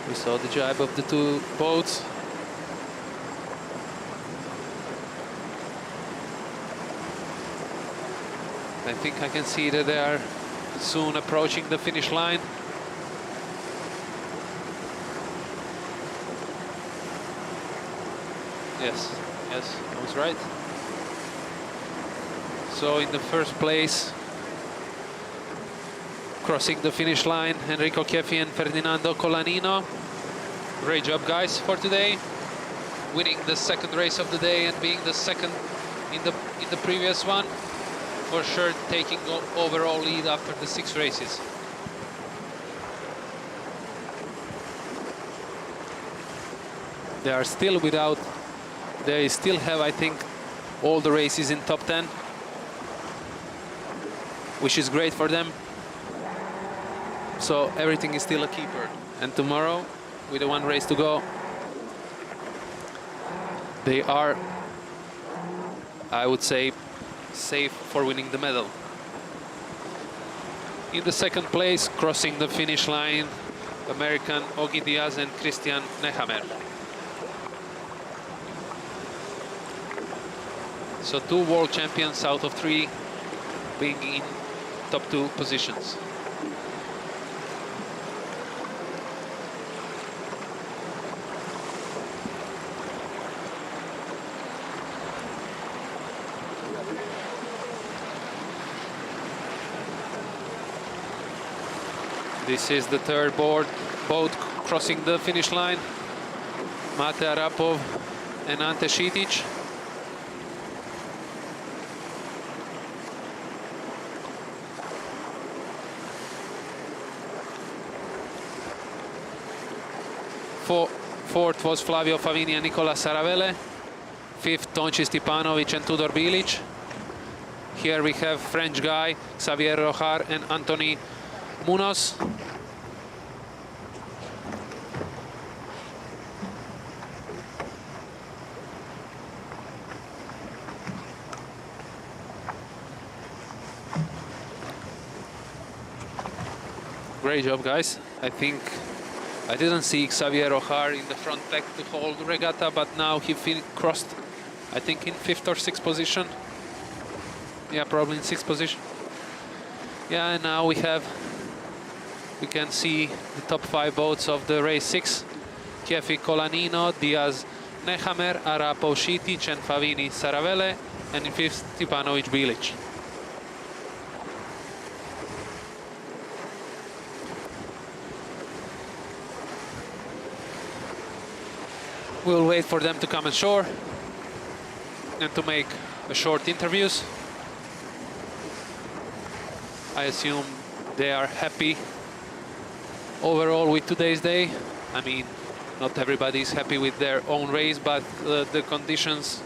Speaker 1: We saw the jibe of the 2 boats. I think I can see that they are soon approaching the finish line. Yes, I was right. So in the first place, crossing the finish line, Enrico Chieffi and Ferdinando Colanino. Great job, guys, for today. Winning the second race of the day and being the second in the previous one. For sure, taking overall lead after the 6 races. They are still without. They still have, I think, all the races in top 10, which is great for them. So everything is still a keeper. And tomorrow, with the 1 race to go, they are, I would say, safe for winning the medal. In the second place, crossing the finish line, American Ogi Diaz and Christian Nehammer. So 2 world champions out of 3 being in top 2 positions. This is the third boat crossing the finish line. Mate Arapov and Ante Šitic. Fourth was Flavio Favini and Nicola Saravele. Fifth, Tonči Stipanovic and Tudor Bilic. Here we have French guy, Xavier Rojar and Anthony Munoz. Great job, guys. I think I didn't see Xavier Rojar in the front deck to hold the regatta, but now he crossed, I think, in 5th or 6th position. Yeah, probably in 6th position. Yeah, and now we can see the top 5 boats of the race 6. Kiefi Colanino, Diaz Nehammer, Arapov Šitic and Favini Saravele, and in 5th Stipanovic Bilic. We'll wait for them to come ashore and to make a short interviews. I assume they are happy overall with today's day. I mean, not everybody is happy with their own race, but the conditions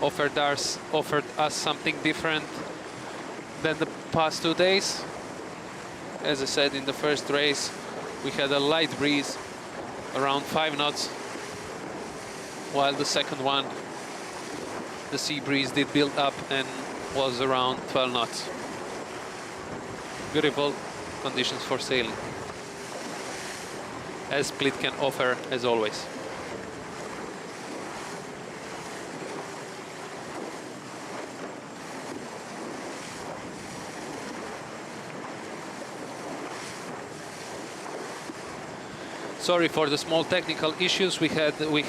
Speaker 1: offered us something different than the past 2 days. As I said, in the first race, we had a light breeze around 5 knots, while the second one, the sea breeze did build up and was around 12 knots. Beautiful conditions for sailing, as Split can offer, as always. Sorry for the small technical issues we had with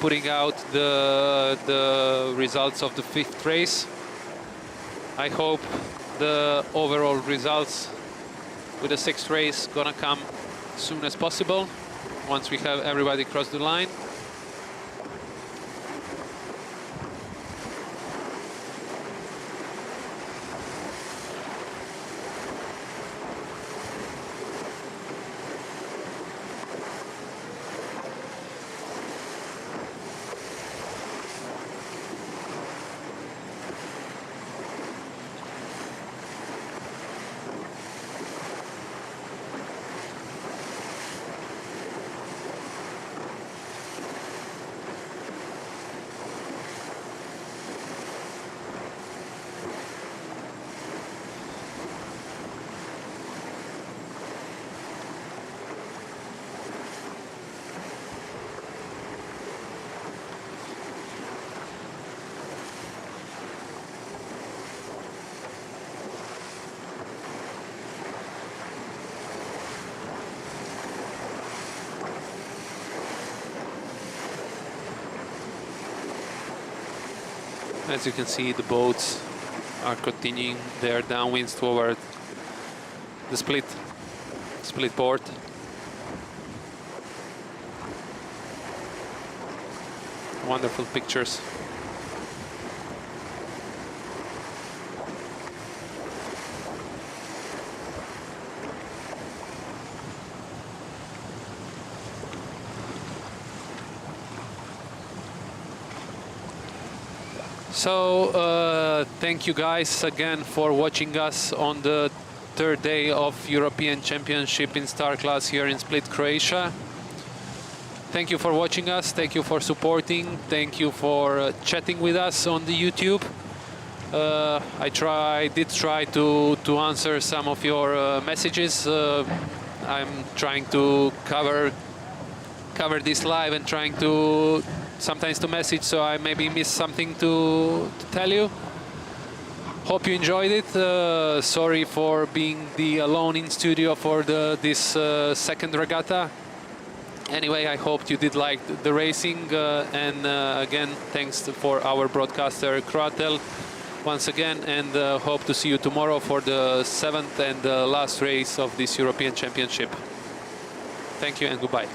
Speaker 1: putting out the results of the 5th race. I hope the overall results with the 6th race gonna come as soon as possible, once we have everybody cross the line. As you can see, the boats are continuing their downwinds toward the split port. Wonderful pictures. So thank you guys again for watching us on the 3rd day of European Championship in Star Class here in Split, Croatia. Thank you for watching us, thank you for supporting, thank you for chatting with us on the YouTube. I did try to answer some of your messages. I'm trying to cover this live and trying to sometimes to message, so I maybe missed something to tell you. Hope you enjoyed it. Sorry for being the alone in studio for this second regatta. Anyway, I hope you did like the racing, and again, thanks for our broadcaster Croatel once again, and hope to see you tomorrow for the 7th and last race of this European Championship. Thank you and goodbye.